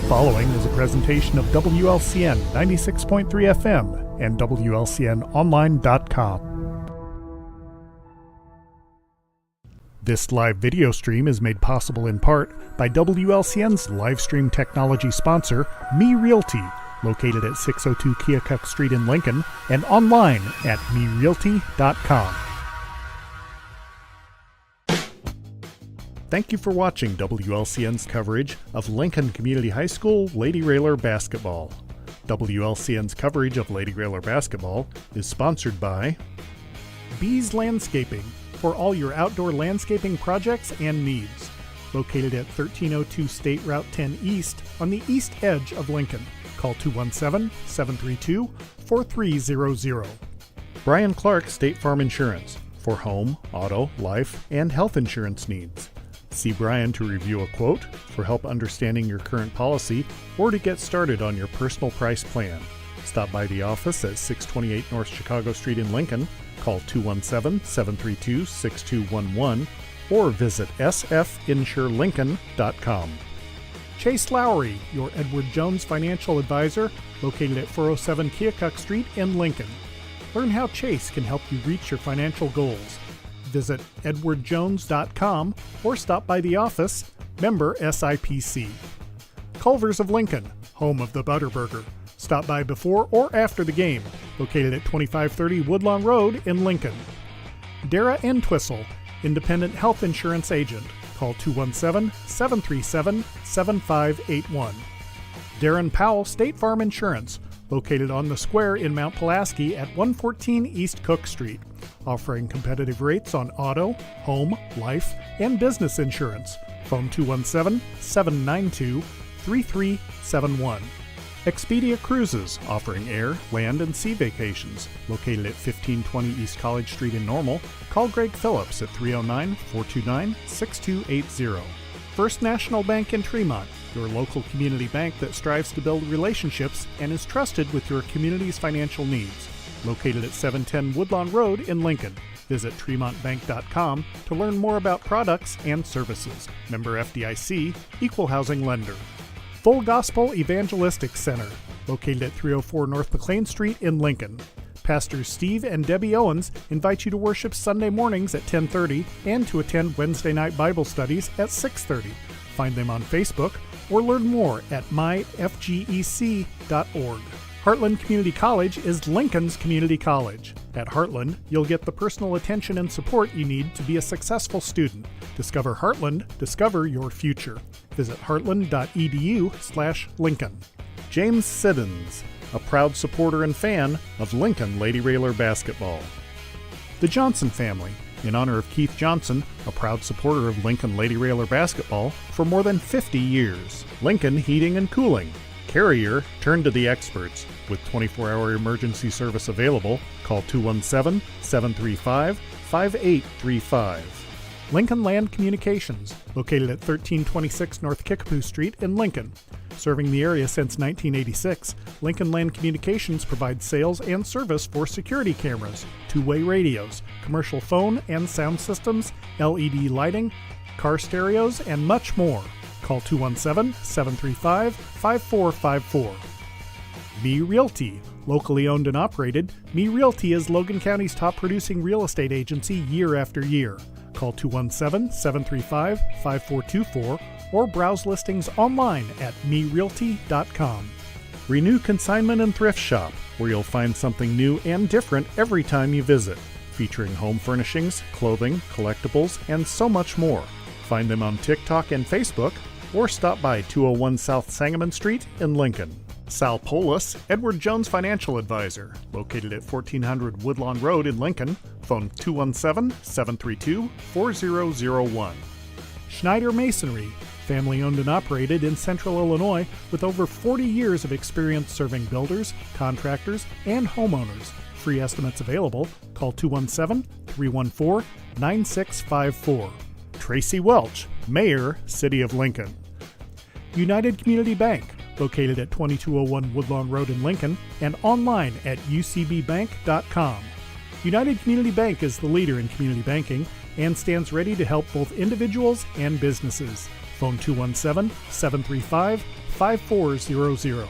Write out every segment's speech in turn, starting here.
following is a presentation of WLCN 96.3 FM and WLCNonline.com. This live video stream is made possible in part by WLCN's live stream technology sponsor, Me Realty, located at 602 Keokuk Street in Lincoln and online at merealty.com. Thank you for watching WLCN's coverage of Lincoln Community High School Lady Railer basketball. WLCN's coverage of Lady Railer basketball is sponsored by Bees Landscaping for all your outdoor landscaping projects and needs. Located at 1302 State Route 10 East on the east edge of Lincoln. Call 217-732-4300. Brian Clark State Farm Insurance for home, auto, life, and health insurance needs. See Brian to review a quote, for help understanding your current policy, or to get started on your personal price plan. Stop by the office at 628 North Chicago Street in Lincoln, call 217-732-6211, or visit sfinsurelincoln.com. Chase Lowry, your Edward Jones financial advisor, located at 407 Keokuk Street in Lincoln. Learn how Chase can help you reach your financial goals. Visit edwardjones.com or stop by the office, member SIPC. Culver's of Lincoln, home of the Butterburger. Stop by before or after the game, located at 2530 Woodlawn Road in Lincoln. Dara & Twistle, independent health insurance agent. Call 217-737-7581. Darren Powell State Farm Insurance, located on the square in Mount Pulaski at 114 East Cook Street, offering competitive rates on auto, home, life, and business insurance. Phone 217-792-3371. Expedia Cruises, offering air, land, and sea vacations. Located at 1520 East College Street in Normal, call Greg Phillips at 309-429-6280. First National Bank in Tremont, your local community bank that strives to build relationships and is trusted with your community's financial needs. Located at 710 Woodlawn Road in Lincoln. Visit tremontbank.com to learn more about products and services. Member FDIC, Equal Housing Lender. Full Gospel Evangelistic Center, located at 304 North McLean Street in Lincoln. Pastors Steve and Debbie Owens invite you to worship Sunday mornings at 10:30 and to attend Wednesday night Bible studies at 6:30. Find them on Facebook or learn more at myfgec.org. Heartland Community College is Lincoln's community college. At Heartland, you'll get the personal attention and support you need to be a successful student. Discover Heartland, discover your future. Visit heartland.edu/Lincoln. James Siddons, a proud supporter and fan of Lincoln Lady Railer basketball. The Johnson family, in honor of Keith Johnson, a proud supporter of Lincoln Lady Railer basketball for more than 50 years. Lincoln Heating and Cooling. Carrier, turn to the experts. With 24-hour emergency service available, call 217-735-5835. Lincoln Land Communications, located at 1326 North Kickapoo Street in Lincoln. Serving the area since 1986, Lincoln Land Communications provides sales and service for security cameras, two-way radios, commercial phone and sound systems, LED lighting, car stereos, and much more. Call 217-735-5454. Me Realty. Locally owned and operated, Me Realty is Logan County's top producing real estate agency year after year. Call 217-735-5424 or browse listings online at merealty.com. Renew Consignment and Thrift Shop, where you'll find something new and different every time you visit, featuring home furnishings, clothing, collectibles, and so much more. Find them on TikTok and Facebook, or stop by 201 South Sangamon Street in Lincoln. Sal Polis, Edward Jones Financial Advisor, located at 1400 Woodlawn Road in Lincoln. Phone 217-732-4001. Schneider Masonry, family owned and operated in Central Illinois with over 40 years of experience serving builders, contractors, and homeowners. Free estimates available. Call 217-314-9654. Tracy Welch, Mayor, City of Lincoln. United Community Bank, located at 2201 Woodlawn Road in Lincoln, and online at ucbbank.com. United Community Bank is the leader in community banking and stands ready to help both individuals and businesses. Phone 217-735-5555. 5400.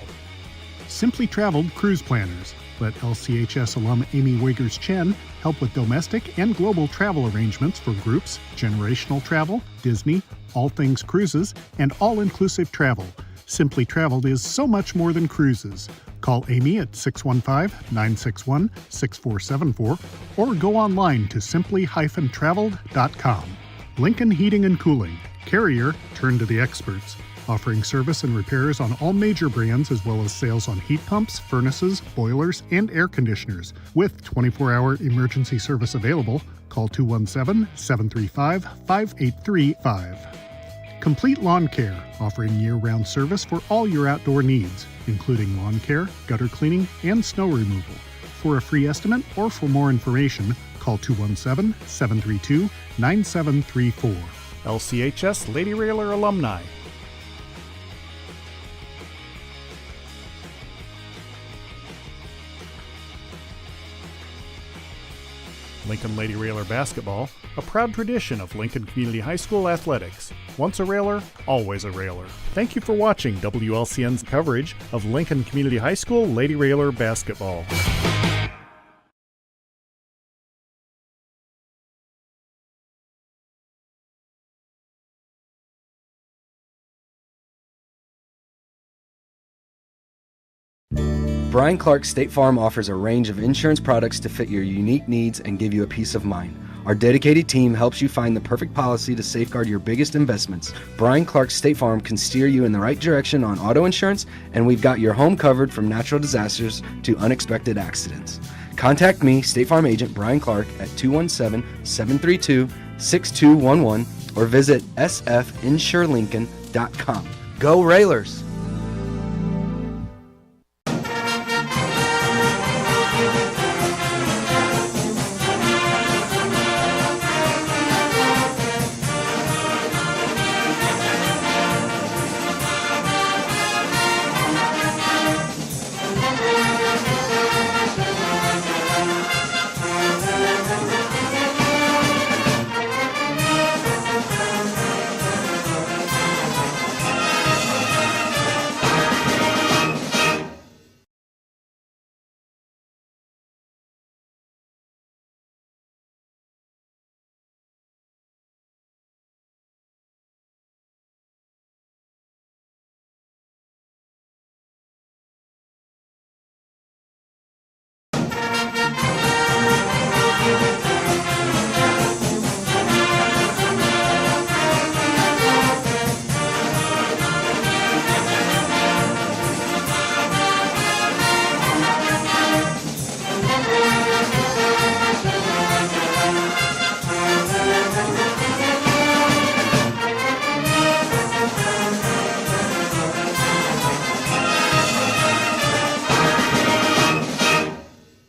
Simply Traveled Cruise Planners. Let LCHS alum Amy Wiggers-Chen help with domestic and global travel arrangements for groups, generational travel, Disney, all things cruises, and all-inclusive travel. Simply Traveled is so much more than cruises. Call Amy at 615-961-6474 or go online to simply-traveled.com. Lincoln Heating and Cooling. Carrier, turn to the experts. Offering service and repairs on all major brands as well as sales on heat pumps, furnaces, boilers, and air conditioners. With 24-hour emergency service available, call 217-735-5835. Complete Lawn Care, offering year-round service for all your outdoor needs, including lawn care, gutter cleaning, and snow removal. For a free estimate or for more information, call 217-732-9734. LCHS Lady Railer Alumni. Lincoln Lady Railer Basketball, a proud tradition of Lincoln Community High School athletics. Once a Railer, always a Railer. Thank you for watching WLCN's coverage of Lincoln Community High School Lady Railer Basketball. Brian Clark State Farm offers a range of insurance products to fit your unique needs and give you a peace of mind. Our dedicated team helps you find the perfect policy to safeguard your biggest investments. Brian Clark State Farm can steer you in the right direction on auto insurance, and we've got your home covered from natural disasters to unexpected accidents. Contact me, State Farm Agent Brian Clark, at 217-732-6211 or visit sfinsurelincoln.com. Go Railers!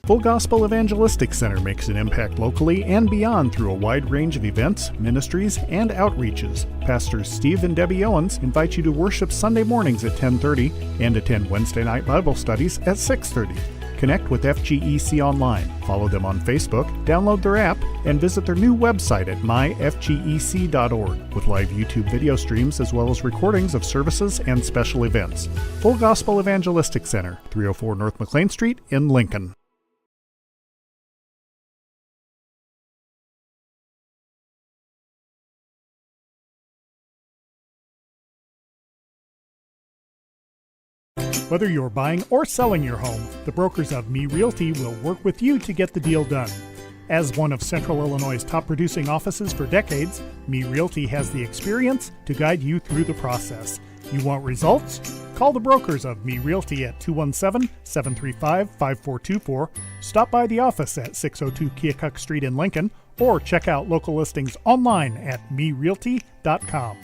Full Gospel Evangelistic Center makes an impact locally and beyond through a wide range of events, ministries, and outreaches. Pastors Steve and Debbie Owens invite you to worship Sunday mornings at 10:30 and attend Wednesday night Bible studies at 6:30. Connect with FGEC online, follow them on Facebook, download their app, and visit their new website at myfgec.org with live YouTube video streams as well as recordings of services and special events. Full Gospel Evangelistic Center, 304 North McLean Street in Lincoln. Whether you're buying or selling your home, the brokers of Me Realty will work with you to get the deal done. As one of Central Illinois' top producing offices for decades, Me Realty has the experience to guide you through the process. You want results? Call the brokers of Me Realty at 217-735-5424, stop by the office at 602 Keokuk Street in Lincoln, or check out local listings online at merealty.com.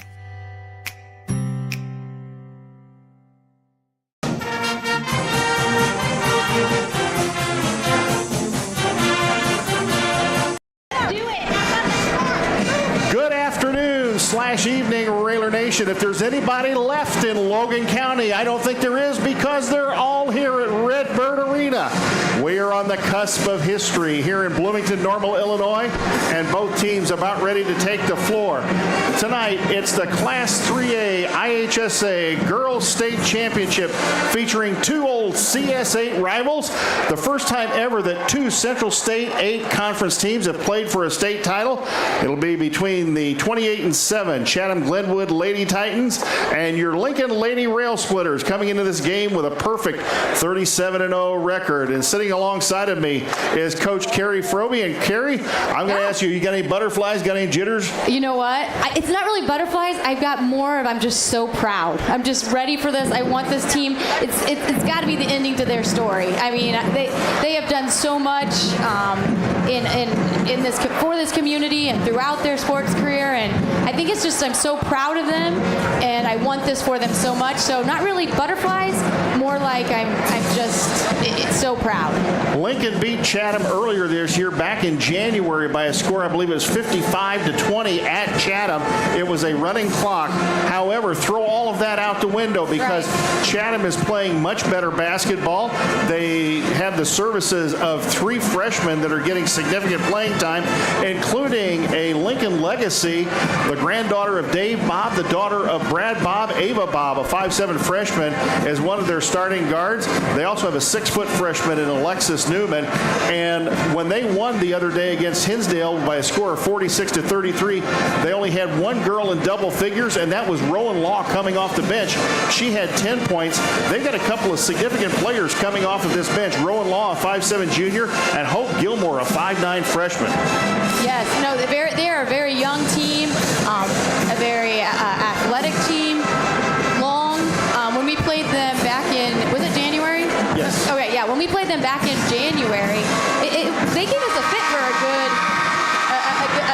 evening, Railer Nation. If there's anybody left in Logan County, I don't think there is, because they're all here at Redbird Arena. We are on the cusp of history here in Bloomington, Normal, Illinois, and both teams about ready to take the floor. Tonight, it's the Class 3A IHSA Girls State Championship featuring two old CS8 rivals. The first time ever that two Central State 8 conference teams have played for a state title. It'll be between the 28-7 Chatham Glenwood Lady Titans and your Lincoln Lady Rail Splitters, coming into this game with a perfect 37-0 record. And sitting alongside of me is Coach Carrie Froby. And Carrie, I'm going to ask you got any butterflies, got any jitters? You know what? It's not really butterflies. I've got more of, I'm just so proud. I'm just ready for this. I want this team. It's got to be the ending to their story. I mean, they have done so much in this for this community and throughout their sports career, and I think it's just, I'm so proud of them, and I want this for them so much. So not really butterflies, more like I'm just so proud. Lincoln beat Chatham earlier this year, back in January, by a score, I believe it was 55-20 at Chatham. It was a running clock. However, throw all of that out the window, because Chatham is playing much better basketball. They have the services of 3 freshmen that are getting significant playing time, including a Lincoln legacy, the granddaughter of Dave Bob, the daughter of Brad Bob, Ava Bob, a 5'7" freshman, as one of their starting guards. They also have a 6-foot freshman in Alexis Newman. And when they won the other day against Hinsdale by a score of 46-33, they only had one girl in double figures, and that was Rowan Law coming off the bench. She had 10 points. They've got a couple of significant players coming off of this bench. Rowan Law, a 5'7" junior, and Hope Gilmore, a 5'9" freshman. Yes, no, they are a very young team, a very athletic team, long. When we played them back in, was it January? Yes. Okay, yeah, when we played them back in January, they gave us a fit for a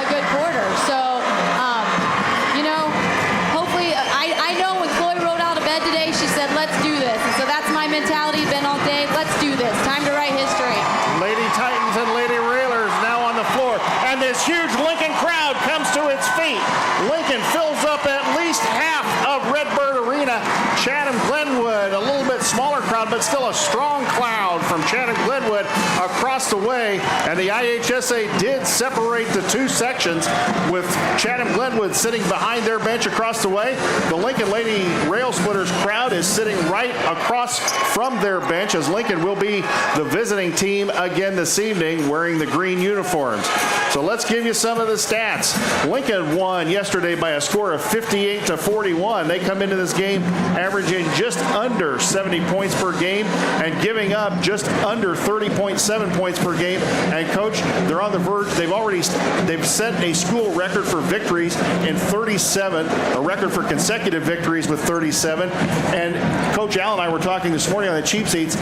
good quarter. So, hopefully, I know when Chloe rolled out of bed today, she said, let's do this. And so that's my mentality, been all day. Let's do this. Time to write history. Lady Titans and Lady Railers now on the floor. And this huge Lincoln crowd comes to its feet. Lincoln fills up at least half of Redbird Arena. Chatham Glenwood, a little bit smaller crowd, but still a strong crowd from Chatham Glenwood across the way. And the IHSA did separate the two sections, with Chatham Glenwood sitting behind their bench across the way. The Lincoln Lady Rail Splitters crowd is sitting right across from their bench, as Lincoln will be the visiting team again this evening, wearing the green uniforms. So let's give you some of the stats. Lincoln won yesterday by a score of 58-41. They come into this game averaging just under 70 points per game and giving up just under 30.7 points per game. And Coach, they're on the verge. They've set a school record for victories in 37, a record for consecutive victories with 37. And Coach Al and I were talking this morning on the cheap seats.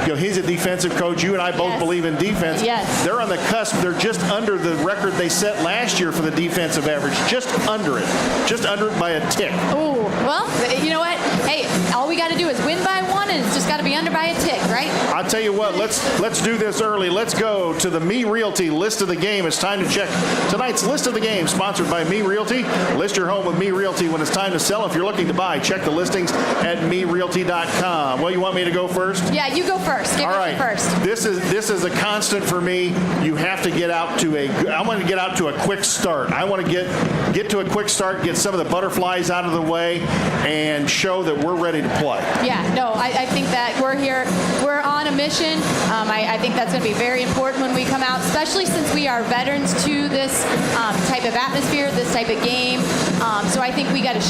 He's a defensive coach. You and I both believe in defense. Yes. They're on the cusp. They're just under the record they set last year for the defensive average. Just under it by a tick. Oh, well, you know what? Hey, all we got to do is win by one, and it's just got to be under by a tick, right? I'll tell you what, let's do this early. Let's go to the Me Realty list of the game. It's time to check tonight's list of the game, sponsored by Me Realty. List your home with Me Realty when it's time to sell. If you're looking to buy, check the listings at merealty.com. Well, you want me to go first? Yeah, you go first. Give me first. This is a constant for me. You have to get out to I want to get out to a quick start. I want to get to a quick start, get some of the butterflies out of the way, and show that we're ready to play. Yeah, no, I think that we're here. We're on a mission. I think that's going to be very important when we come out, especially since we are veterans to this type of atmosphere, this type of game. So I think we got to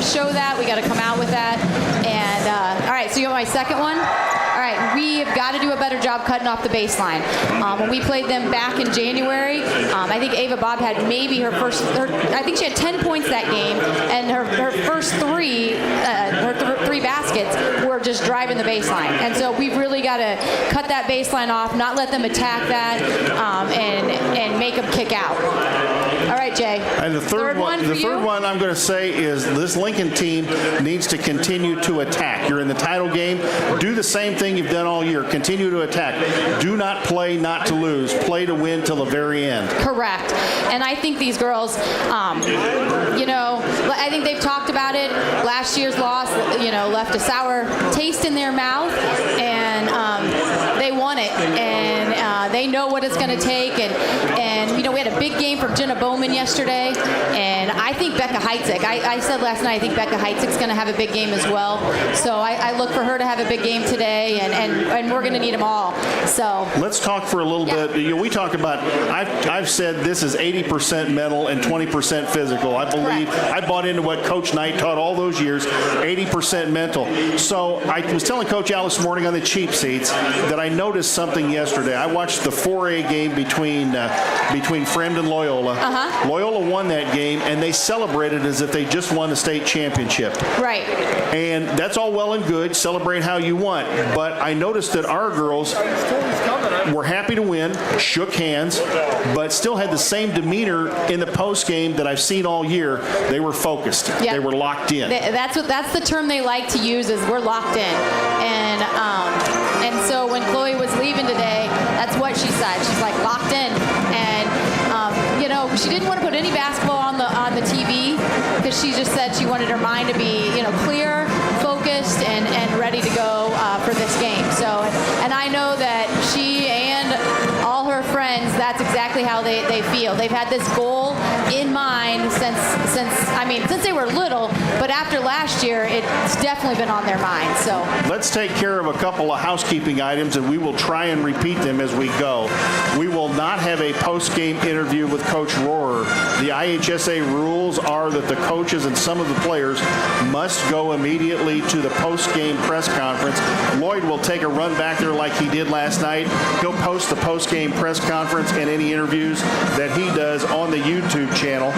show that. We got to come out with that. And all right, so you got my second one. All right, we have got to do a better job cutting off the baseline. When we played them back in January, I think Ava Bob had maybe I think she had 10 points that game, and her first three baskets were just driving the baseline. And so we've really got to cut that that baseline off, not let them attack that, and make them kick out. All right, Jay. And the third one I'm going to say is this Lincoln team needs to continue to attack. You're in the title game. Do the same thing you've done all year. Continue to attack. Do not play not to lose. Play to win till the very end. Correct. And I think these girls, I think they've talked about it. Last year's loss, left a sour taste in their mouth, and they won it. And they know what it's going to take. And we had a big game from Jenna Bowman yesterday, and I think Becca Heitzig. I said last night I think Becca Heitzig's going to have a big game as well. So I look for her to have a big game today, and we're going to need them all. So let's talk for a little bit. We talk about. I've said this is 80% mental and 20% physical. I believe I bought into what Coach Knight taught all those years. 80% mental. So I was telling Coach Al this morning on the cheap seats that I noticed something yesterday. I watched the 4A game between Fremd and Loyola. Loyola won that game, and they celebrated as if they just won the state championship. Right. And that's all well and good. Celebrate how you want. But I noticed that our girls were happy to win, shook hands, but still had the same demeanor in the post game that I've seen all year. They were focused. Yep. They were locked in. That's the term they like to use, is we're locked in. And so when Chloe was leaving today, that's what she said. She's like locked in. And she didn't want to put any basketball on the TV, because she just said she wanted her mind to be clear, focused, and ready to go for this game. So, and I know that she and all her friends, that's exactly how they feel. They've had this goal in mind since they were little, but after last year, it's definitely been on their mind. So let's take care of a couple of housekeeping items, and we will try and repeat them as we go. We will not have a post-game interview with Coach Rohrer. The IHSA rules are that the coaches and some of the players must go immediately to the post-game press conference. Lloyd will take a run back there like he did last night. He'll post the post-game press conference and any interviews that he does on the YouTube channel,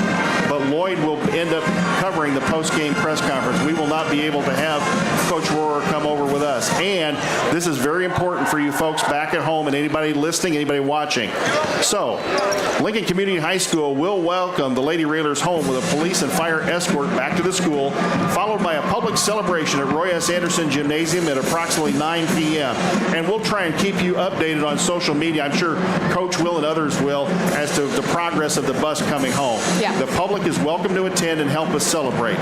but Lloyd will end up covering the post-game press conference. We will not be able to have Coach Rohrer come over with us. And this is very important for you folks back at home and anybody listening, anybody watching. So, Lincoln Community High School will welcome the Lady Railers home with a police and fire escort back to the school, followed by a public celebration at Roy S. Anderson Gymnasium at approximately 9 p.m. And we'll try and keep you updated on social media. I'm sure Coach will and others will, as to the progress of the bus coming home. Yeah. The public is welcome to attend and help us celebrate.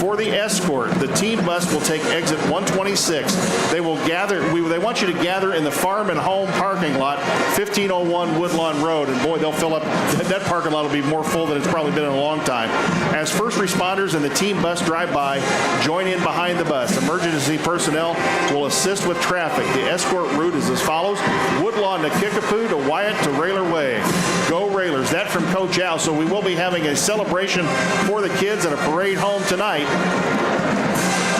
For the escort, the team bus will take exit 126. They will gather. They want you to gather in the Farm and Home parking lot, 1501 Woodlawn Road. And boy, they'll fill up. That parking lot will be more full than it's probably been in a long time. As first responders and the team bus drive by, join in behind the bus. Emergency personnel will assist with traffic. The escort route is as follows: Woodlawn to Kickapoo to Wyatt to Railer Way. Go Railers. That from Coach Al. So we will be having a celebration for the kids and a parade home tonight.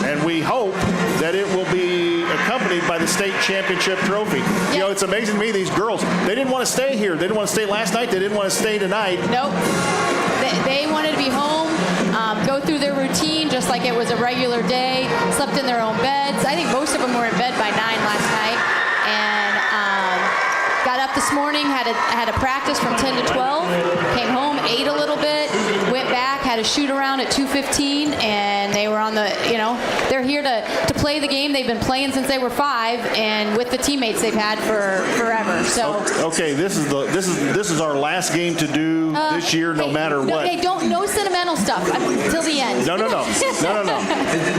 And we hope that it will be accompanied by the state championship trophy. Yeah. It's amazing to me, these girls, they didn't want to stay here. They didn't want to stay last night. They didn't want to stay tonight. Nope. They wanted to be home, go through their routine just like it was a regular day, slept in their own beds. I think most of them were in bed by 9 last night. And got up this morning, had a practice from 10 to 12, came home, ate a little bit, went back, had a shoot around at 2:15, and they were on the, they're here to play the game. They've been playing since they were 5, and with the teammates they've had for forever. So okay, this is our last game to do this year, no matter what. Okay, no sentimental stuff until the end. No.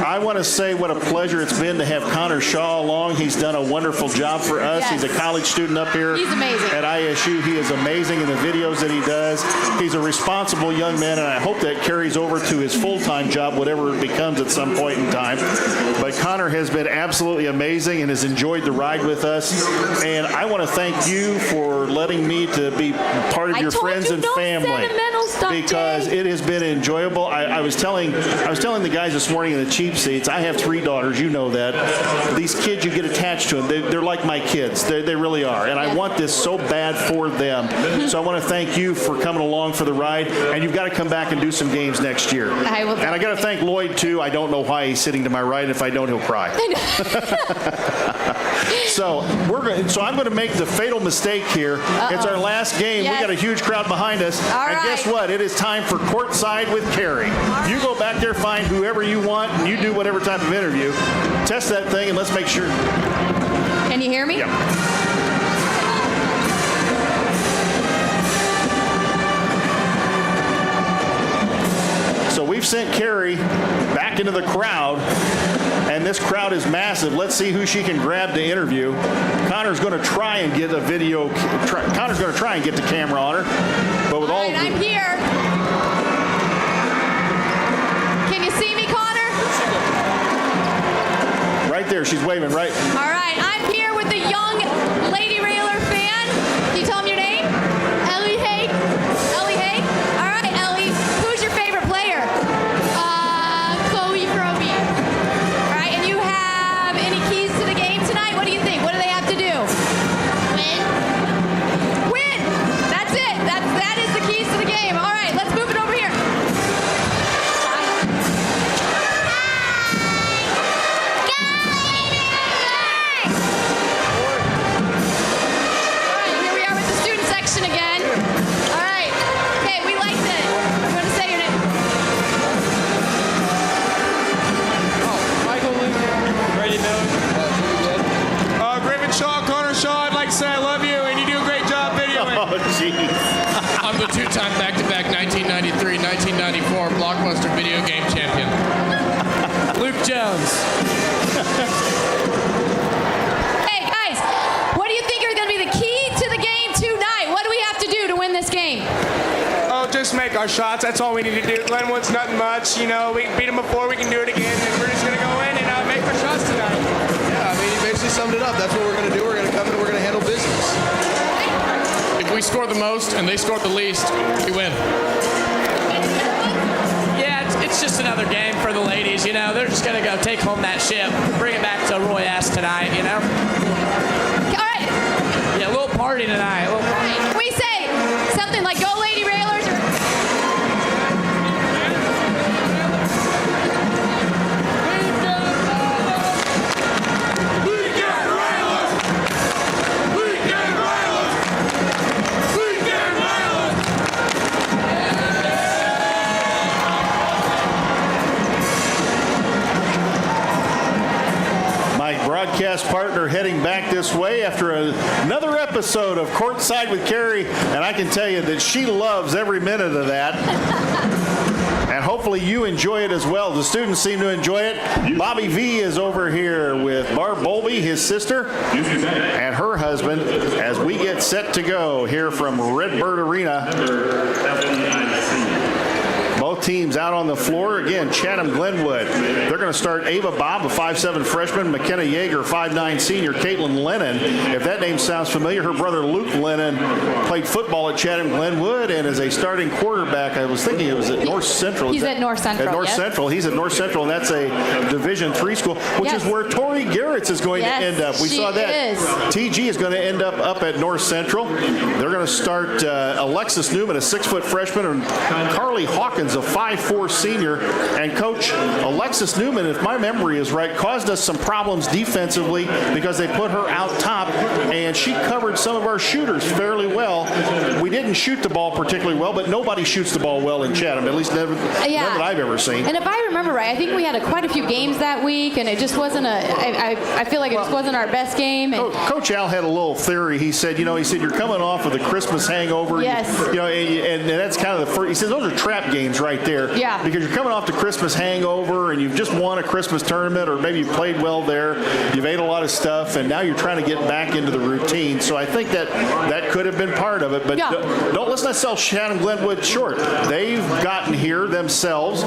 I want to say what a pleasure it's been to have Connor Shaw along. He's done a wonderful job for us. Yes. He's a college student up here. He's amazing. At ISU, he is amazing in the videos that he does. He's a responsible young man, and I hope that carries over to his full-time job, whatever it becomes at some point in time. But Connor has been absolutely amazing and has enjoyed the ride with us. And I want to thank you for letting me to be part of your friends and family, because it has been enjoyable. I was telling the guys this morning in the cheap seats, I have 3 daughters, you know that. These kids, you get attached to them. They're like my kids. They really are. And I want this so bad for them. So I want to thank you for coming along for the ride. And you've got to come back and do some games next year. I will. And I got to thank Lloyd, too. I don't know why he's sitting to my right. If I don't, he'll cry. So I'm going to make the fatal mistake here. It's our last game. Yes. We got a huge crowd behind us. All and right. guess what? It is time for Courtside with Carrie. You go back there, find whoever you want, and you do whatever type of interview. Test that thing, and let's make sure. Can you hear me? Yeah. So we've sent Carrie back into the crowd, and this crowd is massive. Let's see who she can grab to interview. Connor's going to try and get a video. Connor's going to try and get the camera on her, but with all right, I'm here. Can you see me, Connor? Right there, she's waving. Right. All right, I'm here with the young Lady Railer fan. Can you tell them your name? Ellie Haig. Ellie Haig. All right, Ellie. Who's your favorite player? Chloe Froby. All right, and you have any keys to the game tonight? What do you think? What do they have to do? Win. Win. That's it. That is the keys to the game. All right, let's move it over here. Again. All right. Okay, we liked it. You want to say your name? Michael Luke. Ready to know. Griffin Shaw, Connor Shaw, I'd like to say I love you, and you do a great job videoing. Oh, jeez. I'm the two-time back-to-back 1993-1994 Blockbuster video game champion. Luke Jones. Hey, guys, what do you think are going to be the key to the game tonight? What do we have to do to win this game? Oh, just make our shots. That's all we need to do. Glenwood's nothing much. You know, we beat them before. We can do it again, and we're just going to go in and make our shots tonight. Yeah, I mean, he basically summed it up. That's what we're going to do. We're going to come in and we're going to handle business. If we score the most and they score the least, we win. Yeah, it's just another game for the ladies. You know, they're just going to go take home that ship, bring it back to Roy S tonight, you know? All right. Yeah, a little party tonight. A little party. Can we say something like "Go Lady Railers"? Or broadcast partner heading back this way after another episode of Courtside with Carrie, and I can tell you that she loves every minute of that. And hopefully you enjoy it as well. The students seem to enjoy it. Bobby V is over here with Barb Bowlby, his sister, and her husband, as we get set to go here from Redbird Arena. Both teams out on the floor. Again, Chatham Glenwood. They're going to start Ava Bob, a 5'7" freshman, McKenna Yeager, 5'9" senior, Caitlin Lennon. If that name sounds familiar, her brother Luke Lennon played football at Chatham Glenwood and is a starting quarterback. I was thinking it was at North Central. He's at North Central. At North Central. He's at North Central, and that's a Division III school, which is where Tori Garrett's is going to end up. We saw that. TG is going to end up at North Central. They're going to start Alexis Newman, a 6-foot freshman, and Carly Hawkins, a 5'4" senior. And Coach Alexis Newman, if my memory is right, caused us some problems defensively because they put her out top, and she covered some of our shooters fairly well. We didn't shoot the ball particularly well, but nobody shoots the ball well in Chatham, at least none that I've ever seen. And if I remember right, I think we had quite a few games that week, and it just wasn't I feel like it just wasn't our best game. And Coach Al had a little theory. He said, you're coming off of the Christmas hangover. Yes. And that's kind of the first. He says those are trap games right there. Yeah. Because you're coming off the Christmas hangover, and you've just won a Christmas tournament, or maybe you played well there. You've ate a lot of stuff, and now you're trying to get back into the routine. So I think that could have been part of it. But let's not sell Chatham Glenwood short. They've gotten here themselves.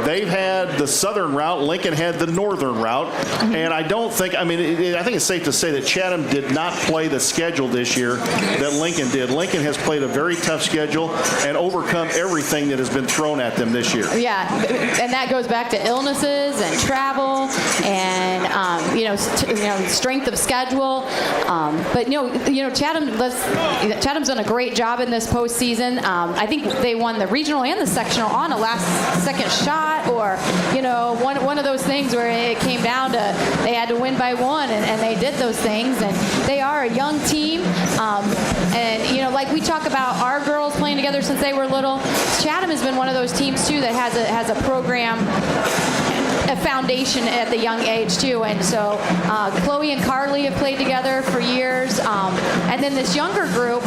They've had the southern route. Lincoln had the northern route. And I think it's safe to say that Chatham did not play the schedule this year that Lincoln did. Lincoln has played a very tough schedule and overcome everything that has been thrown at them this year. Yeah, and that goes back to illnesses and travel and strength of schedule. But Chatham's done a great job in this postseason. I think they won the regional and the sectional on a last-second shot, or one of those things where it came down to they had to win by one, and they did those things. And they are a young team. And, you know, like we talk about our girls playing together since they were little, Chatham has been one of those teams, too, that has a program, a foundation at the young age, too. And so Chloe and Carly have played together for years. And then this younger group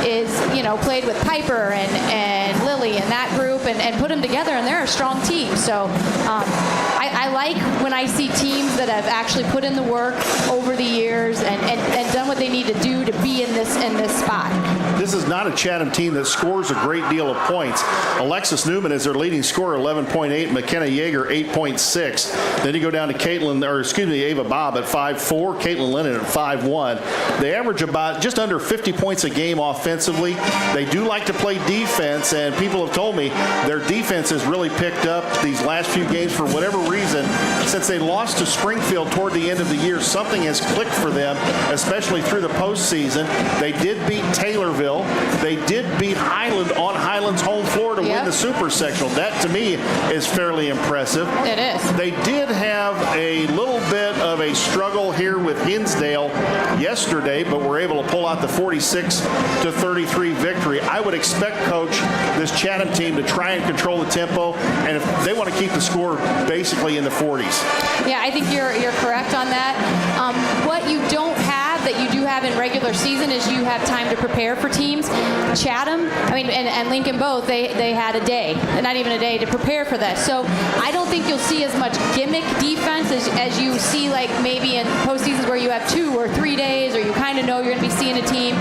is, you know, played with Piper and Lily and that group and put them together, and they're a strong team. So I like when I see teams that have actually put in the work over the years and done what they need to do to be in this spot. This is not a Chatham team that scores a great deal of points. Alexis Newman is their leading scorer, 11.8. McKenna Yeager, 8.6. Then you go down to Ava Bob at 5.4. Caitlin Lennon at 5.1. They average about just under 50 points a game offensively. They do like to play defense, and people have told me their defense has really picked up these last few games for whatever reason. Since they lost to Springfield toward the end of the year, something has clicked for them, especially through the postseason. They did beat Taylorville. They did beat Highland on Highland's home floor to win the Super Sectional. That, to me, is fairly impressive. It is. They did have a little bit of a struggle here with Hinsdale yesterday, but were able to pull out the 46-33 victory. I would expect, Coach, this Chatham team to try and control the tempo, and if they want to keep the score basically in the 40s. Yeah, I think you're correct on that. What you don't have that you do have in regular season is you have time to prepare for teams. Chatham, and Lincoln both, they had a day, not even a day, to prepare for that. So I don't think you'll see as much gimmick defense as you see like maybe in postseasons where you have 2 or 3 days or you kind of know you're going to be seeing a team.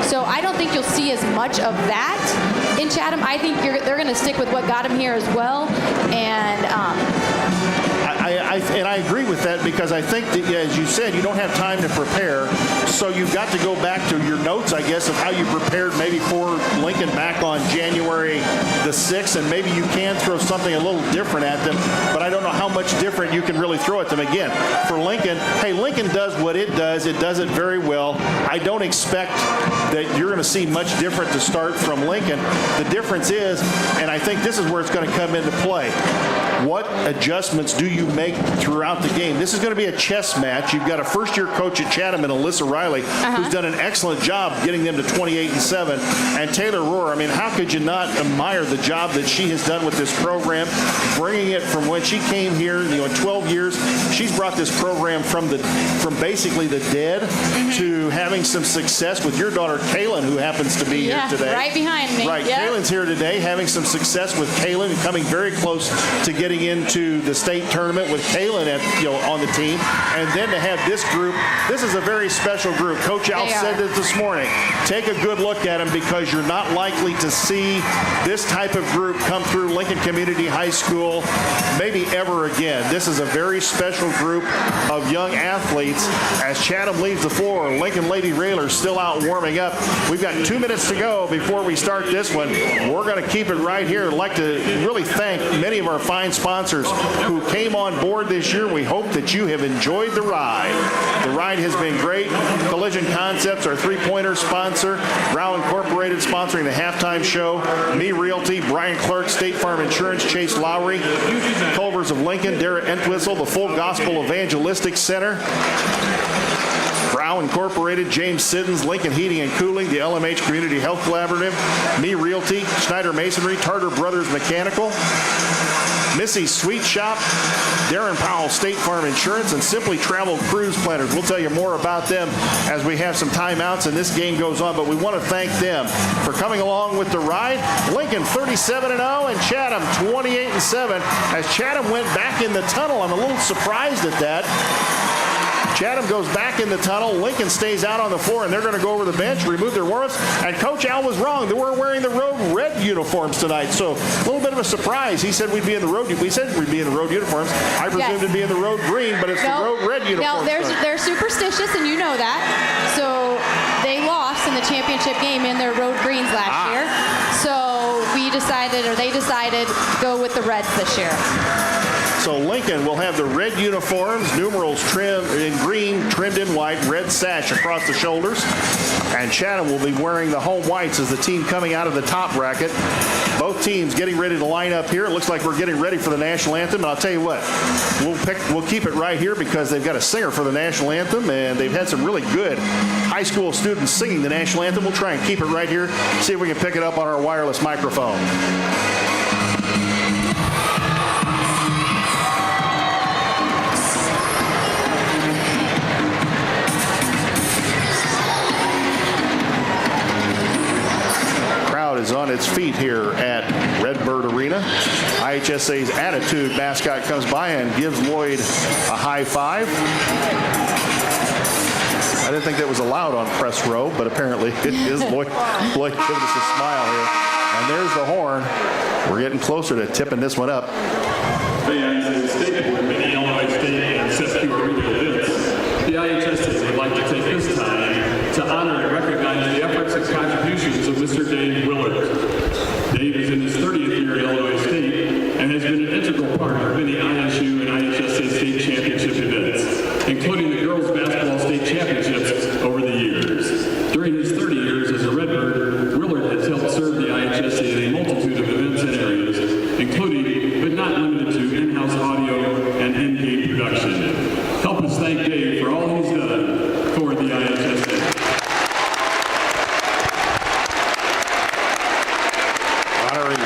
So I don't think you'll see as much of that in Chatham. I think they're going to stick with what got them here as well. And I agree with that because I think that, as you said, you don't have time to prepare, so you've got to go back to your notes, I guess, of how you prepared maybe for Lincoln back on January the 6th, and maybe you can throw something a little different at them, but I don't know how much different you can really throw at them. Again, for Lincoln, hey, Lincoln does what it does it very well. I don't expect that you're going to see much different to start from Lincoln. The difference is, and I think this is where it's going to come into play, what adjustments do you make throughout the game? This is going to be a chess match. You've got a first-year coach at Chatham and Alyssa Riley, who's done an excellent job getting them to 28-7. And Taylor Rohr, how could you not admire the job that she has done with this program, bringing it from when she came here, in 12 years. She's brought this program from basically the dead to having some success with your daughter, Kaylin, who happens to be here today. Right behind me. Right. Yep. Kaylin's here today, having some success with Kaylin, coming very close to getting into the state tournament with Kaylin on the team. And then to have this group, this is a very special group. Coach Al said it this morning. Take a good look at them because you're not likely to see this type of group come through Lincoln Community High School maybe ever again. This is a very special group of young athletes. As Chatham leaves the floor, Lincoln Lady Railers still out warming up. We've got 2 minutes to go before we start this one. We're going to keep it right here. I'd like to really thank many of our fine sponsors who came on board this year. We hope that you have enjoyed the ride. The ride has been great. Collision Concepts, our three-pointer sponsor. Brow Incorporated sponsoring the halftime show. Me Realty, Brian Clark, State Farm Insurance, Chase Lowry, Culvers of Lincoln, Dara Entwistle, the Full Gospel Evangelistic Center. Brow Incorporated, James Siddons, Lincoln Heating and Cooling, the LMH Community Health Collaborative, Me Realty, Schneider Masonry, Tartar Brothers Mechanical, Missy's Sweet Shop, Darren Powell State Farm Insurance, and Simply Travel Cruise Planners. We'll tell you more about them as we have some timeouts and this game goes on, but we want to thank them for coming along with the ride. Lincoln 37-0 and Chatham 28-7. As Chatham went back in the tunnel, I'm a little surprised at that. Chatham goes back in the tunnel. Lincoln stays out on the floor, and they're going to go over the bench, remove their warm-ups. And Coach Al was wrong. They were wearing the road red uniforms tonight. So a little bit of a surprise. He said we'd be in the road. We said we'd be in the road uniforms. I presumed it'd be in the road green, but it's the road red uniforms. No, they're superstitious, and you know that. So they lost in the championship game in their road greens last year. So they decided, go with the reds this year. So Lincoln will have the red uniforms, numerals trimmed in green, trimmed in white, red sash across the shoulders. And Chatham will be wearing the home whites as the team coming out of the top bracket. Both teams getting ready to line up here. It looks like we're getting ready for the national anthem. And I'll tell you what, we'll keep it right here because they've got a singer for the national anthem, and they've had some really good high school students singing the national anthem. We'll try and keep it right here, see if we can pick it up on our wireless microphone. Is on its feet here at Redbird Arena. IHSA's Attitude mascot comes by and gives Lloyd a high five. I didn't think that was allowed on press row, but apparently it is. Lloyd giving us a smile here. And there's the horn. We're getting closer to tipping this one up. Fans in the state board, many Illinois State and Siskiyou Arena events, the IHSA would like to take this time to honor and recognize the efforts and contributions of Mr. Dave Willard. Dave is in his 30th year at Illinois State and has been an integral part of many ISU and IHSA state championship events, including the girls basketball state championships over the years. During his 30 years as a Redbird, Willard has helped serve the IHSA in a multitude of events and areas, including, but not limited to, in-house audio and in-game production. Help us thank Dave for all he's done for the IHSA.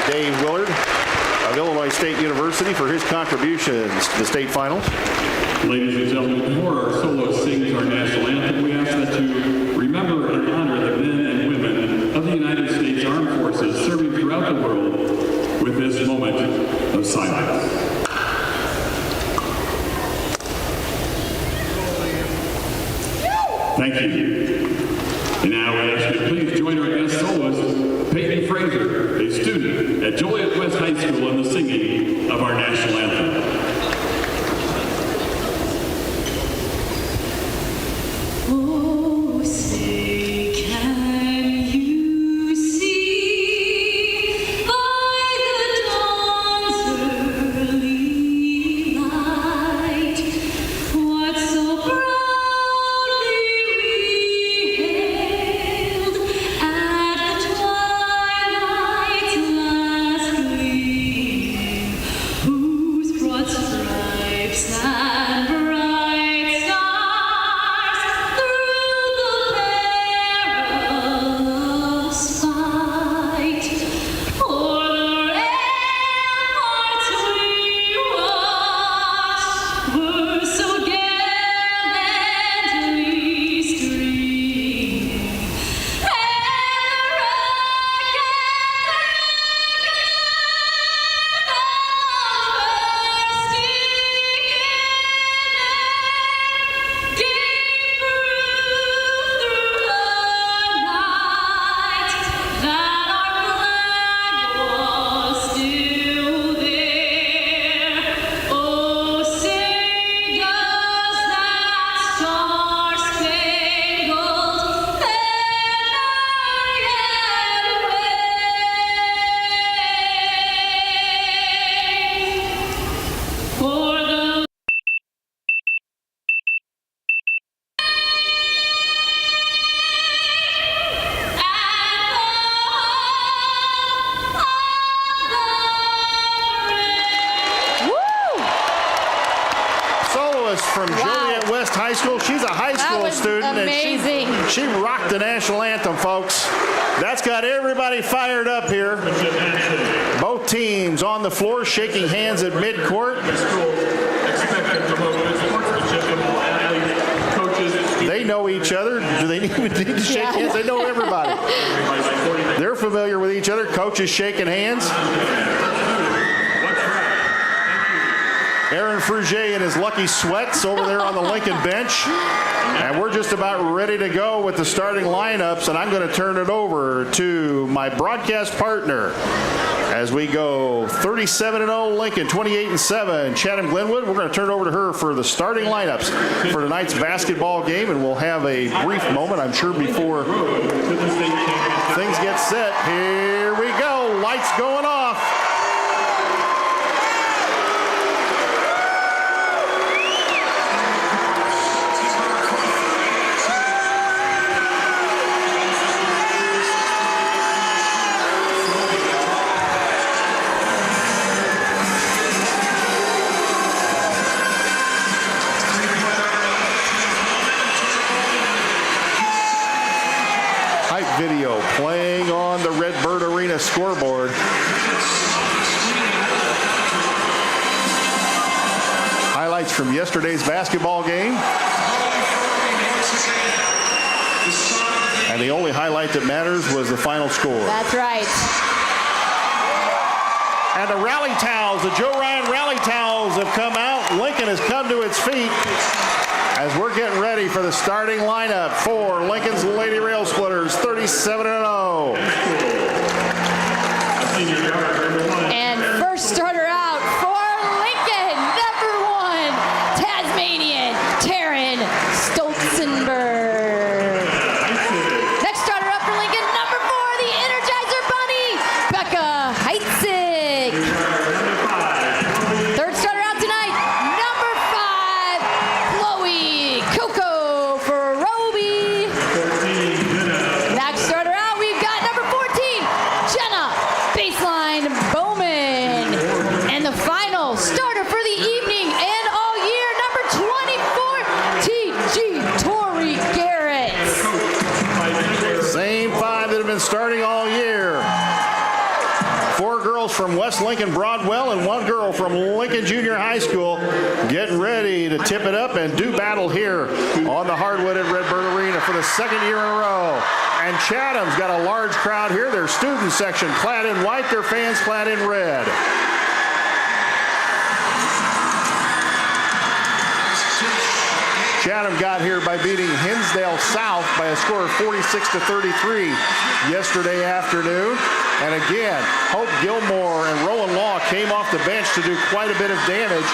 Dave Willard of Illinois State University for his contributions to the state finals. Ladies and gentlemen, before our soloist sings our national anthem, we ask that you remember and honor the men and women of the United States Armed Forces serving throughout the world with this moment of silence. Thank you. And now I ask you to please join our guest soloist, Peyton Fraser, a student at Joliet West High School, in the singing of our national anthem. From Joliet West High School. She's a high school student. Amazing. And she rocked the national anthem, folks. That's got everybody fired up here. Both teams on the floor shaking hands at midcourt. They know each other. Do they even need to shake hands? They know everybody. They're familiar with each other. Coaches shaking hands. Aaron Frugier in his lucky sweats over there on the Lincoln bench. And we're just about ready to go with the starting lineups, and I'm going to turn it over to my broadcast partner as we go 37-0 Lincoln, 28-7 Chatham Glenwood. We're going to turn it over to her for the starting lineups for tonight's basketball game, and we'll have a brief moment, I'm sure, before things get set. Here we go. Lights going off. highlights from yesterday's basketball game. And the only highlight that matters was the final score. That's right. And the rally towels, the Joe Ryan rally towels have come out. Lincoln has come to its feet as we're getting ready for the starting lineup for Lincoln's Lady Rail Splitters, 37-0. And first starter out for Lincoln, number 1, Tasmanian, Taryn Stolzenberg. Next starter up for Lincoln, number 4, the Energizer Bunny, Becca Heitzig. Third starter out tonight, number 5, Chloe Coco for Roby. Next starter out, we've got number 14, Jenna Baseline Bowman. And the final starter for the evening and all year, number 24, T.G. Tori Garrett. Same 5 that have been starting all year. 4 girls from West Lincoln Broadwell and 1 girl from Lincoln Junior High School getting ready to tip it up and do battle here on the hardwood at Redbird Arena for the 2nd year in a row. And Chatham's got a large crowd here. Their student section clad in white, their fans clad in red. Chatham got here by beating Hinsdale South by a score of 46-33 yesterday afternoon. And again, Hope Gilmore and Roland Law came off the bench to do quite a bit of damage.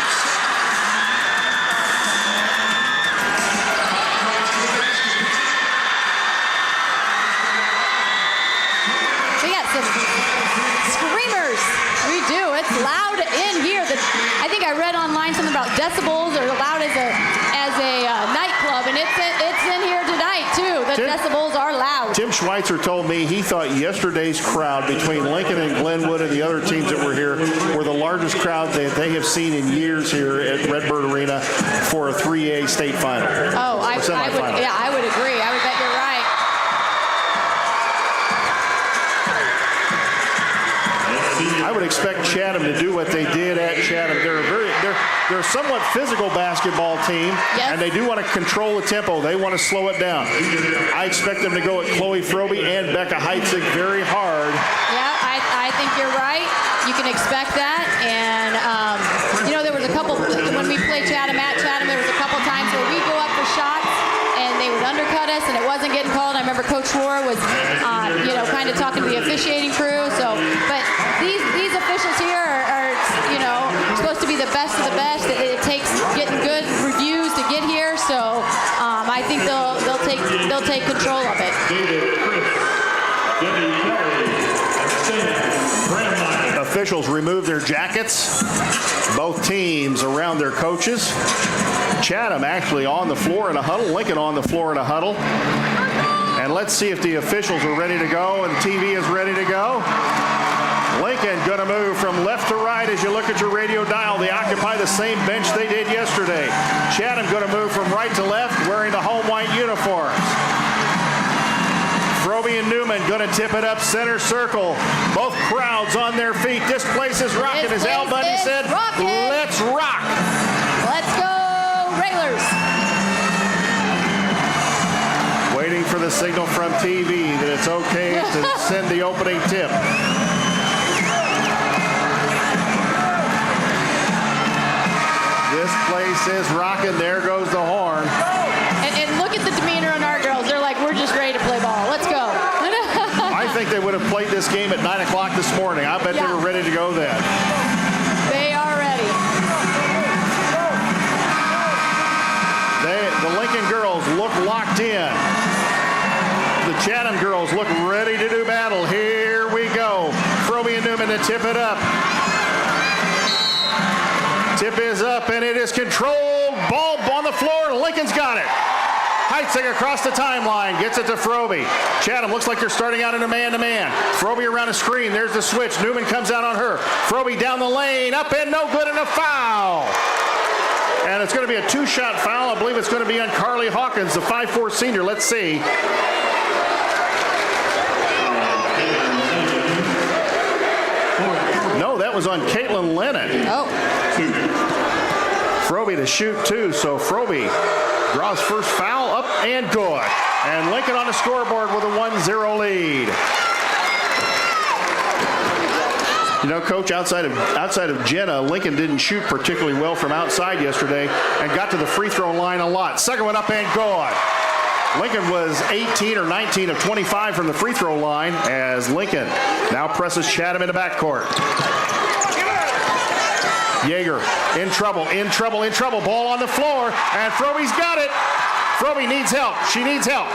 We got some screamers. We do. It's loud in here. I think I read online something about decibels are loud as a nightclub, and it's in here tonight too. The decibels are loud. Tim Schweitzer told me he thought yesterday's crowd between Lincoln and Glenwood and the other teams that were here were the largest crowd that they have seen in years here at Redbird Arena for a 3A state final. Oh, I would agree. I would bet you're right. I would expect Chatham to do what they did at Chatham. They're a somewhat physical basketball team, yes, and they do want to control the tempo. They want to slow it down. I expect them to go at Chloe Froby and Becca Heitzig very hard. Yeah, I think you're right. You can expect that. And, there was a couple, when we played Chatham at Chatham, there was a couple times where we go up for shots and they would undercut us and it wasn't getting called. I remember Coach Rohr was, kind of talking to the officiating crew. So, but these officials here are supposed to be the best of the best. It takes getting good reviews to get here. So, I think they'll take control of it. Officials remove their jackets. Both teams around their coaches. Chatham actually on the floor in a huddle. Lincoln on the floor in a huddle. And let's see if the officials are ready to go and the TV is ready to go. Lincoln going to move from left to right as you look at your radio dial. They occupy the same bench they did yesterday. Chatham going to move from right to left wearing the home white uniforms. Froby and Newman going to tip it up center circle. Both crowds on their feet. This place is rocking, as Al Bundy said. Rocking. Let's rock. Let's go, Railers. Waiting for the signal from TV that it's okay to send the opening tip. This place is rocking. There goes the horn. And look at the demeanor on our girls. They're like, we're just ready to play ball. Let's go. I think they would have played this game at 9 o'clock this morning. I bet they were ready to go then. They are ready. The Lincoln girls look locked in. The Chatham girls look ready to do battle. Here we go. Froby and Newman to tip it up. Tip is up, and it is controlled. Ball on the floor. Lincoln's got it. Heitzig across the timeline, gets it to Froby. Chatham looks like they're starting out in a man-to-man. Froby around a screen, there's the switch. Newman comes out on her. Froby down the lane, up and no good, and a foul. And it's going to be a two-shot foul. I believe it's going to be on Carly Hawkins, the 5'4 senior. Let's see. No, that was on Caitlin Lennon. Oh. Froby to shoot two, so Froby draws first foul, up and good. And Lincoln on the scoreboard with a 1-0 lead. You know, Coach, outside of Jenna, Lincoln didn't shoot particularly well from outside yesterday and got to the free throw line a lot. Second one up and good. Lincoln was 18 or 19 of 25 from the free throw line as Lincoln now presses Chatham into backcourt. Yeager in trouble. Ball on the floor, and Froby's got it. Froby needs help. She needs help.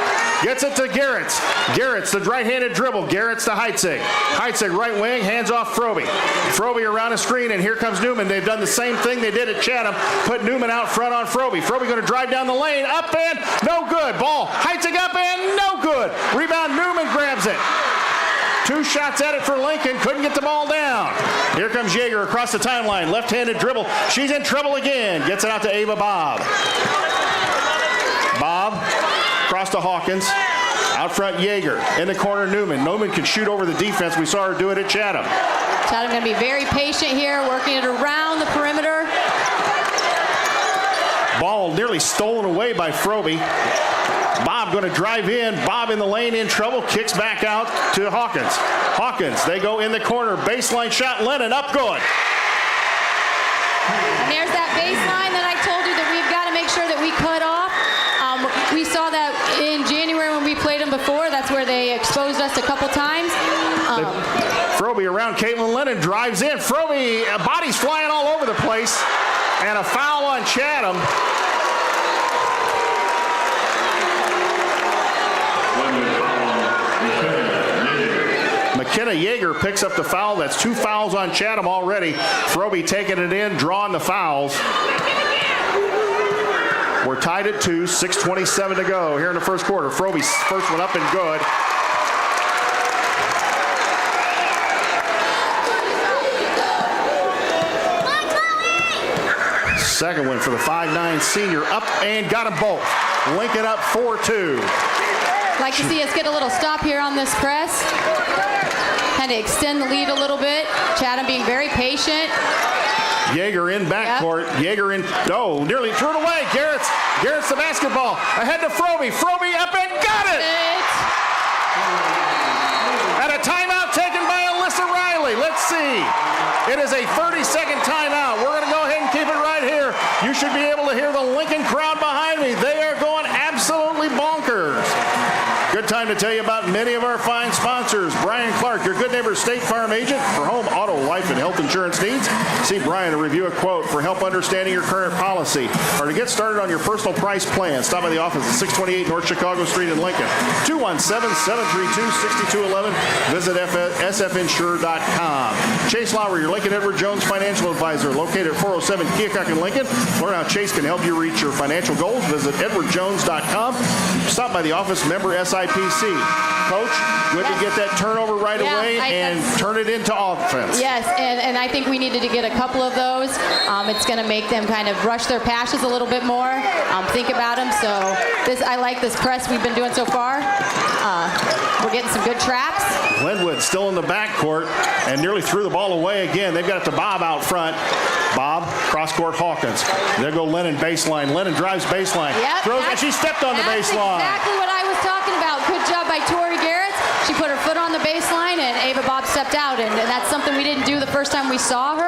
Gets it to Garretts. Garretts, the right-handed dribble. Garretts to Heitzig. Heitzig, right wing, hands off Froby. Froby around a screen, and here comes Newman. They've done the same thing they did at Chatham. Put Newman out front on Froby. Froby going to drive down the lane. Up and no good. Ball. Heitzig up and no good. Rebound, Newman grabs it. Two shots at it for Lincoln. Couldn't get the ball down. Here comes Yeager across the timeline. Left-handed dribble. She's in trouble again. Gets it out to Ava Bob. Bob, across to Hawkins. Out front, Yeager. In the corner, Newman. Newman can shoot over the defense. We saw her do it at Chatham. Chatham going to be very patient here, working it around the perimeter. Ball nearly stolen away by Froby. Bob going to drive in. Bob in the lane, in trouble. Kicks back out to Hawkins. Hawkins, they go in the corner. Baseline shot. Lennon, up good. And there's that baseline that I told you that we've got to make sure that we cut off. We saw that in January when we played them before. That's where they exposed us a couple times. Froby around Caitlin Lennon, drives in. Froby, body's flying all over the place. And a foul on Chatham. McKenna Yeager picks up the foul. That's two fouls on Chatham already. Froby taking it in, drawing the fouls. We're tied at 2, 6:27 to go here in the first quarter. Froby's first one up and good. Second one for the 5'9" senior, up and got them both. Lincoln up 4-2. Like to see us get a little stop here on this press. Kind of extend the lead a little bit. Chatham being very patient. Yeager in backcourt. Yep. Yeager in. Oh, nearly threw it away. Garrett's the basketball. Ahead to Froby. Froby up and got it. And a timeout taken by Alyssa Riley. Let's see. It is a 30-second timeout. We're going to go ahead and keep it right here. You should be able to hear the Lincoln crowd behind me. They are going absolutely bonkers. Good time to tell you about many of our fine sponsors. Brian Clark, your good neighbor State Farm agent for home, auto, life, and health insurance needs. See Brian to review a quote for help understanding your current policy or to get started on your personal price plan. Stop by the office at 628 North Chicago Street in Lincoln. 217-732-6211. Visit sfinsure.com. Chase Lowry, your Lincoln Edward Jones financial advisor, located at 407 Keokuk in Lincoln. Learn how Chase can help you reach your financial goals. Visit edwardjones.com. Stop by the office, member SIPC. Coach, good to get that turnover right away and turn it into offense. Yes, and I think we needed to get a couple of those. It's going to make them kind of rush their passes a little bit more, think about them. So I like this press we've been doing so far. We're getting some good traps. Glenwood still in the backcourt and nearly threw the ball away again. They've got it to Bob out front. Bob, cross-court Hawkins. There go Lennon baseline. Lennon drives baseline. Yep, throws, and she stepped on the baseline. That's exactly what I was talking about. Good job by Tori Garrett. She put her foot on the baseline, and Ava Bob stepped out. And that's something we didn't do the first time we saw them.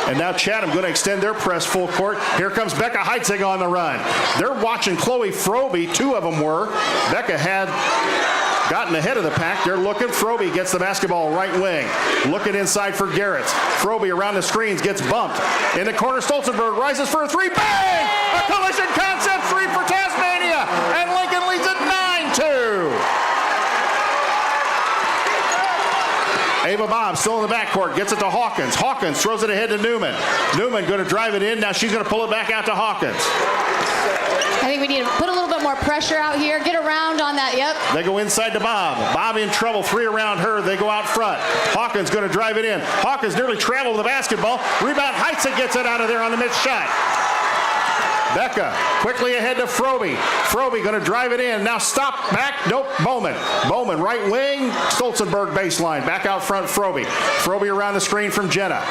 And now Chatham going to extend their press full court. Here comes Becca Heitzig on the run. They're watching Chloe Froby. Two of them were. Becca had gotten ahead of the pack. They're looking. Froby gets the basketball right wing. Looking inside for Garrett. Froby around the screens gets bumped. In the corner, Stolzenberg rises for a three. Bang! A collision concept three for Tasmania. And Lincoln leads it 9-2. Ava Bob still in the backcourt. Gets it to Hawkins. Hawkins throws it ahead to Newman. Newman going to drive it in. Now she's going to pull it back out to Hawkins. I think we need to put a little bit more pressure out here. Get around on that. Yep. They go inside to Bob. Bob in trouble. Three around her. They go out front. Hawkins going to drive it in. Hawkins nearly traveled the basketball. Rebound. Heitzig gets it out of there on the missed shot. Becca quickly ahead to Froby. Froby going to drive it in. Now stop, back, nope, Bowman. Bowman, right wing, Stolzenberg baseline. Back out front, Froby. Froby around the screen from Jenna.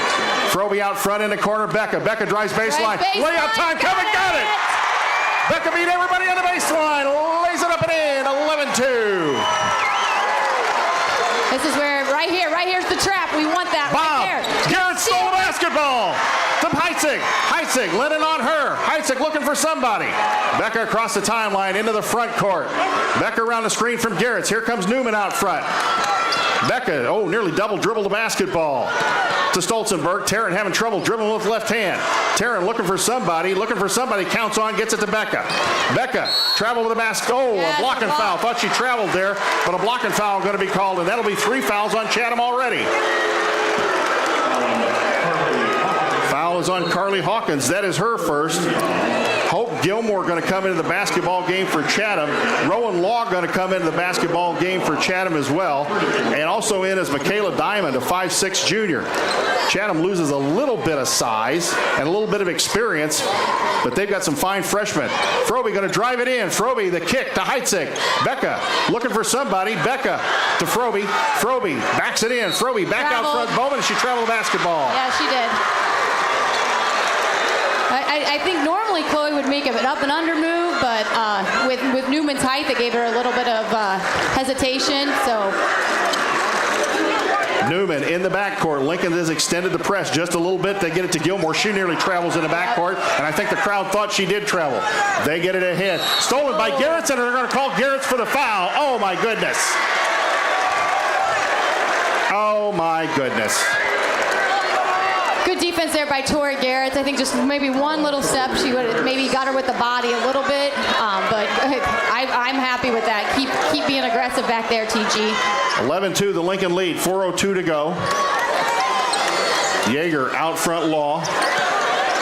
Froby out front in the corner, Becca. Becca drives baseline. Layup time coming, got it! Becca beat everybody on the baseline. Lays it up and in, 11-2. This is where, right here's the trap. We want that Bob. right there. Garrett stole the basketball. To Heitzig. Heitzig, Lennon on her. Heitzig looking for somebody. Becca across the timeline into the front court. Becca around the screen from Garrett's. Here comes Newman out front. Becca, nearly double dribble the basketball to Stolzenberg. Taryn having trouble dribbling with left hand. Taryn looking for somebody, counts on, gets it to Becca. Becca, travel with the basket. A blocking foul. Thought she traveled there, but a blocking foul going to be called, and that'll be 3 fouls on Chatham already. Foul is on Carly Hawkins. That is her first. Hope Gilmore going to come into the basketball game for Chatham. Rowan Law going to come into the basketball game for Chatham as well. And also in is Michaela Diamond, a 5'6" junior. Chatham loses a little bit of size and a little bit of experience, but they've got some fine freshmen. Froby going to drive it in. Froby, the kick to Heitzig. Becca looking for somebody. Becca to Froby. Froby backs it in. Froby back out front. Bowman, she traveled the basketball. Yeah, she did. I think normally Chloe would make an up and under move, but with Newman's height, that gave her a little bit of hesitation. So Newman in the backcourt. Lincoln has extended the press just a little bit. They get it to Gilmore. She nearly travels in the backcourt, and I think the crowd thought she did travel. They get it ahead. Stolen by Garrett's, and they're going to call Garrett's for the foul. Oh, my goodness. Oh, my goodness. good defense there by Tori Garrett. I think just maybe one little step, she would have maybe got her with the body a little bit. But I'm happy with that. Keep being aggressive back there, TG. 11-2, the Lincoln lead. 4:02 to go. Yeager out front, Law.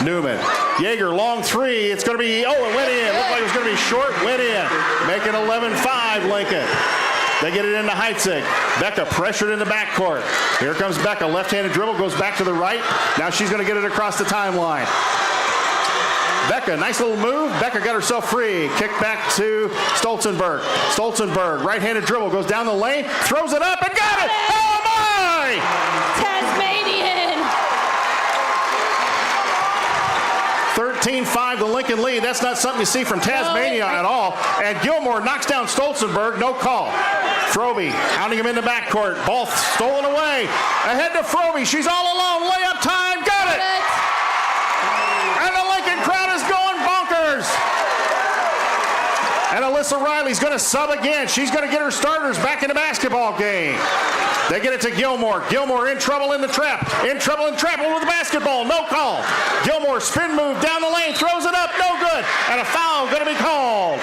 Newman. Yeager, long three. It's going to be, it went in. Looked like it was going to be short. Went in. Making 11-5, Lincoln. They get it into Heitzig. Becca pressured in the backcourt. Here comes Becca. Left-handed dribble, goes back to the right. Now she's going to get it across the timeline. Becca, nice little move. Becca got herself free. Kick back to Stolzenberg. Stolzenberg, right-handed dribble, goes down the lane, throws it up and got it. Oh, my! Tasmanian. 13-5, the Lincoln lead. That's not something you see from Tasmania at all. And Gilmore knocks down Stolzenberg. No call. Froby hounding him in the backcourt. Ball stolen away. Ahead to Froby. She's all alone. Layup time. Got it. And the Lincoln crowd is going bonkers. And Alyssa Riley's going to sub again. She's going to get her starters back in the basketball game. They get it to Gilmore. Gilmore in trouble in the trap. In trouble with the basketball. No call. Gilmore spin move down the lane. Throws it up. No good. And a foul going to be called.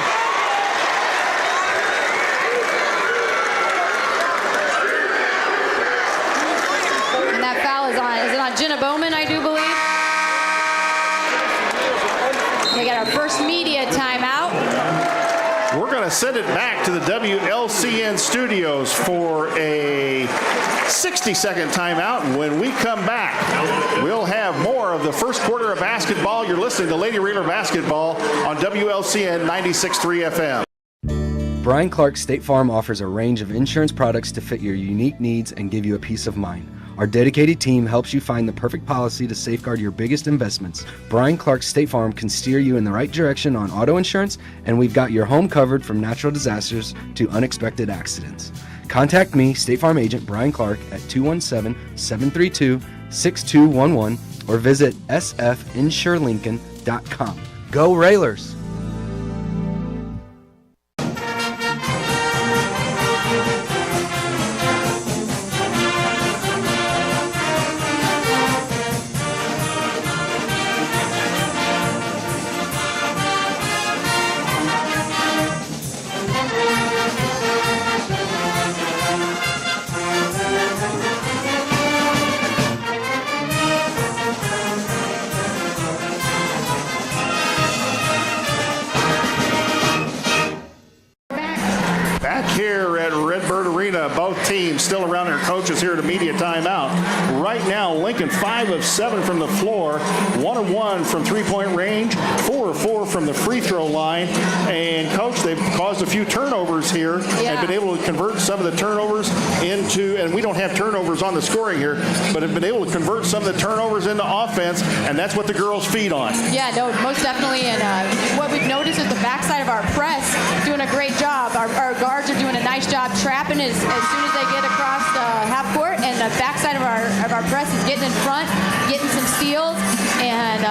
And that foul is on Jenna Bowman, I do believe. We got our first media timeout. We're going to send it back to the WLCN studios for a 60-second timeout. When we come back, we'll have more of the first quarter of basketball. You're listening to Lady Reeler Basketball on WLCN 96.3 FM. Brian Clark State Farm offers a range of insurance products to fit your unique needs and give you a peace of mind. Our dedicated team helps you find the perfect policy to safeguard your biggest investments. Brian Clark State Farm can steer you in the right direction on auto insurance, and we've got your home covered from natural disasters to unexpected accidents. Contact me, State Farm agent Brian Clark, at 217-732-6211 or visit sfinsurelincoln.com. Go Railers! Both teams still around their coaches here at a media timeout. Right now, Lincoln 5 of 7 from the floor. 1 of 1 from three-point range, 4 of 4 from the free throw line. And, Coach, they've caused a few turnovers here and been able to convert some of the turnovers into, and we don't have turnovers on the scoring here, but have been able to convert some of the turnovers into offense, and that's what the girls feed on. Yeah, no, most definitely. And what we've noticed is the backside of our press doing a great job. Our guards are doing a nice job trapping as soon as they get across the half court, and the backside of our press is getting in front, getting some steals, and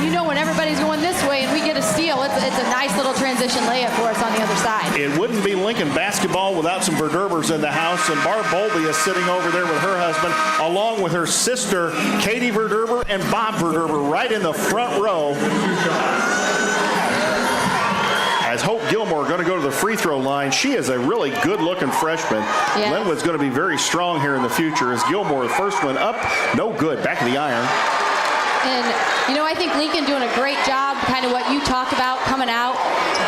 you know when everybody's going this way and we get a steal, it's a nice little transition layup for us on the other side. It wouldn't be Lincoln basketball without some Verderbers in the house, and Barb Bowlby is sitting over there with her husband, along with her sister, Katie Verderber and Bob Verderber, right in the front row. As Hope Gilmore going to go to the free throw line. She is a really good-looking freshman. Yeah. Glenwood's going to be very strong here in the future. As Gilmore, the first one up, no good, back of the iron. And, you know, I think Lincoln doing a great job, kind of what you talked about, coming out,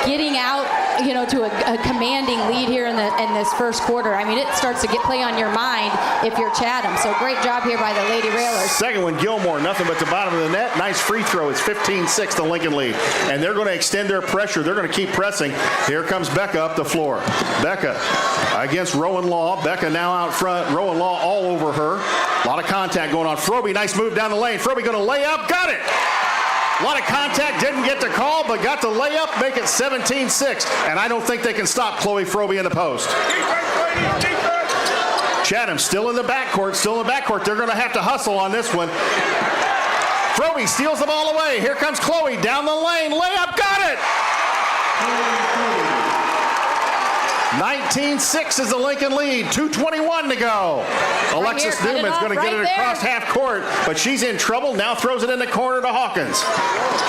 getting out, you know, to a commanding lead here in this first quarter. I mean, it starts to play on your mind if you're Chatham. So great job here by the Lady Railers. Second one, Gilmore, nothing but the bottom of the net. Nice free throw. It's 15-6, the Lincoln lead. And they're going to extend their pressure. They're going to keep pressing. Here comes Becca up the floor. Becca against Rowan Law. Becca now out front. Rowan Law all over her. A lot of contact going on. Froby, nice move down the lane. Froby going to lay up. Got it. A lot of contact, didn't get the call, but got the layup, make it 17-6. And I don't think they can stop Chloe Froby in the post. Chatham still in the backcourt. They're going to have to hustle on this one. Froby steals the ball away. Here comes Chloe down the lane. Layup, got it. 19-6 is the Lincoln lead. 2:21 to go. Alexis Newman's going to get it across half court, but she's in trouble. Now throws it in the corner to Hawkins.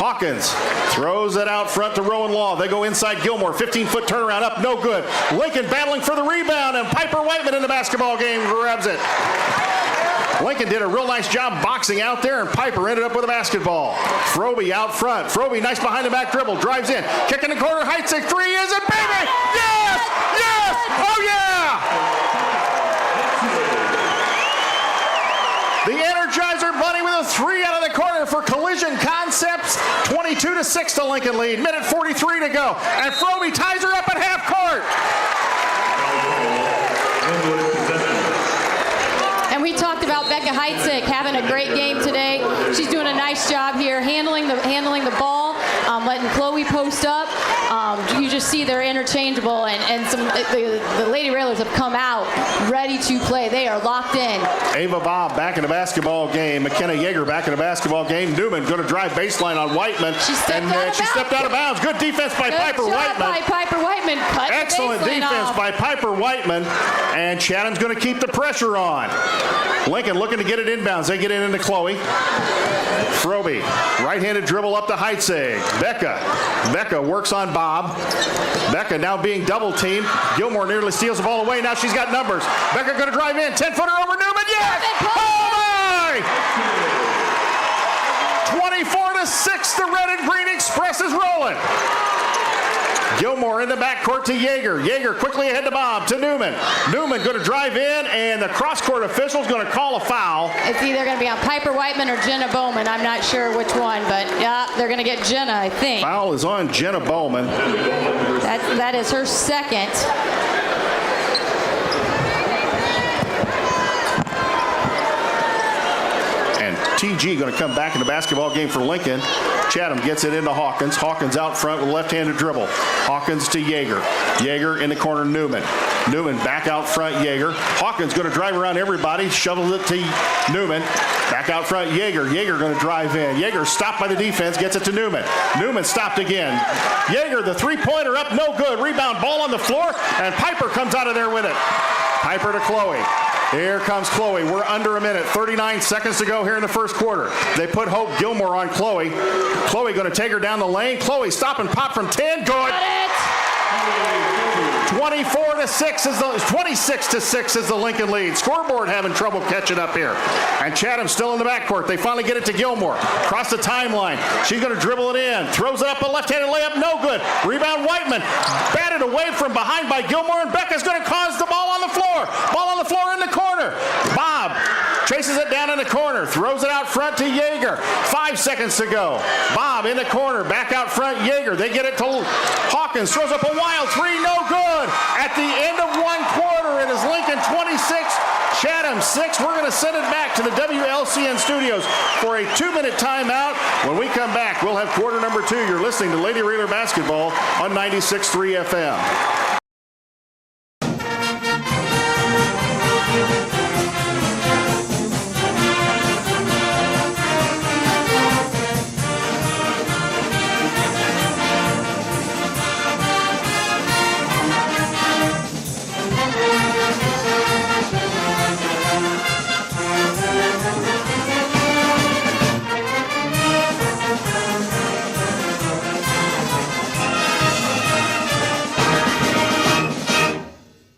Hawkins throws it out front to Rowan Law. They go inside Gilmore. 15-foot turnaround up, no good. Lincoln battling for the rebound, and Piper Whiteman in the basketball game grabs it. Lincoln did a real nice job boxing out there, and Piper ended up with a basketball. Froby out front. Froby, nice behind the back dribble, drives in. Kick in the corner, heights a three, is it, baby? Yes! Yes! Oh, yeah! The Energizer Bunny with a three out of the corner for Collision Concepts. 22-6 to Lincoln lead. Minute 43 to go. And Froby ties her up at half court. And we talked about Becca Heitzig having a great game today. She's doing a nice job here handling the ball, letting Chloe post up. You just see they're interchangeable, and the Lady Railers have come out ready to play. They are locked in. Ava Bob back in the basketball game. McKenna Yeager back in the basketball game. Newman going to drive baseline on Whiteman. She stepped out of bounds. Good defense by Piper Whiteman. Excellent defense by Piper Whiteman. And Chatham's going to keep the pressure on. Lincoln looking to get it inbounds. They get it into Chloe. Froby, right-handed dribble up to Heitzig. Becca works on Bob. Becca now being double-teamed. Gilmore nearly steals the ball away. Now she's got numbers. Becca going to drive in. 10-footer over Newman. Yes! Oh, my! 24-6, the Red and Green Express is rolling. Gilmore in the backcourt to Yeager. Yeager quickly ahead to Bob, to Newman. Newman going to drive in, and the cross-court official's going to call a foul. It's either going to be on Piper Whiteman or Jenna Bowman. I'm not sure which one, but yeah, they're going to get Jenna, I think. Foul is on Jenna Bowman. That is her second. TG going to come back in the basketball game for Lincoln. Chatham gets it into Hawkins. Hawkins out front with a left-handed dribble. Hawkins to Yeager. Yeager in the corner, Newman. Newman back out front, Yeager. Hawkins going to drive around everybody. Shovels it to Newman. Back out front, Yeager. Yeager going to drive in. Yeager stopped by the defense. Gets it to Newman. Newman stopped again. Yeager, the three-pointer up, no good. Rebound, ball on the floor, and Piper comes out of there with it. Piper to Chloe. Here comes Chloe. We're under a minute. 39 seconds to go here in the first quarter. They put Hope Gilmore on Chloe. Chloe going to take her down the lane. Chloe stop and pop from 10. Good. 26-6 is the Lincoln lead. Scoreboard having trouble catching up here. And Chatham's still in the backcourt. They finally get it to Gilmore. Across the timeline. She's going to dribble it in. Throws it up, a left-handed layup. No good. Rebound Whiteman. Batted away from behind by Gilmore, and Becca's going to cause the ball on the floor. Ball on the floor in the corner. Bob chases it down in the corner, throws it out front to Yeager. 5 seconds to go. Bob in the corner, back out front, Yeager. They get it to Hawkins, throws up a wild three, no good. At the end of 1 quarter, it is Lincoln 26, Chatham 6. We're going to send it back to the WLCN studios for a 2-minute timeout. When we come back, we'll have quarter number 2. You're listening to Lady Raider Basketball on 96.3 FM.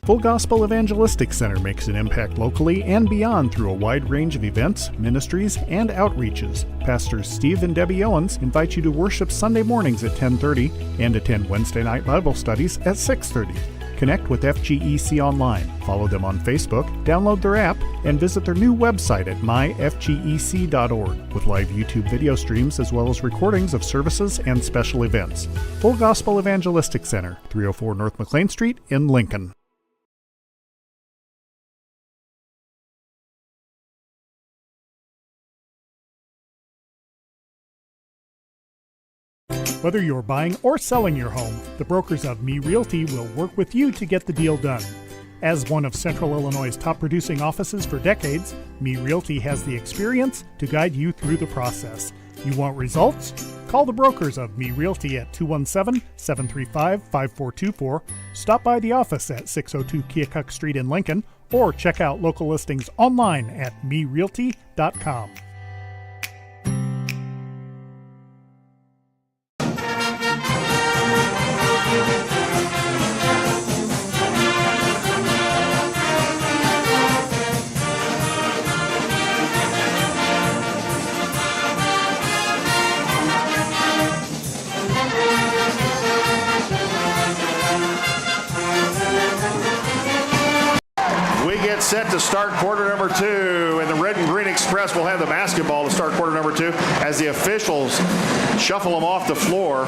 Full Gospel Evangelistic Center makes an impact locally and beyond through a wide range of events, ministries, and outreaches. Pastors Steve and Debbie Owens invite you to worship Sunday mornings at 10:30 and attend Wednesday night Bible studies at 6:30. Connect with FGEC online, follow them on Facebook, download their app, and visit their new website at myfgec.org with live YouTube video streams as well as recordings of services and special events. Full Gospel Evangelistic Center, 304 North McLean Street in Lincoln. Whether you're buying or selling your home, the brokers of Me Realty will work with you to get the deal done. As one of Central Illinois' top producing offices for decades, Me Realty has the experience to guide you through the process. You want results? Call the brokers of Me Realty at 217-735-5424, stop by the office at 602 Keokuk Street in Lincoln, or check out local listings online at merealty.com. Set to start quarter number 2, and the Red and Green Express will have the basketball to start quarter number 2 as the officials shuffle them off the floor.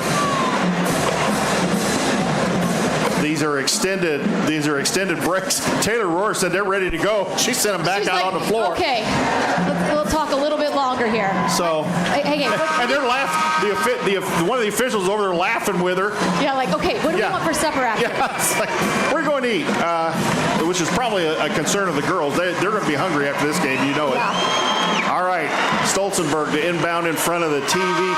These are extended breaks. Taylor Rohr said they're ready to go. She sent them back out on the floor. Okay, we'll talk a little bit longer here. So, hey, and they're laughing. One of the officials over there laughing with her. Yeah, like, okay, what do we want for supper after? Yeah, it's like, we're going to eat, which is probably a concern of the girls. They're going to be hungry after this game, you know it. Yeah. All right, Stolzenberg to inbound in front of the TV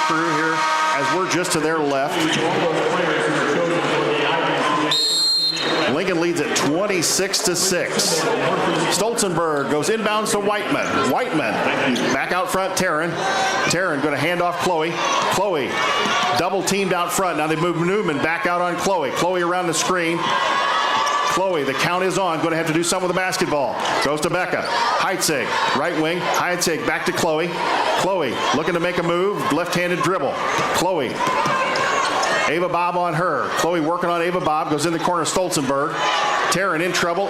crew here as we're just to their left. Lincoln leads at 26-6. Stolzenberg goes inbounds to Whiteman. Whiteman back out front, Taryn. Taryn going to hand off Chloe. Chloe double teamed out front. Now they move Newman back out on Chloe. Chloe around the screen. Chloe, the count is on. Going to have to do something with the basketball. Goes to Becca. Heitzig, right wing. Heitzig back to Chloe. Chloe looking to make a move. Left-handed dribble. Chloe. Ava Bob on her. Chloe working on Ava Bob. Goes in the corner, Stolzenberg. Taryn in trouble.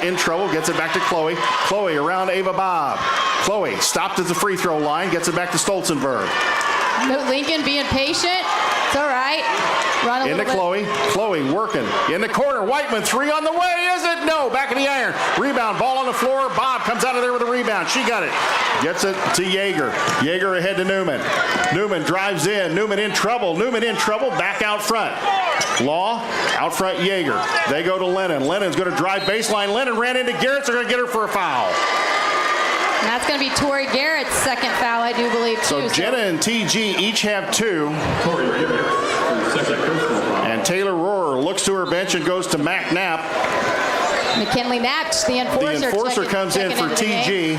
Gets it back to Chloe. Chloe around Ava Bob. Chloe stopped at the free throw line. Gets it back to Stolzenberg. Lincoln being patient. It's all right. Run a little bit. Chloe. Chloe working. In the corner. Whiteman, three on the way. Is it? No. Back in the iron. Rebound. Ball on the floor. Bob comes out of there with a rebound. She got it. Gets it to Yeager. Yeager ahead to Newman. Newman drives in. Newman in trouble. Back out front. Law. Out front, Yeager. They go to Lennon. Lennon's going to drive baseline. Lennon ran into Garrett. They're going to get her for a foul. And that's going to be Tori Garrett's second foul, I do believe, too. So Jenna and TG each have 2. And Taylor Rohr looks to her bench and goes to Mac Knapp. McKinley Knapp, the enforcer. The enforcer comes in for TG.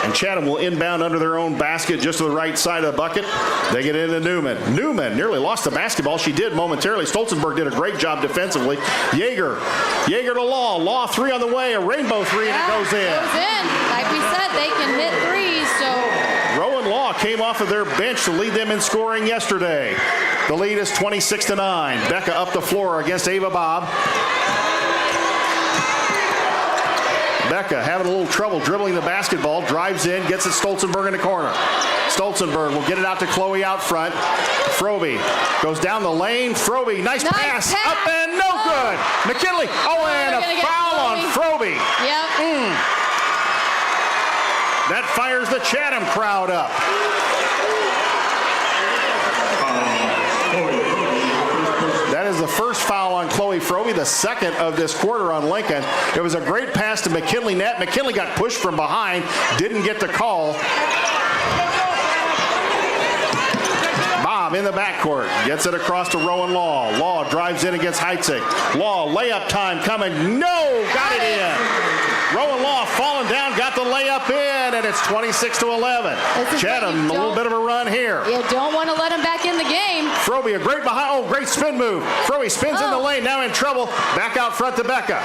And Chatham will inbound under their own basket just to the right side of the bucket. They get into Newman. Newman nearly lost the basketball. She did momentarily. Stolzenberg did a great job defensively. Yeager to Law. Law three on the way. A rainbow three, and it goes in. Goes in. Like we said, they can hit threes. So Rowan Law came off of their bench to lead them in scoring yesterday. The lead is 26-9. Becca up the floor against Ava Bob. Becca having a little trouble dribbling the basketball, drives in, gets it Stolzenberg in the corner. Stolzenberg will get it out to Chloe out front. Froby goes down the lane. Froby, nice pass. Up and no good. McKinley, and a foul on Froby. Yep. That fires the Chatham crowd up. That is the first foul on Chloe Froby, the second of this quarter on Lincoln. It was a great pass to McKinley net. McKinley got pushed from behind, didn't get the call. Bob in the backcourt, gets it across to Rowan Law. Law drives in against Heitzig. Law, layup time coming. No, got it in. Rowan Law falling down, got the layup in, and it's 26-11. Chatham, a little bit of a run here. You don't want to let him back in the game. Froby, a great behind, great spin move. Froby spins in the lane, now in trouble. Back out front to Becca.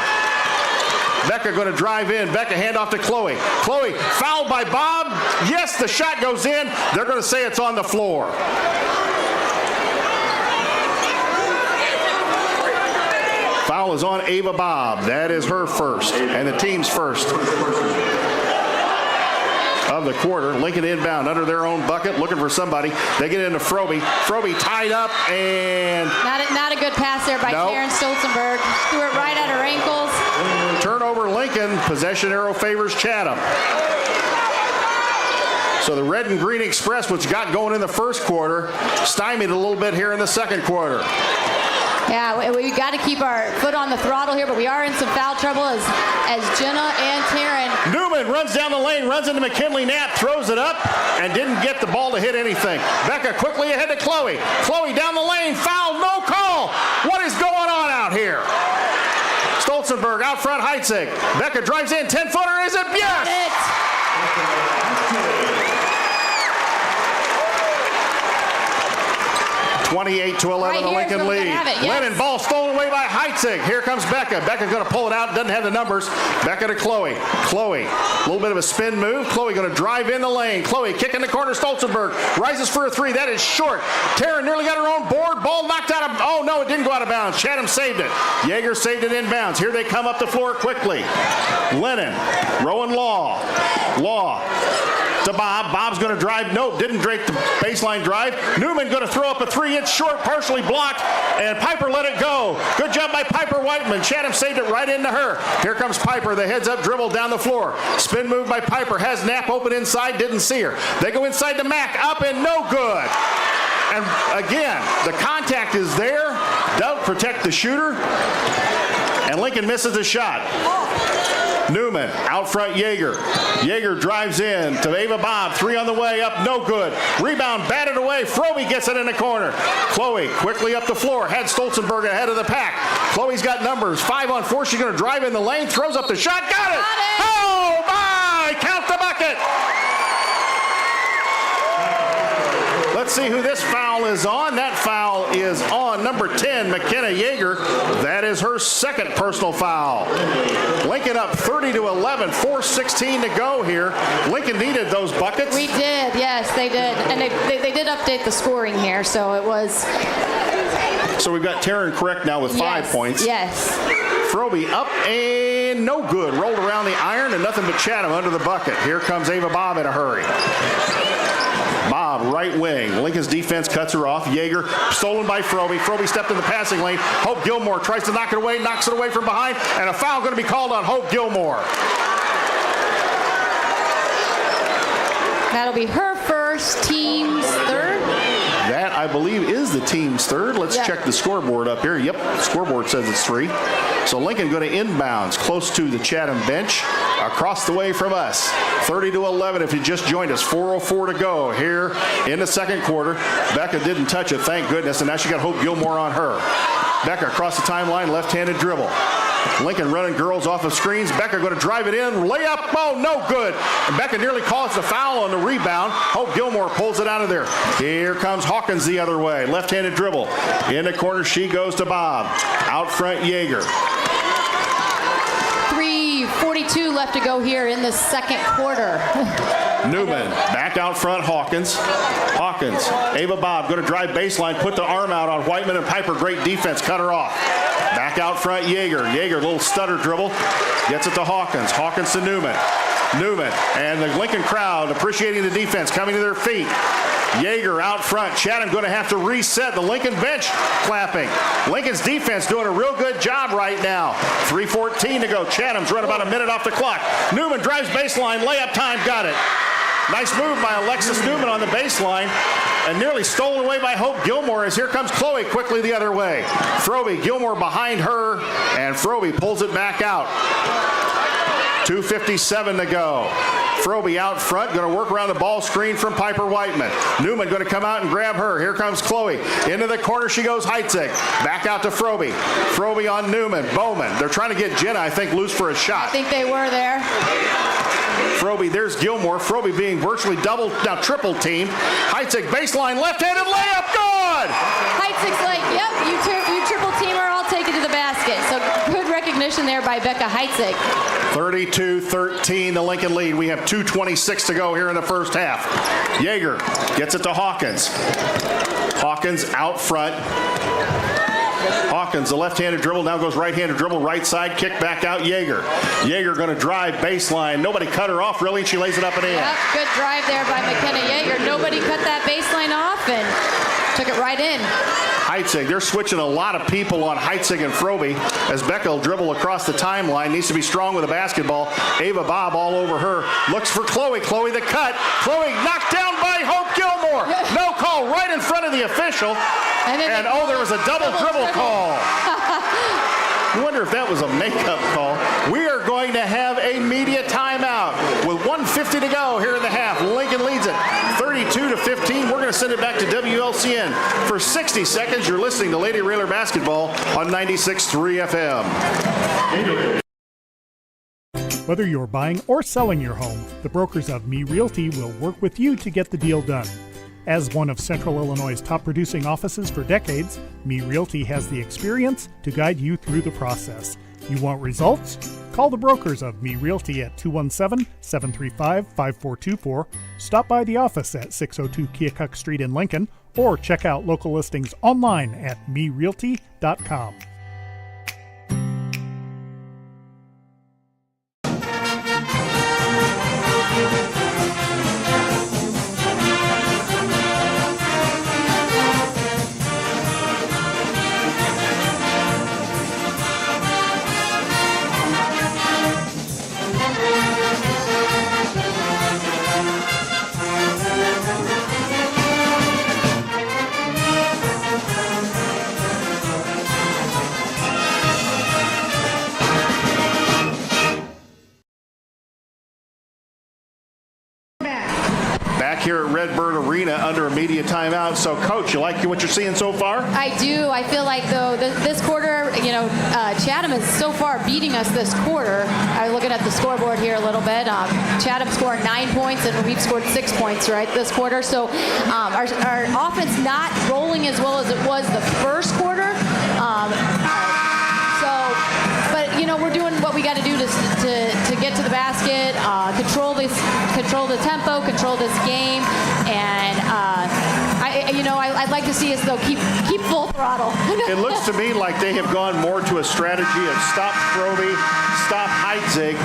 Becca going to drive in. Becca hand off to Chloe. Chloe fouled by Bob. Yes, the shot goes in. They're going to say it's on the floor. Foul is on Ava Bob. That is her first, and the team's first of the quarter. Lincoln inbound under their own bucket, looking for somebody. They get into Froby. Froby tied up, and not a good pass there by Karen Stolzenberg. Threw it right at her ankles. Turnover Lincoln. Possession arrow favors Chatham. So the Red and Green Express, which got going in the first quarter, stymied a little bit here in the second quarter. Yeah, we got to keep our foot on the throttle here, but we are in some foul trouble as Jenna and Taryn. Newman runs down the lane, runs into McKinley Knapp, throws it up, and didn't get the ball to hit anything. Becca quickly ahead to Chloe. Chloe down the lane, foul, no call. What is going on out here? Stolzenberg out front, Heitzig. Becca drives in, 10-footer, is it? Yes! Got it. 28-11, the Lincoln lead. Lennon, ball stolen away by Heitzig. Here comes Becca. Becca's going to pull it out. Doesn't have the numbers. Becca to Chloe. Chloe, a little bit of a spin move. Chloe going to drive in the lane. Chloe kick in the corner. Stolzenberg rises for a three. That is short. Taryn nearly got her own board. Ball knocked out of, oh no, it didn't go out of bounds. Chatham saved it. Yeager saved it inbounds. Here they come up the floor quickly. Lennon, Rowan Law. Law to Bob. Bob's going to drive. Nope, didn't break the baseline drive. Newman going to throw up a three. It's short, partially blocked, and Piper let it go. Good job by Piper Whiteman. Chatham saved it right into her. Here comes Piper. The heads up dribble down the floor. Spin move by Piper. Has Knapp open inside. Didn't see her. They go inside to Mack. Up and no good. And again, the contact is there. Don't protect the shooter. And Lincoln misses the shot. Newman, out front Yeager. Yeager drives in to Ava Bob. Three on the way, up, no good. Rebound, batted away. Froby gets it in the corner. Chloe quickly up the floor. Had Stolzenberg ahead of the pack. Chloe's got numbers. 5-on-4. She's going to drive in the lane. Throws up the shot. Got it! Oh, my! Count the bucket! Let's see who this foul is on. That foul is on number 10, McKenna Yeager. That is her second personal foul. Lincoln up 30-11, 4:16 to go here. Lincoln needed those buckets. We did, yes, they did. And they did update the scoring here, so it was. So we've got Taryn correct now with 5 points. Yes. Froby up and no good. Rolled around the iron and nothing but Chatham under the bucket. Here comes Ava Bob in a hurry. Bob, right wing. Lincoln's defense cuts her off. Yeager, stolen by Froby. Froby stepped in the passing lane. Hope Gilmore tries to knock it away, knocks it away from behind, and a foul going to be called on Hope Gilmore. That'll be her first, team's third. That, I believe, is the team's third. Let's check the scoreboard up here. Yep, the scoreboard says it's 3. So Lincoln going to inbounds close to the Chatham bench, across the way from us. 30-11 if you just joined us. 4:04 to go here in the second quarter. Becca didn't touch it, thank goodness, and now she got Hope Gilmore on her. Becca across the timeline, left-handed dribble. Lincoln running girls off of screens. Becca going to drive it in. Layup. Oh, no good. And Becca nearly caused a foul on the rebound. Hope Gilmore pulls it out of there. Here comes Hawkins the other way. Left-handed dribble. In the corner, she goes to Bob. Out front, Yeager. 3:40 3:42 left to go here in the second quarter. Newman back out front. Hawkins. Ava Bob going to drive baseline, put the arm out on Whiteman and Piper. Great defense, cut her off. Back out front, Yeager, little stutter dribble, gets it to Hawkins. Hawkins to Newman, and the Lincoln crowd appreciating the defense, coming to their feet. Yeager out front. Chatham going to have to reset. The Lincoln bench clapping. Lincoln's defense doing a real good job right now. 3:14 to go. Chatham's run about a minute off the clock. Newman drives baseline. Layup time. Got it. Nice move by Alexis Newman on the baseline, and nearly stolen away by Hope Gilmore as here comes Chloe quickly the other way. Froby, Gilmore behind her, and Froby pulls it back out. 2:57 to go. Froby out front, going to work around the ball screen from Piper Whiteman. Newman going to come out and grab her. Here comes Chloe. Into the corner she goes, Heitzig. Back out to Froby. Froby on Newman. Bowman. They're trying to get Jenna, I think, loose for a shot. I think they were there. Froby, there's Gilmore. Froby being virtually double, now triple teamed. Heitzig baseline, left-handed layup, good! Heitzig's like, yep, you triple teamer, I'll take it to the basket. So good recognition there by Becca Heitzig. 32-13, the Lincoln lead. We have 2:26 to go here in the first half. Yeager gets it to Hawkins. Hawkins out front. Hawkins, the left-handed dribble, now goes right-handed dribble, right side, kick back out, Yeager. Yeager going to drive baseline. Nobody cut her off, really, and she lays it up and in. Yep, good drive there by McKenna Yeager. Nobody cut that baseline off and took it right in. Heitzig, they're switching a lot of people on Heitzig and Froby as Becca will dribble across the timeline. Needs to be strong with a basketball. Ava Bob all over her. Looks for Chloe. Chloe the cut. Chloe knocked down by Hope Gilmore. No call right in front of the official. And there was a double dribble call. I wonder if that was a makeup call. We are going to have a media timeout with 1:50 to go here in the half. Lincoln leads it 32-15. We're going to send it back to WLCN. For 60 seconds, you're listening to Lady Railer Basketball on 96.3 FM. Whether you're buying or selling your home, the brokers of Me Realty will work with you to get the deal done. As one of Central Illinois' top producing offices for decades, Me Realty has the experience to guide you through the process. You want results? Call the brokers of Me Realty at 217-735-5424, stop by the office at 602 Keokuk Street in Lincoln, or check out local listings online at merealty.com. Here at Redbird Arena under a media timeout. So, Coach, you like what you're seeing so far? I do. I feel like, though, this quarter, Chatham is so far beating us this quarter. I was looking at the scoreboard here a little bit. Chatham scored 9 points, and we've scored 6 points, right, this quarter. So our offense not rolling as well as it was the first quarter. We're doing what we got to do to get to the basket, control the tempo, control this game, and I'd like to see us though keep full throttle. It looks to me like they have gone more to a strategy of stop Froby, stop Heitzig,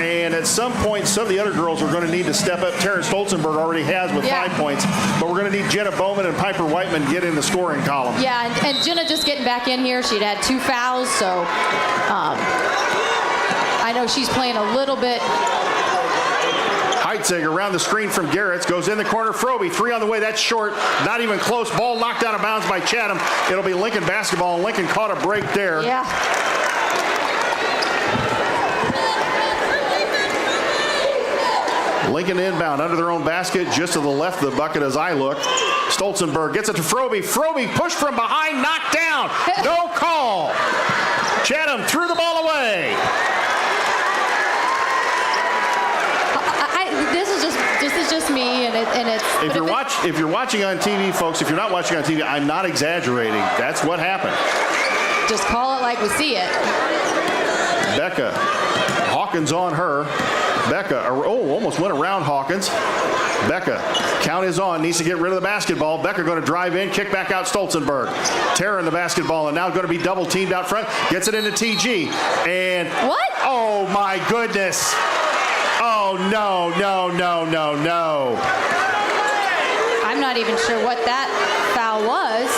and at some point some of the other girls are going to need to step up. Terrence Stolzenberg already has with 5 points, but we're going to need Jenna Bowman and Piper Whiteman to get in the scoring column. Yeah, and Jenna just getting back in here. She'd had 2 fouls, so I know she's playing a little bit. Heitzig around the screen from Garretts, goes in the corner. Froby, 3 on the way. That's short. Not even close. Ball knocked out of bounds by Chatham. It'll be Lincoln basketball, and Lincoln caught a break there. Yeah. Lincoln inbound under their own basket, just to the left of the bucket as I look. Stolzenberg gets it to Froby. Froby pushed from behind, knocked down. No call. Chatham threw the ball away. This is just me, and it's. If you're watching on TV, folks, if you're not watching on TV, I'm not exaggerating. That's what happened. Just call it like we see it. Becca Hawkins on her. Becca, almost went around Hawkins. Becca, count is on, needs to get rid of the basketball. Becca going to drive in, kick back out Stolzenberg. Tearing the basketball, and now going to be double teamed out front. Gets it into TG. And what? Oh my goodness. Oh no. I'm not even sure what that foul was.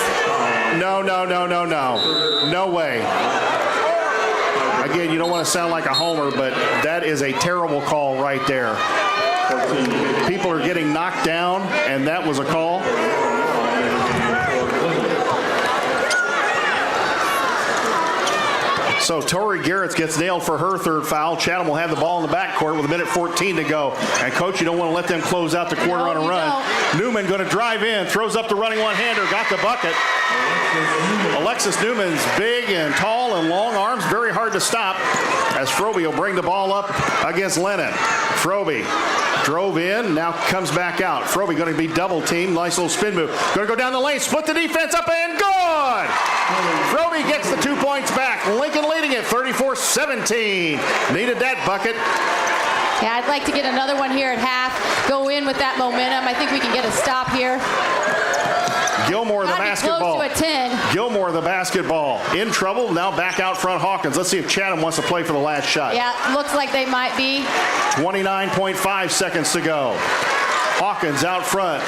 No. No way. Again, you don't want to sound like a homer, but that is a terrible call right there. People are getting knocked down, and that was a call. So Tori Garrett gets nailed for her third foul. Chatham will have the ball in the backcourt with 1:14 to go. And, Coach, you don't want to let them close out the quarter on a run. Newman going to drive in, throws up the running one-hander, got the bucket. Alexis Newman's big and tall and long arms, very hard to stop, as Froby will bring the ball up against Lennon. Froby drove in, now comes back out. Froby going to be double teamed. Nice little spin move. Going to go down the lane, split the defense up and good! Froby gets the 2 points back. Lincoln leading it 34-17. Needed that bucket. Yeah, I'd like to get another one here at half. Go in with that momentum. I think we can get a stop here. Gilmore the basketball. Close to a 10. Gilmore the basketball. In trouble, now back out front Hawkins. Let's see if Chatham wants to play for the last shot. Yeah, looks like they might be. 29.5 seconds to go. Hawkins out front.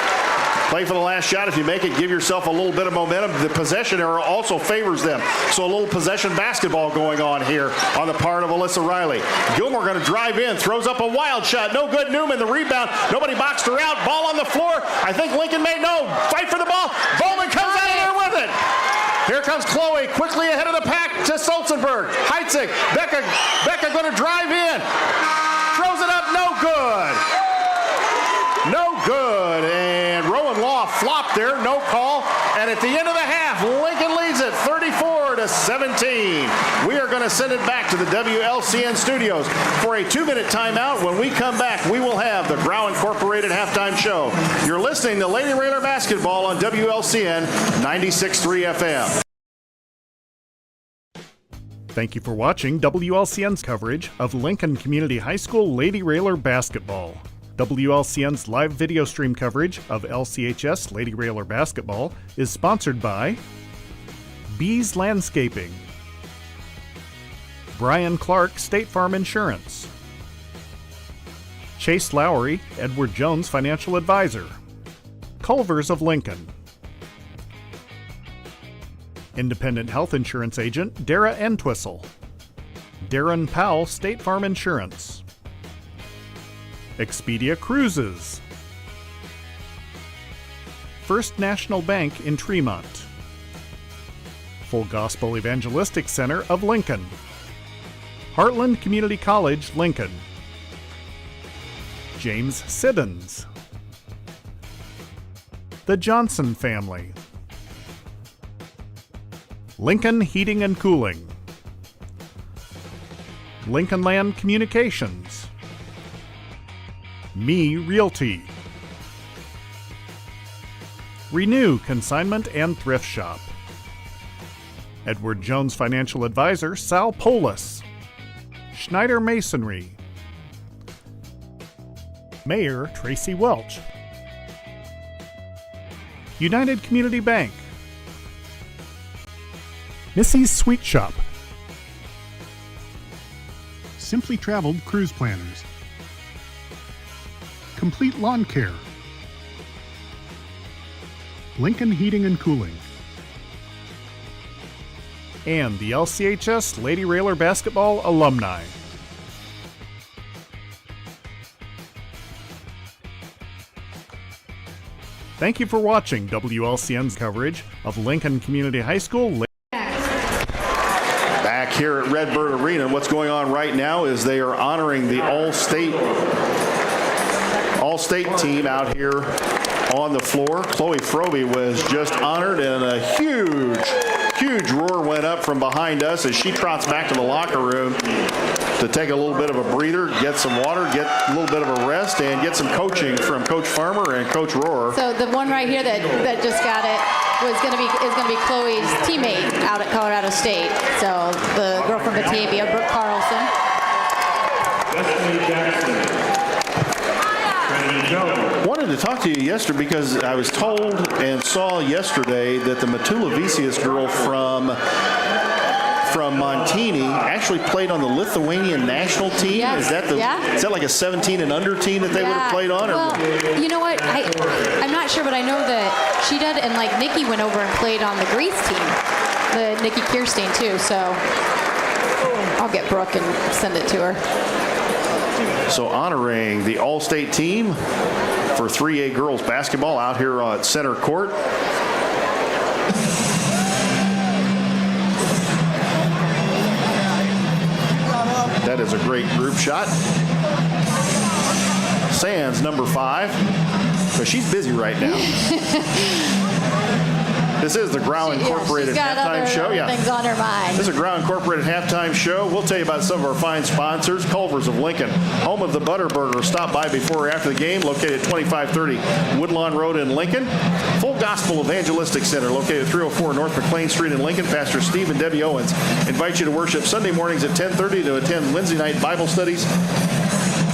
Play for the last shot. If you make it, give yourself a little bit of momentum. The possession error also favors them. So a little possession basketball going on here on the part of Alyssa Riley. Gilmore going to drive in, throws up a wild shot. No good. Newman, the rebound. Nobody boxed her out. Ball on the floor. I think Lincoln may know. Fight for the ball. Bowman comes out of there with it. Here comes Chloe, quickly ahead of the pack to Stolzenberg. Heitzig. Becca going to drive in. Throws it up. No good. No good. And Rowan Law flopped there. No call. And at the end of the half, Lincoln leads it 34-17. We are going to send it back to the WLCN studios for a 2-minute timeout. When we come back, we will have the Grau Incorporated halftime show. You're listening to Lady Raider Basketball on WLCN 96.3 FM. Thank you for watching WLCN's coverage of Lincoln Community High School Lady Railer Basketball. WLCN's live video stream coverage of LCHS Lady Railer Basketball is sponsored by Bees Landscaping, Brian Clark State Farm Insurance, Chase Lowry, Edward Jones Financial Advisor, Culvers of Lincoln, Independent Health Insurance Agent Dara Entwistle, Darren Powell State Farm Insurance, Expedia Cruises, First National Bank in Tremont, Full Gospel Evangelistic Center of Lincoln, Heartland Community College, Lincoln, James Siddons, the Johnson family, Lincoln Heating and Cooling, Lincoln Land Communications, Me Realty, Renew Consignment and Thrift Shop, Edward Jones Financial Advisor Sal Polis, Schneider Masonry, Mayor Tracy Welch, United Community Bank, Missy's Sweet Shop, Simply Traveled Cruise Planners, Complete Lawn Care, Lincoln Heating and Cooling, and the LCHS Lady Railer Basketball alumni. Thank you for watching WLCN's coverage of Lincoln Community High School. Back here at Redbird Arena, what's going on right now is they are honoring the All-State team out here on the floor. Chloe Froby was just honored, and a huge roar went up from behind us as she trots back to the locker room to take a little bit of a breather, get some water, get a little bit of a rest, and get some coaching from Coach Farmer and Coach Rohr. So the one right here that just got it is going to be Chloe's teammate out at Colorado State. So the girl from Batavia, Brooke Carlson. Destiny Jackson. Trinity Jones. Wanted to talk to you yesterday because I was told and saw yesterday that the Matula-Vicius girl from Montini actually played on the Lithuanian national team. Yes. Is that like a 17 and under team that they would have played on? Well, you know what? I'm not sure, but I know that she did, and like Nikki went over and played on the Greece team, the Nikki Kirstein too. So I'll get Brooke and send it to her. So honoring the All-State team for 3A girls basketball out here at center court. That is a great group shot. Sands, number 5. But she's busy right now. This is the Grau Incorporated halftime show. Things on her mind. This is a Grau Incorporated halftime show. We'll tell you about some of our fine sponsors. Culver's of Lincoln, home of the Butterburger. Stop by before or after the game, located at 2530 Woodlawn Road in Lincoln. Full Gospel Evangelistic Center, located at 304 North McLean Street in Lincoln. Pastor Steve and Debbie Owens invite you to worship Sunday mornings at 10:30 to attend Wednesday night Bible studies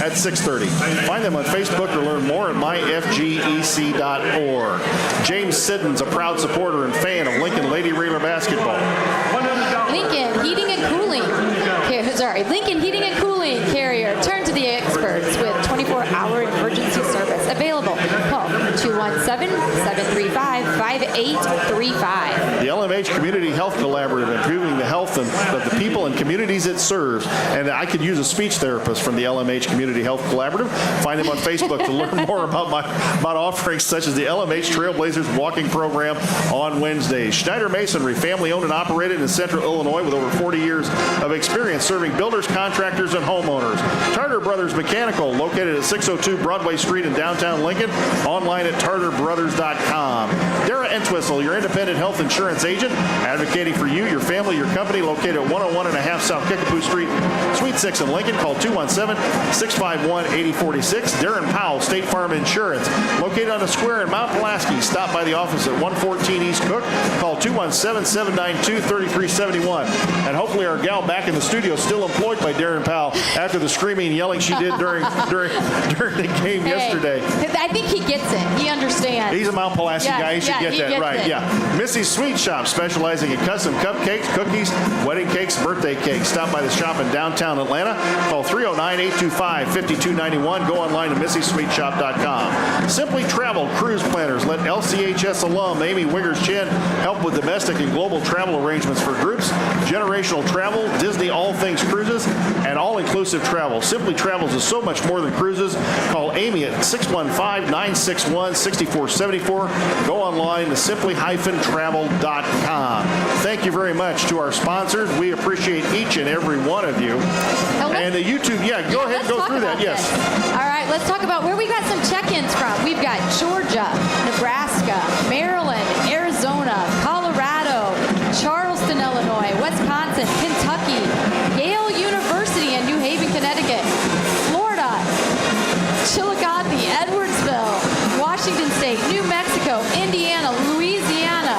at 6:30. Find them on Facebook or learn more at myfgec.org. James Siddons, a proud supporter and fan of Lincoln Lady Railer basketball. Lincoln Heating and Cooling. Lincoln Heating and Cooling Carrier. Turn to the experts with 24-hour emergency service available. Call 217-735-5835. The LMH Community Health Collaborative, improving the health of the people and communities it serves. And I could use a speech therapist from the LMH Community Health Collaborative. Find them on Facebook to learn more about offerings such as the LMH Trailblazers walking program on Wednesdays. Schneider Masonry, family owned and operated in Central Illinois with over 40 years of experience serving builders, contractors, and homeowners. Tarter Brothers Mechanical, located at 602 Broadway Street in downtown Lincoln. Online at tarterbrothers.com. Dara Entwistle, your independent health insurance agent, advocating for you, your family, your company, located at 101.5 South Kickapoo Street, Suite 6 in Lincoln. Call 217-651-8046. Darren Powell, State Farm Insurance, located on the square in Mount Pulaski. Stop by the office at 114 East Cook. Call 217-792-3371. And hopefully our gal back in the studio is still employed by Darren Powell after the screaming and yelling she did during the game yesterday. I think he gets it. He understands. He's a Mount Pulaski guy. He should get that right. Yeah. Missy's Sweet Shop, specializing in custom cupcakes, cookies, wedding cakes, birthday cakes. Stop by the shop in downtown Atlanta. Call 309-825-5291. Go online to missysweetshop.com. Simply Travel Cruise Planners. Let LCHS alum Amy Wiggers-Chin help with domestic and global travel arrangements for groups, generational travel, Disney all things cruises, and all-inclusive travel. Simply Travels is so much more than cruises. Call Amy at 615-961-6474. Go online to simply-travel.com. Thank you very much to our sponsors. We appreciate each and every one of you. And the YouTube, go ahead and go through that. Yes. All right, let's talk about where we got some check-ins from. We've got Georgia, Nebraska, Maryland, Arizona, Colorado, Charleston, Illinois, Wisconsin, Kentucky, Yale University in New Haven, Connecticut, Florida, Chillicothe, Edwardsville, Washington State, New Mexico, Indiana, Louisiana,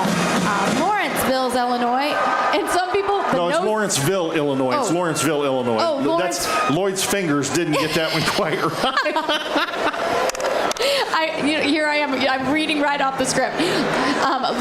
Lawrenceville, Illinois, and some people... No, it's Lawrenceville, Illinois. It's Lawrenceville, Illinois. Oh, That's Lloyd's fingers didn't get that one quite right. Here I am. I'm reading right off the script.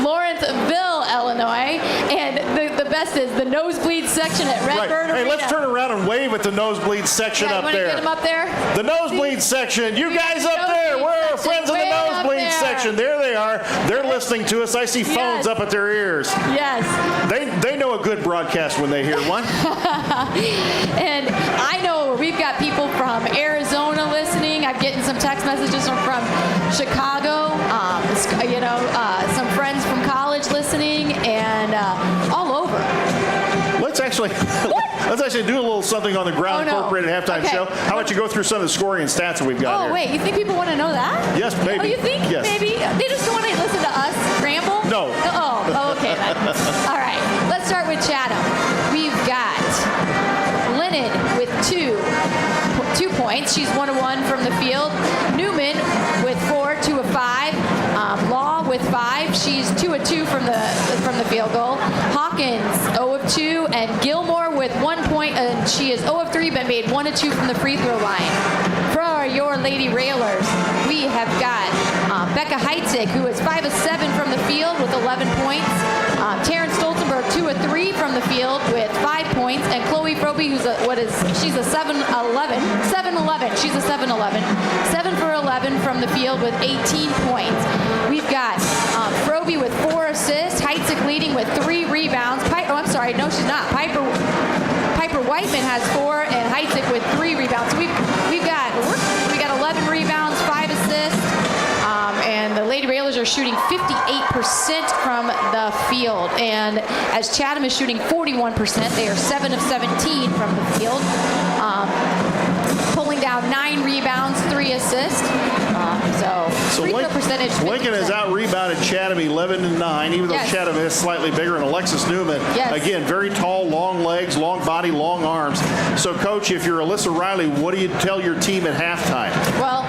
Lawrenceville, Illinois, and the best is the nosebleed section at Redbird Arena. Hey, let's turn around and wave at the nosebleed section up there. Get them up there? The nosebleed section. You guys up there. We're our friends in the nosebleed section. There they are. They're listening to us. I see phones up at their ears. Yes. They know a good broadcast when they hear one. And I know we've got people from Arizona listening. I'm getting some text messages from Chicago, some friends from college listening, and all over. Let's actually do a little something on the Grau Incorporated halftime show. How about you go through some of the scoring and stats that we've got here? Oh, wait, you think people want to know that? Yes, maybe. Oh, you think? Yes. Maybe? They just want to listen to us ramble? No. Oh, okay then. All right, let's start with Chatham. We've got Lennon with 2 points. She's 1 of 1 from the field. Newman with 4, 2 of 5. Law with 5. She's 2 of 2 from the field goal. Hawkins 0 of 2, and Gilmore with 1 point, and she is 0 of 3, but made 1 of 2 from the free throw line. For your Lady Railers, we have got Becca Heitzig, who is 5 of 7 from the field with 11 points. Taryn Stoltenberg, 2 of 3 from the field with 5 points. And Chloe Froby, she's a 7-11. She's a 7-11. 7 for 11 from the field with 18 points. We've got Froby with 4 assists. Heitzig leading with 3 rebounds. No, she's not. Piper Whiteman has 4, and Heitzig with 3 rebounds. So we got 11 rebounds, 5 assists, and the Lady Railers are shooting 58% from the field. And as Chatham is shooting 41%, they are 7 of 17 from the field. Pulling down 9 rebounds, 3 assists. So free throw percentage. Lincoln has out-rebounded Chatham 11-9, even though Chatham is slightly bigger. And Alexis Newman, again, very tall, long legs, long body, long arms. So, Coach, if you're Alyssa Riley, what do you tell your team at halftime? Well,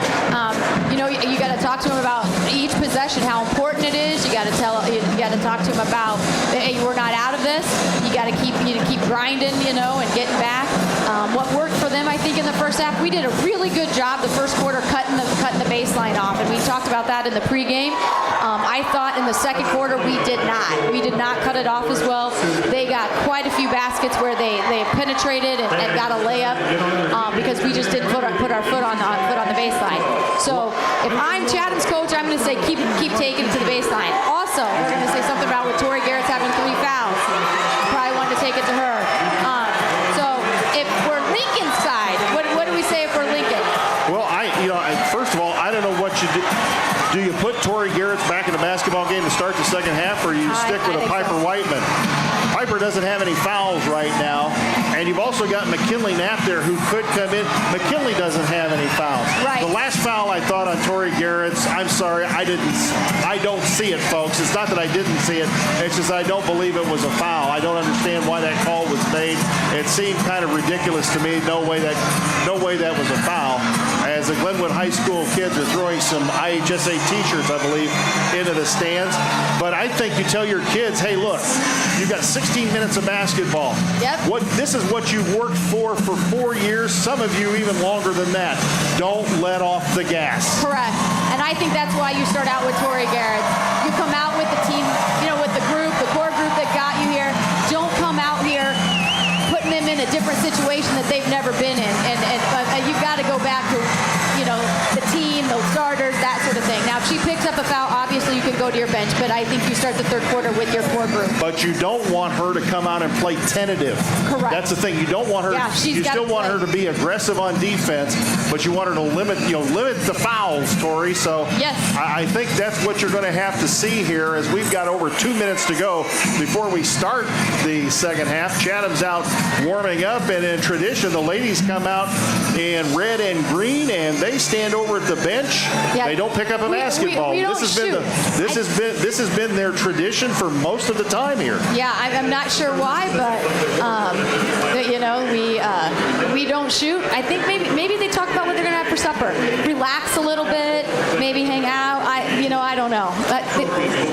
you got to talk to them about each possession, how important it is. You got to talk to them about, hey, we're not out of this. You got to keep grinding, and getting back. What worked for them, I think, in the first half, we did a really good job the first quarter cutting the baseline off, and we talked about that in the pregame. I thought in the second quarter we did not cut it off as well. They got quite a few baskets where they penetrated and got a layup because we just didn't put our foot on the baseline. So if I'm Chatham's coach, I'm going to say keep taking it to the baseline. Also, we're going to say something about with Tori Garrett's having 3 fouls. Probably wanted to take it to her. So if we're Lincoln's side, what do we say if we're Lincoln? Well, first of all, I don't know what you do. Do you put Tori Garrett's back in the basketball game to start the second half, or you stick with a Piper Whiteman? Piper doesn't have any fouls right now, and you've also got McKinley Knapp there who could come in. McKinley doesn't have any fouls. Right. The last foul I thought on Tori Garrett's, I'm sorry, I don't see it, folks. It's not that I didn't see it. It's just I don't believe it was a foul. I don't understand why that call was made. It seemed kind of ridiculous to me. No way that was a foul. As the Glenwood High School kids are throwing some IHSA T-shirts, I believe, into the stands. But I think you tell your kids, hey, look, you've got 16 minutes of basketball. Yep. This is what you've worked for 4 years, some of you even longer than that. Don't let off the gas. Correct. And I think that's why you start out with Tori Garrett. You come out with the team, with the group, the core group that got you here. Don't come out here putting them in a different situation that they've never been in. And you've got to go back to, the team, the starters, that sort of thing. Now, if she picks up a foul, obviously you can go to your bench, but I think you start the third quarter with your core group. But you don't want her to come out and play tentative. Correct. That's the thing. You don't want her. Yeah, you still want her to be aggressive on defense, but you want her to limit the fouls, Tori. So yes. I think that's what you're going to have to see here, as we've got over 2 minutes to go before we start the second half. Chatham's out warming up, and in tradition, the ladies come out in red and green, and they stand over at the bench. Yeah. They don't pick up a basketball. We don't This has been their tradition for most of the time here. Yeah, I'm not sure why, but we don't shoot. I think maybe they talk about what they're going to have for supper. Relax a little bit, maybe hang out. I don't know.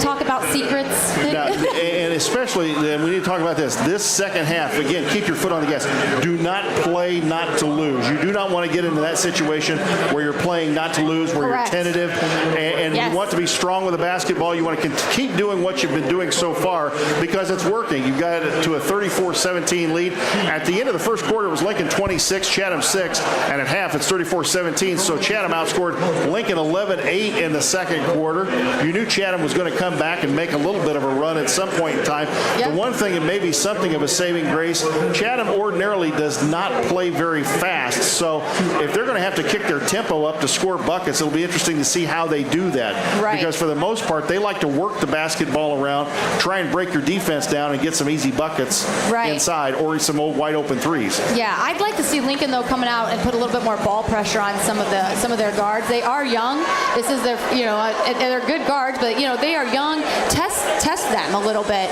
Talk about secrets. Now, and especially, we need to talk about this second half. Again, keep your foot on the gas. Do not play not to lose. You do not want to get into that situation where you're playing not to lose, where Correct. you're tentative, and yes. you want to be strong with the basketball. You want to keep doing what you've been doing so far because it's working. You've got it to a 34-17 lead. At the end of the first quarter, it was Lincoln 26, Chatham 6, and at half, it's 34-17. So Chatham outscored Lincoln 11-8 in the second quarter. You knew Chatham was going to come back and make a little bit of a run at some point in time. Yep. The one thing, and maybe something of a saving grace, Chatham ordinarily does not play very fast. So if they're going to have to kick their tempo up to score buckets, it'll be interesting to see how they do that. Right. Because for the most part, they like to work the basketball around, try and break your defense down and get some easy buckets inside or some old wide open threes. Yeah, I'd like to see Lincoln, though, coming out and put a little bit more ball pressure on some of their guards. They are young. This is their, they're good guards, but, they are young. Test them a little bit.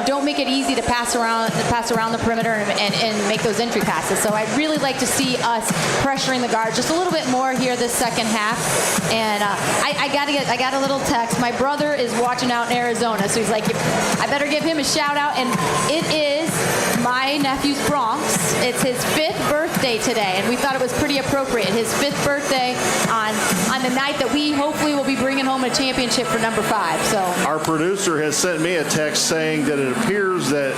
don't make it easy to pass around the perimeter and make those entry passes. So I'd really like to see us pressuring the guards just a little bit more here this second half. And I got a little text. My brother is watching out in Arizona, so he's like, I better give him a shout out. And it is my nephew's Bronx. It's his 5th birthday today, and we thought it was pretty appropriate. His 5th birthday on the night that we hopefully will be bringing home a championship for number 5. So our producer has sent me a text saying that it appears that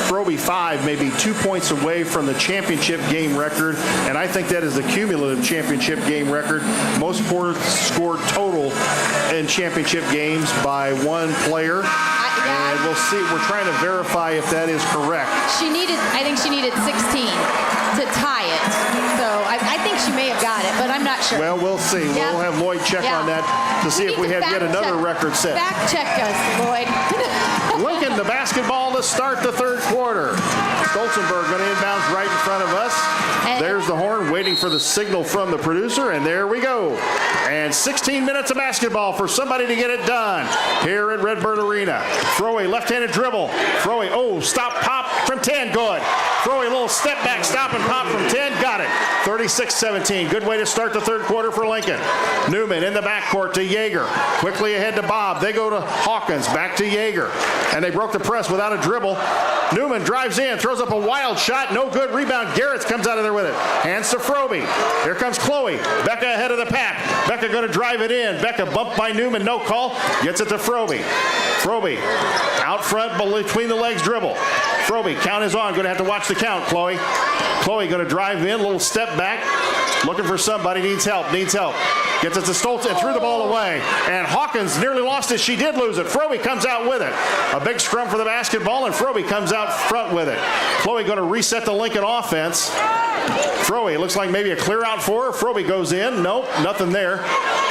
Frobe 5 may be 2 points away from the championship game record, and I think that is the cumulative championship game record. Most points scored total in championship games by one player. And we'll see. We're trying to verify if that is correct. I think she needed 16 to tie it. So I think she may have got it, but I'm not sure. Well, we'll see. Yeah. We'll have Lloyd check on that to see if we have yet another record set. Fact check us, Lloyd. Lincoln, the basketball to start the third quarter. Stolzenberg going to inbounds right in front of us. There's the horn waiting for the signal from the producer, and there we go. And 16 minutes of basketball for somebody to get it done here at Redbird Arena. Throw a left-handed dribble. Throw a, stop, pop from 10, good. Throw a little step back, stop and pop from 10, got it. 36-17, good way to start the third quarter for Lincoln. Newman in the backcourt to Yeager. Quickly ahead to Bob. They go to Hawkins, back to Yeager. And they broke the press without a dribble. Newman drives in, throws up a wild shot, no good. Rebound, Garrett comes out of there with it. Hands to Frobe. Here comes Chloe. Becca ahead of the pack. Becca going to drive it in. Becca bumped by Newman, no call. Gets it to Frobe. Frobe out front between the legs dribble. Frobe, count is on. Going to have to watch the count, Chloe. Chloe going to drive in, little step back. Looking for somebody, needs help. Gets it to Stoltz and threw the ball away. And Hawkins nearly lost it. She did lose it. Frobe comes out with it. A big scrum for the basketball, and Frobe comes out front with it. Chloe going to reset the Lincoln offense. Frobe, it looks like maybe a clear out for her. Frobe goes in. Nope, nothing there.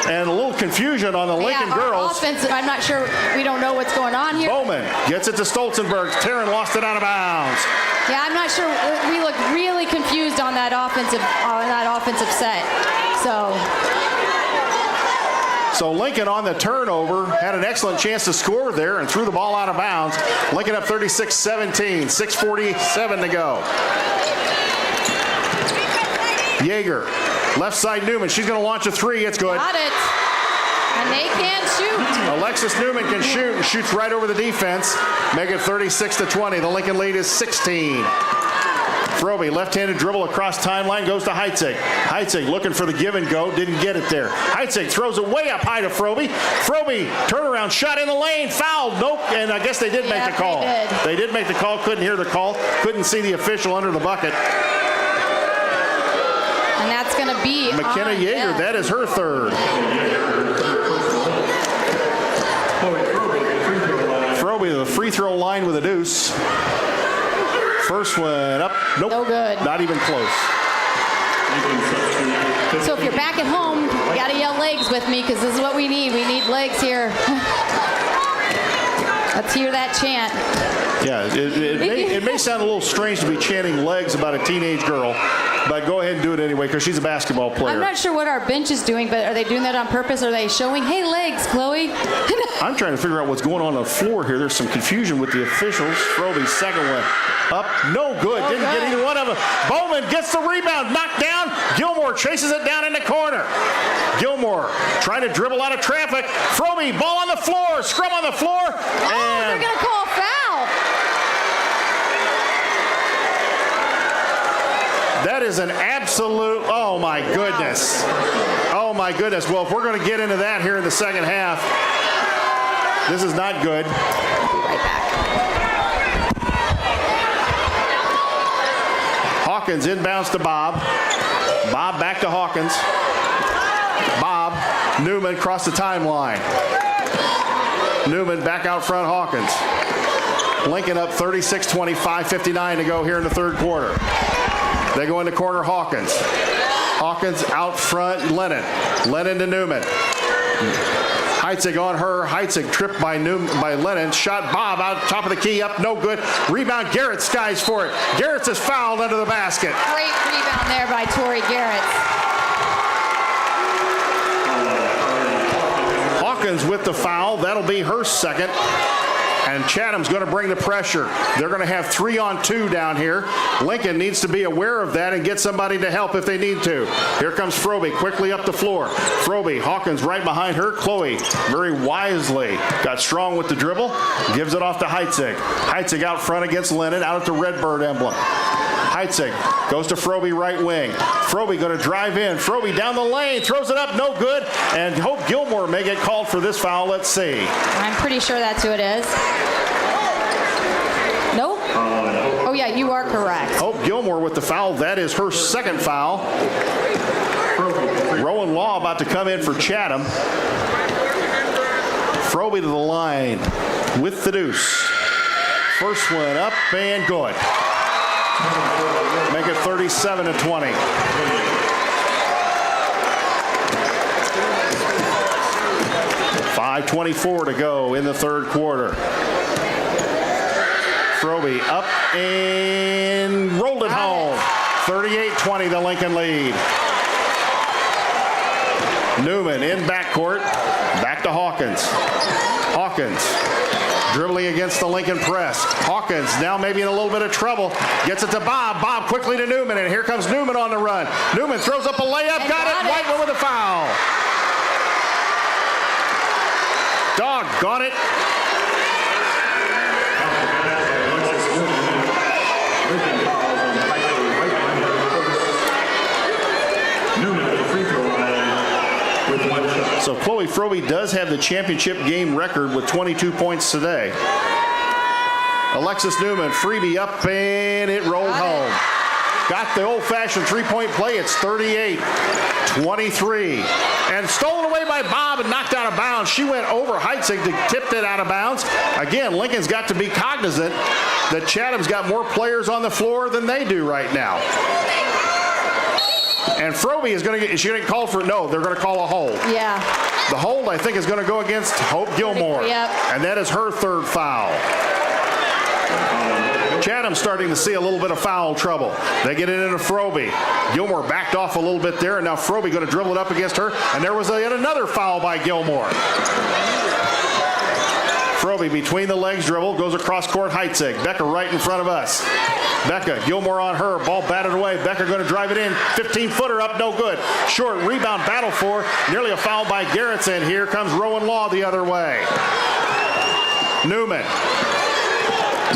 And a little confusion on the Lincoln girls. Offensive, I'm not sure. We don't know what's going on here. Bowman gets it to Stolzenberg. Taryn lost it out of bounds. Yeah, I'm not sure. We look really confused on that offensive set. So Lincoln on the turnover had an excellent chance to score there and threw the ball out of bounds. Lincoln up 36-17, 6:47 to go. Yeager, left side Newman. She's going to launch a three. It's good. Got it. And they can shoot. Alexis Newman can shoot and shoots right over the defense. Make it 36-20. The Lincoln lead is 16. Frobe, left-handed dribble across timeline, goes to Heitzig. Heitzig looking for the give and go, didn't get it there. Heitzig throws it way up high to Frobe. Frobe, turnaround, shot in the lane, fouled, nope, and I guess they did make the call. They did make the call, couldn't hear the call, couldn't see the official under the bucket. And that's going to be McKenna Yeager, that is her third. Frobe, the free throw line with a deuce. First one up. Nope. No good. Not even close. So if you're back at home, you got to yell legs with me because this is what we need. We need legs here. Let's hear that chant. Yeah, it may sound a little strange to be chanting legs about a teenage girl, but go ahead and do it anyway because she's a basketball player. I'm not sure what our bench is doing, but are they doing that on purpose? Are they showing, hey, legs, Chloe? I'm trying to figure out what's going on the floor here. There's some confusion with the officials. Frobe's second one up. No good. Didn't get either one of them. Bowman gets the rebound. Knocked down. Gilmore chases it down in the corner. Gilmore trying to dribble out of traffic. Frobe, ball on the floor. Scrum on the floor. They're going to call a foul. That is an absolute, oh my goodness. Oh my goodness. Well, if we're going to get into that here in the second half, this is not good. Right back. Hawkins inbounds to Bob. Bob back to Hawkins. Bob, Newman across the timeline. Newman back out front, Hawkins. Lincoln up 36-20, 5:59 to go here in the third quarter. They go into corner, Hawkins. Hawkins out front, Lennon. Lennon to Newman. Heitzig on her. Heitzig tripped by Lennon. Shot Bob out top of the key, up no good. Rebound, Garrett skies for it. Garrett's is fouled under the basket. Great rebound there by Tori Garrett. Hawkins with the foul. That'll be her second. And Chatham's going to bring the pressure. They're going to have 3-on-2 down here. Lincoln needs to be aware of that and get somebody to help if they need to. Here comes Frobe quickly up the floor. Frobe, Hawkins right behind her. Chloe very wisely got strong with the dribble. Gives it off to Heitzig. Heitzig out front against Lennon, out at the Redbird emblem. Heitzig goes to Frobe right wing. Frobe going to drive in. Frobe down the lane, throws it up, no good. And Hope Gilmore may get called for this foul. Let's see. I'm pretty sure that's who it is. Nope. Oh, yeah, you are correct. Hope Gilmore with the foul. That is her second foul. Rowan Law about to come in for Chatham. Frobe to the line with the deuce. First one up and good. Make it 37-20. .5:24 to go in the third quarter. Frobe up and rolled it home. 38-20 the Lincoln lead. Newman in backcourt. Back to Hawkins. Hawkins dribbling against the Lincoln press. Hawkins now maybe in a little bit of trouble. Gets it to Bob. Bob quickly to Newman, and here comes Newman on the run. Newman throws up a layup. Got it. Whiteman with a foul. Doggone it. So Chloe Frobe does have the championship game record with 22 points today. Alexis Newman, freebie up, and it rolled home. Got the old-fashioned three-point play. It's 38-23. And stolen away by Bob and knocked out of bounds. She went over Heitzig to tip it out of bounds. Again, Lincoln's got to be cognizant that Chatham's got more players on the floor than they do right now. And Frobe is going to get, is she going to get called for? No, they're going to call a hold. Yeah. The hold, I think, is going to go against Hope Gilmore. Yep. And that is her third foul. Chatham's starting to see a little bit of foul trouble. They get it into Frobe. Gilmore backed off a little bit there, and now Frobe going to dribble it up against her. And there was yet another foul by Gilmore. Frobe between the legs dribble, goes across court. Heitzig. Becker right in front of us. Becca, Gilmore on her. Ball batted away. Becker going to drive it in. 15-footer up, no good. Short rebound battle for. Nearly a foul by Garrettson. Here comes Rowan Law the other way.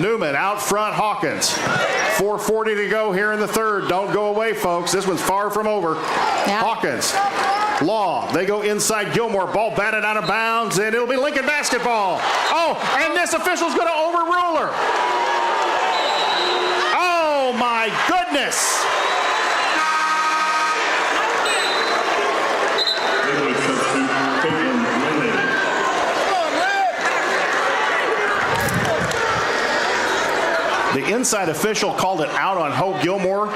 Newman out front, Hawkins. 4:40 to go here in the third. Don't go away, folks. This one's far from over. Yeah. Hawkins. Law, they go inside Gilmore. Ball batted out of bounds, and it'll be Lincoln basketball. Oh, and this official's going to overrule her. Oh, my goodness. The inside official called it out on Hope Gilmore.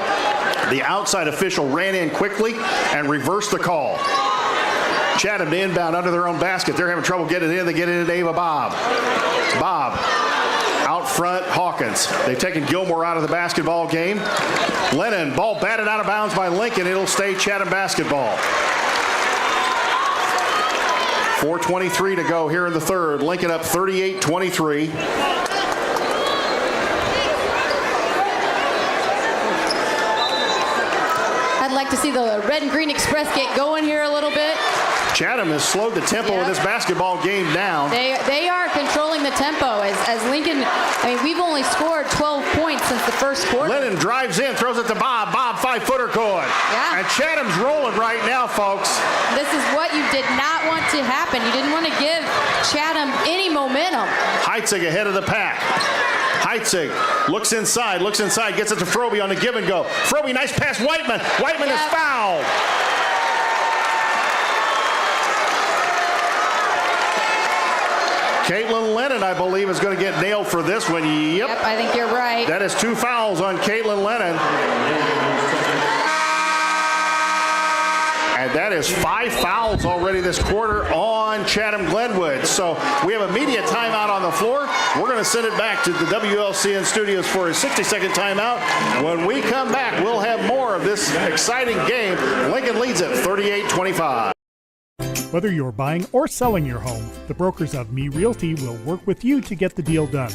The outside official ran in quickly and reversed the call. Chatham to inbound under their own basket. They're having trouble getting it in. They get it into Ava Bob. Bob out front, Hawkins. They've taken Gilmore out of the basketball game. Lennon, ball batted out of bounds by Lincoln. It'll stay Chatham basketball. 4:23 to go here in the third. Lincoln up 38-23. I'd like to see the Red and Green Express get going here a little bit. Chatham has slowed the tempo of this basketball game down. They are controlling the tempo as Lincoln. I mean, we've only scored 12 points since the first quarter. Lennon drives in, throws it to Bob. Bob, 5-footer good. Yeah. And Chatham's rolling right now, folks. This is what you did not want to happen. You didn't want to give Chatham any momentum. Heitzig ahead of the pack. Heitzig looks inside, gets it to Frobe on the give and go. Frobe, nice pass, Whiteman. Whiteman is fouled. Caitlin Lennon, I believe, is going to get nailed for this one. Yep, I think you're right. That is 2 fouls on Caitlin Lennon. And that is 5 fouls already this quarter on Chatham Glenwood. So we have a media timeout on the floor. We're going to send it back to the WLCN studios for a 60-second timeout. When we come back, we'll have more of this exciting game. Lincoln leads it 38-25. Whether you're buying or selling your home, the brokers of Me Realty will work with you to get the deal done.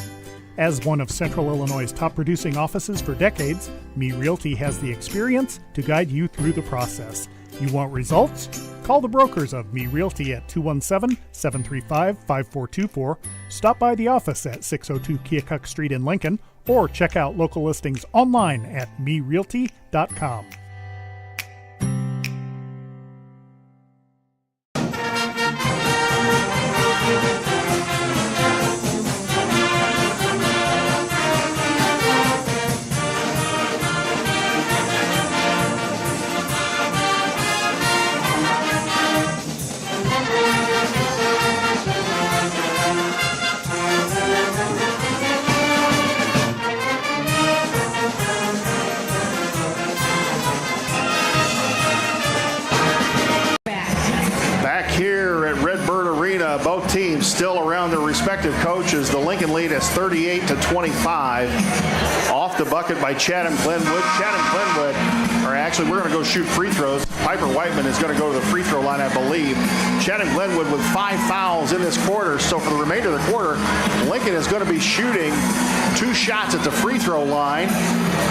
As one of Central Illinois' top producing offices for decades, Me Realty has the experience to guide you through the process. You want results? Call the brokers of Me Realty at 217-735-5424, stop by the office at 602 Keokuk Street in Lincoln, or check out local listings online at merealty.com. Both teams still around their respective coaches. The Lincoln lead is 38-25. Off the bucket by Chatham Glenwood. We're going to go shoot free throws. Piper Whiteman is going to go to the free throw line, I believe. Chatham Glenwood with 5 fouls in this quarter. So for the remainder of the quarter, Lincoln is going to be shooting 2 shots at the free throw line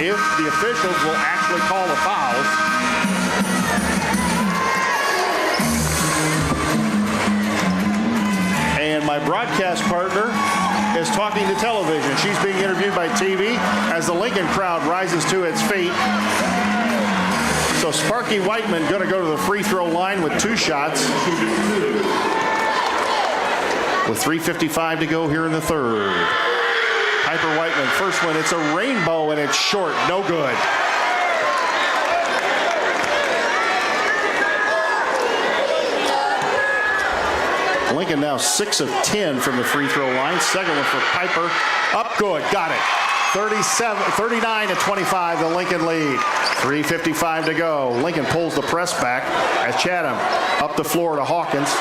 if the officials will actually call the fouls. And my broadcast partner is talking to television. She's being interviewed by TV as the Lincoln crowd rises to its feet. So Sparky Whiteman going to go to the free throw line with 2 shots. With 3:55 to go here in the third. Piper Whiteman, first one. It's a rainbow and it's short. No good. Lincoln now 6 of 10 from the free throw line. Second one for Piper. Up good. Got it. 39-25, the Lincoln lead. 3:55 to go. Lincoln pulls the press back as Chatham up the floor to Hawkins.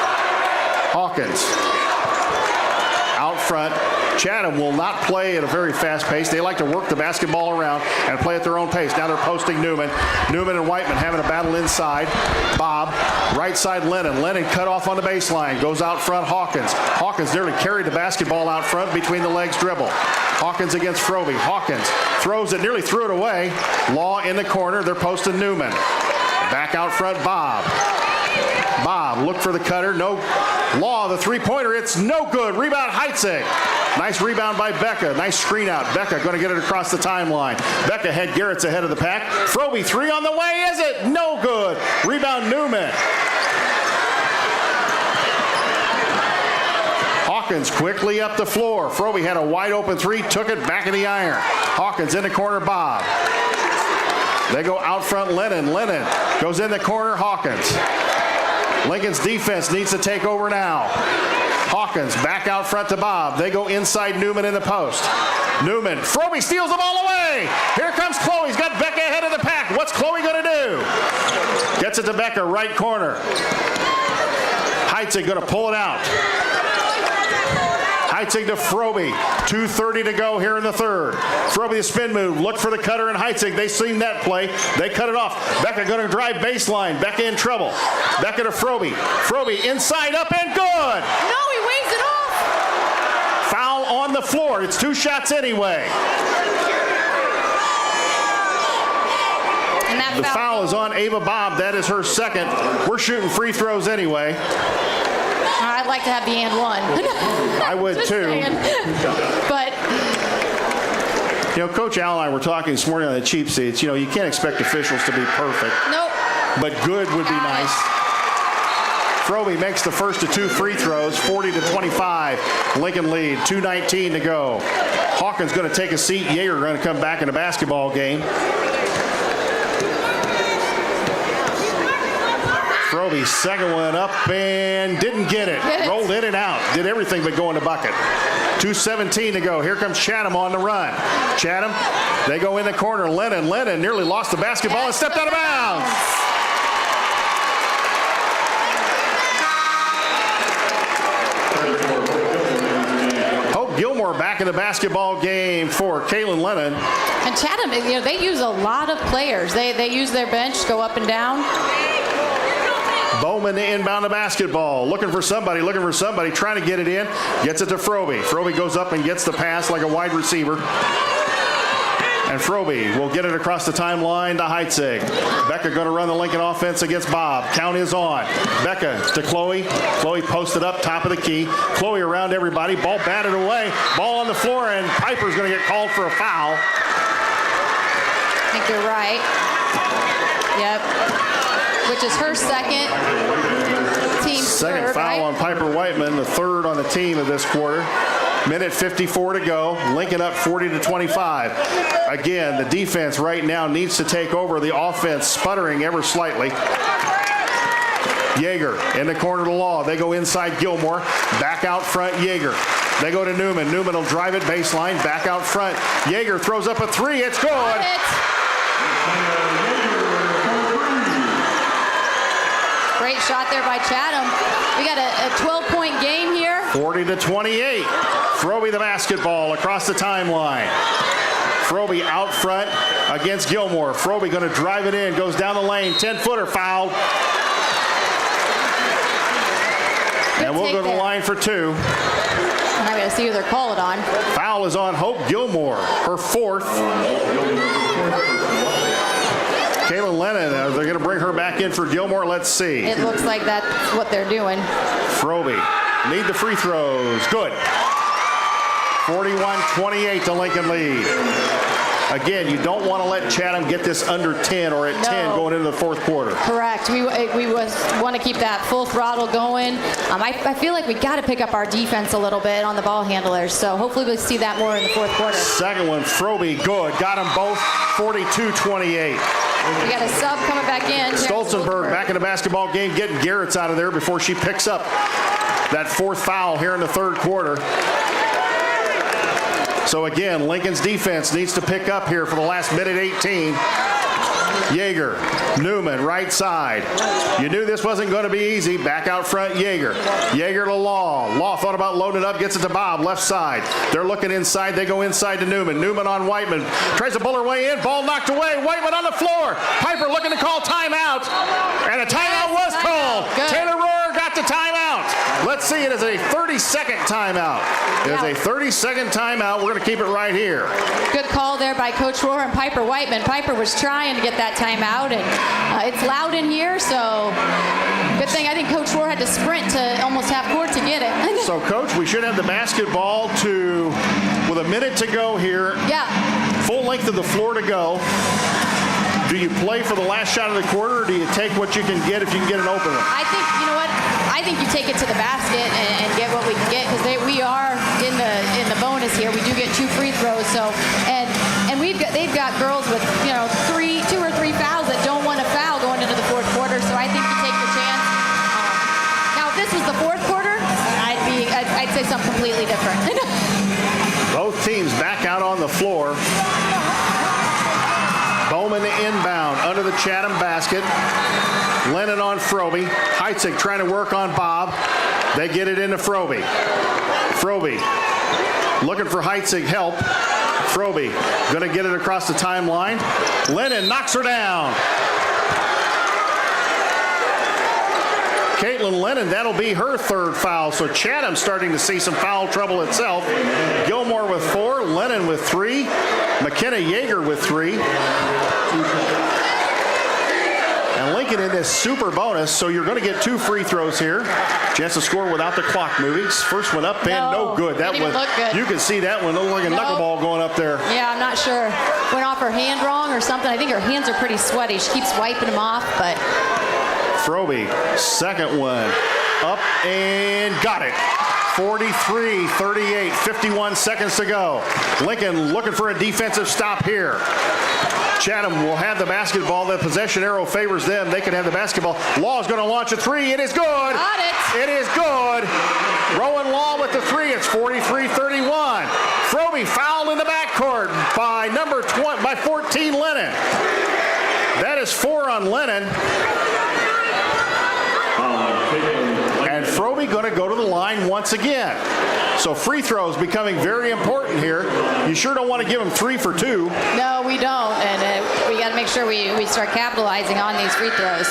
Out front. Chatham will not play at a very fast pace. They like to work the basketball around and play at their own pace. Now they're posting Newman. Newman and Whiteman having a battle inside. Bob, right side Lennon. Lennon cut off on the baseline. Goes out front Hawkins. Hawkins nearly carried the basketball out front between the legs dribble. Hawkins against Froby. Hawkins throws it, nearly threw it away. Law in the corner. They're posting Newman. Back out front Bob. Bob, look for the cutter. No. Law, the three-pointer. It's no good. Rebound Heitzig. Nice rebound by Becca. Nice screen out. Becca going to get it across the timeline. Becca had Garrett's ahead of the pack. Froby, 3 on the way. Is it? No good. Rebound Newman. Hawkins quickly up the floor. Froby had a wide open 3. Took it back in the iron. Hawkins in the corner. Bob. They go out front. Lennon. Lennon goes in the corner. Hawkins. Lincoln's defense needs to take over now. Hawkins back out front to Bob. They go inside Newman in the post. Newman. Froby steals the ball away. Here comes Chloe. He's got Becca ahead of the pack. What's Chloe going to do? Gets it to Becca, right corner. Heitzig going to pull it out. Heitzig to Froby. 2:30 to go here in the third. Froby the spin move. Look for the cutter and Heitzig. They seen that play. They cut it off. Becca going to drive baseline. Becca in trouble. Becca to Froby. Froby inside up and good. No, he waves it off. Foul on the floor. It's 2 shots anyway. And that the foul is on Ava Bob. That is her second. We're shooting free throws anyway. I'd like to have the and one. I would too. But Coach Al and I were talking this morning on the cheap seats. You can't expect officials to be perfect. Nope. But good would be nice. Froby makes the first of 2 free throws, 40-25. Lincoln lead, 2:19 to go. Hawkins going to take a seat. Yeager going to come back in the basketball game. Froby, second one up and didn't get it. Rolled in and out. Did everything but go in the bucket. 2:17 to go. Here comes Chatham on the run. Chatham, they go in the corner. Lennon nearly lost the basketball and stepped out of bounds. Hope Gilmore back in the basketball game for Kaylin Lennon. And Chatham, they use a lot of players. They use their bench, go up and down. Bowman to inbound the basketball. Looking for somebody, trying to get it in. Gets it to Froby. Froby goes up and gets the pass like a wide receiver. And Froby will get it across the timeline to Heitzig. Becca going to run the Lincoln offense against Bob. Count is on. Becca to Chloe. Chloe posted up, top of the key. Chloe around everybody. Ball batted away. Ball on the floor, and Piper's going to get called for a foul. I think you're right. Yep. Which is her second. Team Second third, foul right? on Piper Whiteman, the third on the team of this quarter. Minute 54 to go. Lincoln up 40-25. Again, the defense right now needs to take over. The offense sputtering ever slightly. Yeager in the corner to Law. They go inside Gilmore. Back out front, Yeager. They go to Newman. Newman will drive it baseline. Back out front. Yeager throws up a three. It's good. Great shot there by Chatham. We got a 12-point game here. 40-28. Froby the basketball across the timeline. Froby out front against Gilmore. Froby going to drive it in. Goes down the lane. 10-footer fouled. And we'll go to the line for two. And I'm going to see who they're calling on. Foul is on Hope Gilmore, her fourth. Kaylin Lennon, they're going to bring her back in for Gilmore. Let's see. It looks like that's what they're doing. Froby, need the free throws. Good. 41-28 to Lincoln lead. Again, you don't want to let Chatham get this under 10 or at 10 going into the fourth quarter. Correct. We want to keep that full throttle going. I feel like we got to pick up our defense a little bit on the ball handlers, so hopefully we'll see that more in the fourth quarter. Second one, Froby, good. Got them both, 42-28. We got a sub coming back in. Stolzenberg back in the basketball game, getting Garrett's out of there before she picks up that fourth foul here in the third quarter. So again, Lincoln's defense needs to pick up here for the last minute 18. Yeager, Newman, right side. You knew this wasn't going to be easy. Back out front, Yeager. Yeager to Law. Law thought about loading it up, gets it to Bob, left side. They're looking inside. They go inside to Newman. Newman on Whiteman. Tries to pull her way in. Ball knocked away. Whiteman on the floor. Piper looking to call timeout. And a timeout was called. Taylor Rohrer got the timeout. Let's see. It is a 30-second timeout. It is a 30-second timeout. We're going to keep it right here. Good call there by Coach Rohrer and Piper Whiteman. Piper was trying to get that timeout, and it's loud in here, so good thing I think Coach Rohrer had to sprint to almost half court to get it. So, Coach, we should have the basketball with a minute to go here. Yeah. Full length of the floor to go. Do you play for the last shot of the quarter, or do you take what you can get if you can get an open one? I think, you know what? I think you take it to the basket and get what we can get, because we are in the bonus here. We do get 2 free throws, so and they've got girls with 2 or 3 fouls that don't want to foul going into the fourth quarter. So I think you take your chance. Now, if this was the fourth quarter, I'd say something completely different. Both teams back out on the floor. Bowman inbound under the Chatham basket. Lennon on Froby. Heitzig trying to work on Bob. They get it into Froby. Froby looking for Heitzig help. Froby going to get it across the timeline. Lennon knocks her down. Caitlin Lennon, that'll be her third foul. So Chatham starting to see some foul trouble itself. Gilmore with 4, Lennon with 3, McKenna Yeager with 3. And Lincoln in this super bonus, so you're going to get 2 free throws here. Chance to score without the clock moving. First one up and no good. That didn't even look good. You can see that one. Looked like a knuckleball going up there. Yeah, I'm not sure. Went off her hand wrong or something. I think her hands are pretty sweaty. She keeps wiping them off, but. Froby, second one, up and got it. 43-38, 51 seconds to go. Lincoln looking for a defensive stop here. Chatham will have the basketball. The possession arrow favors them. They can have the basketball. Law is going to launch a 3. It is good. Got it. It is good. Rowan Law with the 3. It's 43-31. Froby fouled in the backcourt by by 14 Lennon. That is 4 on Lennon. And Froby going to go to the line once again. So free throws becoming very important here. You sure don't want to give them 3 for 2. No, we don't. And we got to make sure we start capitalizing on these free throws.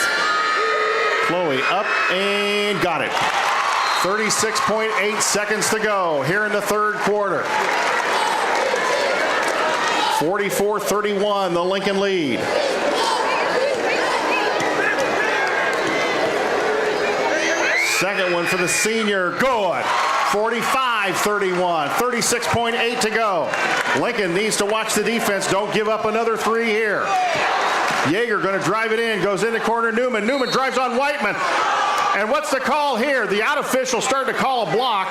Chloe up and got it. 36.8 seconds to go here in the third quarter. 44-31, the Lincoln lead. Second one for the senior, good. 45-31, 36.8 to go. Lincoln needs to watch the defense. Don't give up another three here. Yeager going to drive it in, goes into corner Newman. Newman drives on Whiteman. And what's the call here? The out official started to call a block.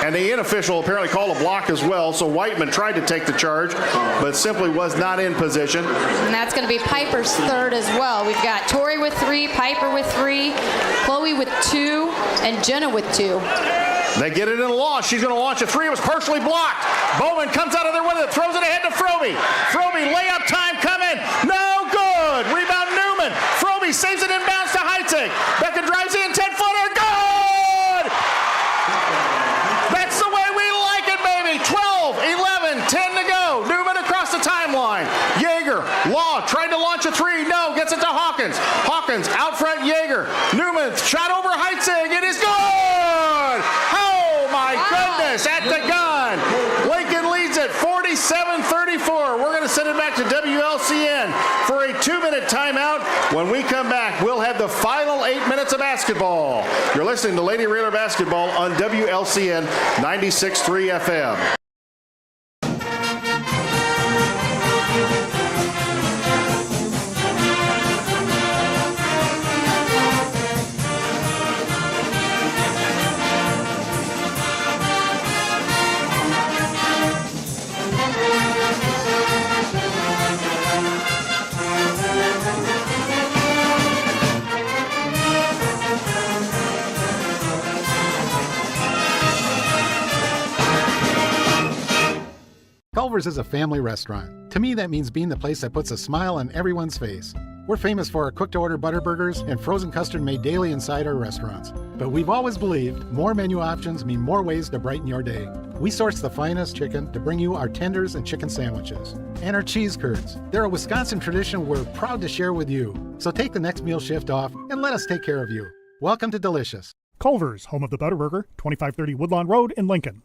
And the in official apparently called a block as well. So Whiteman tried to take the charge, but simply was not in position. And that's going to be Piper's third as well. We've got Tori with 3, Piper with 3, Chloe with 2, and Jenna with 2. They get it in a launch. She's going to launch a 3. It was partially blocked. Bowman comes out of there with it, throws it ahead to Froby. Froby, layup time coming. No good. Rebound Newman. Froby saves it inbounds to Heitzig. Becca drives in, 10-footer. Good! That's the way we like it, baby. 12, 11, 10 to go. Newman across the timeline. Yeager, Law tried to launch a 3. No, gets it to Hawkins. Hawkins out front, Yeager. Newman shot over Heitzig. It is good! Oh, my goodness, at the gun. Lincoln leads at 47-34. We're going to send it back to WLCN for a 2-minute timeout. When we come back, we'll have the final 8 minutes of basketball. You're listening to Lady Railer Basketball on WLCN 96.3 FM. Culver's is a family restaurant. To me, that means being the place that puts a smile on everyone's face. We're famous for our cooked-to-order butter burgers and frozen custard made daily inside our restaurants. But we've always believed more menu options mean more ways to brighten your day. We source the finest chicken to bring you our tenders and chicken sandwiches. And our cheese curds. They're a Wisconsin tradition we're proud to share with you. So take the next meal shift off and let us take care of you. Welcome to Delicious. Culver's, home of the Butterburger, 2530 Woodlawn Road in Lincoln.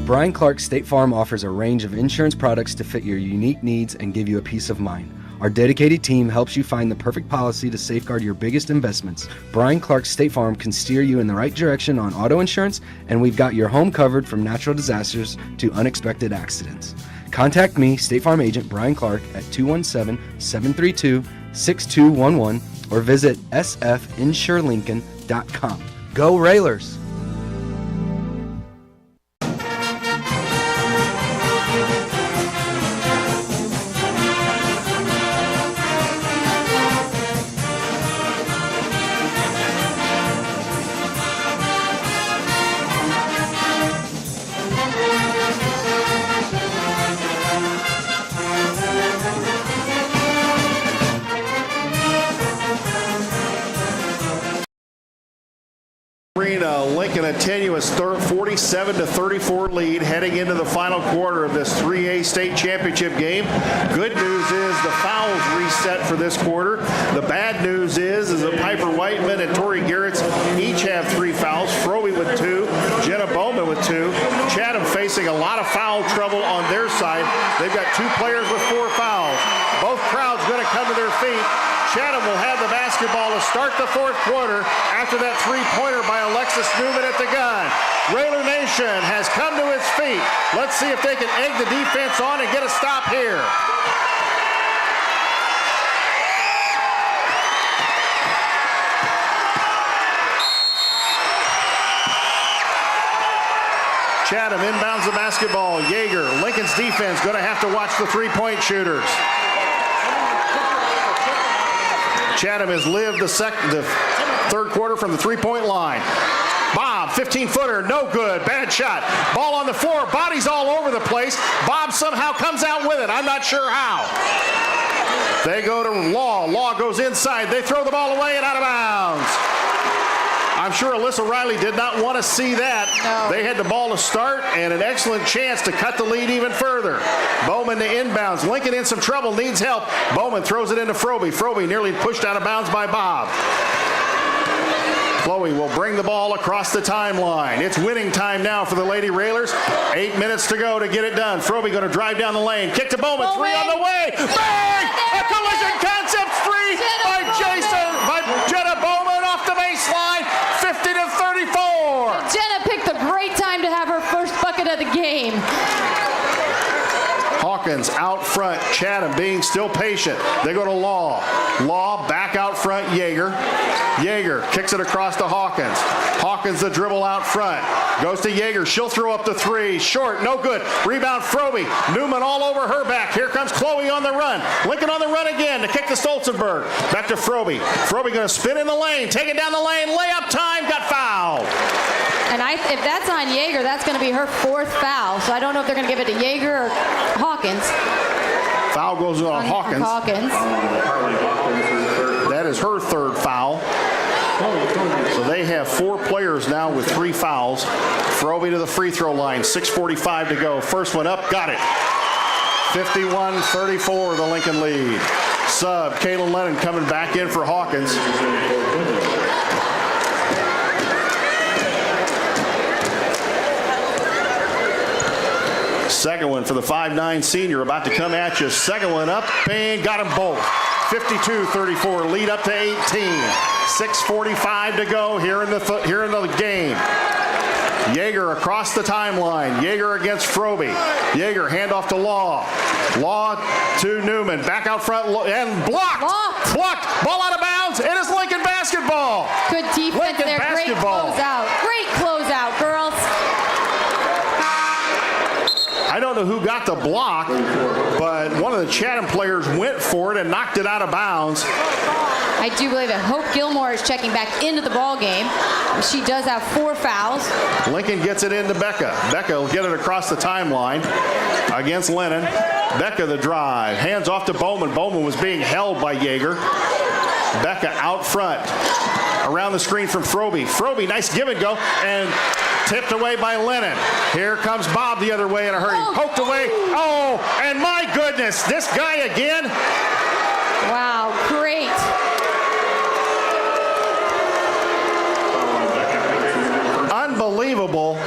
Brian Clark State Farm offers a range of insurance products to fit your unique needs and give you a peace of mind. Our dedicated team helps you find the perfect policy to safeguard your biggest investments. Brian Clark State Farm can steer you in the right direction on auto insurance, and we've got your home covered from natural disasters to unexpected accidents. Contact me, State Farm Agent Brian Clark, at 217-732-6211 or visit sfinsurelincoln.com. Go Railers! Lincoln a tenuous 47-34 lead heading into the final quarter of this 3A state championship game. Good news is the fouls reset for this quarter. The bad news is that Piper Whiteman and Tori Garretts each have 3 fouls. Froby with 2, Jenna Bowman with 2. Chatham facing a lot of foul trouble on their side. They've got 2 players with 4 fouls. Both crowds going to come to their feet. Chatham will have the basketball to start the fourth quarter after that 3-pointer by Alexis Newman at the gun. Railer Nation has come to its feet. Let's see if they can egg the defense on and get a stop here. Chatham inbounds the basketball. Yeager, Lincoln's defense, going to have to watch the 3-point shooters. Chatham has lived the third quarter from the 3-point line. Bob, 15-footer, no good, bad shot. Ball on the floor, bodies all over the place. Bob somehow comes out with it. I'm not sure how. They go to Law. Law goes inside. They throw the ball away and out of bounds. I'm sure Alyssa Riley did not want to see that. No. They had the ball to start and an excellent chance to cut the lead even further. Bowman to inbounds. Lincoln in some trouble, needs help. Bowman throws it into Froby. Froby nearly pushed out of bounds by Bob. Chloe will bring the ball across the timeline. It's winning time now for the Lady Railers. 8 minutes to go to get it done. Froby going to drive down the lane. Kick to Bowman. Three on the way. Bang! A collision concept three by Jenna Bowman off the baseline. 50-34. Jenna picked a great time to have her first bucket of the game. Hawkins out front. Chatham being still patient. They go to Law. Law back out front. Yeager. Yeager kicks it across to Hawkins. Hawkins the dribble out front. Goes to Yeager. She'll throw up the three. Short. No good. Rebound Froby. Newman all over her back. Here comes Chloe on the run. Lincoln on the run again to kick to Stolzenberg. Back to Froby. Froby going to spin in the lane. Take it down the lane. Layup time. Got fouled. And if that's on Yeager, that's going to be her fourth foul. So I don't know if they're going to give it to Yeager or Hawkins. Foul goes on Hawkins. Hawkins. That is her third foul. So they have 4 players now with 3 fouls. Froby to the free throw line. 6:45 to go. First one up. Got it. 51-34, the Lincoln lead. Sub, Kaylin Lennon coming back in for Hawkins. Second one for the 5'9" senior about to come at you. Second one up and got them both. 52-34, lead up to 18. 6:45 to go here in the game. Yeager across the timeline. Yeager against Froby. Yeager handoff to Law. Law to Newman. Back out front and blocked. Blocked. Ball out of bounds. It is Lincoln basketball. Good defense Lincoln there. basketball. Great closeout. Great closeout, girls. I don't know who got the block, but one of the Chatham players went for it and knocked it out of bounds. I do believe that Hope Gilmore is checking back into the ball game. She does have 4 fouls. Lincoln gets it into Becca. Becca will get it across the timeline against Lennon. Becca the drive. Hands off to Bowman. Bowman was being held by Yeager. Becca out front. Around the screen from Froby. Froby, nice give and go. And tipped away by Lennon. Here comes Bob the other way in a hurry. Poked away. Oh, and my goodness, this guy again. Wow, great. Unbelievable.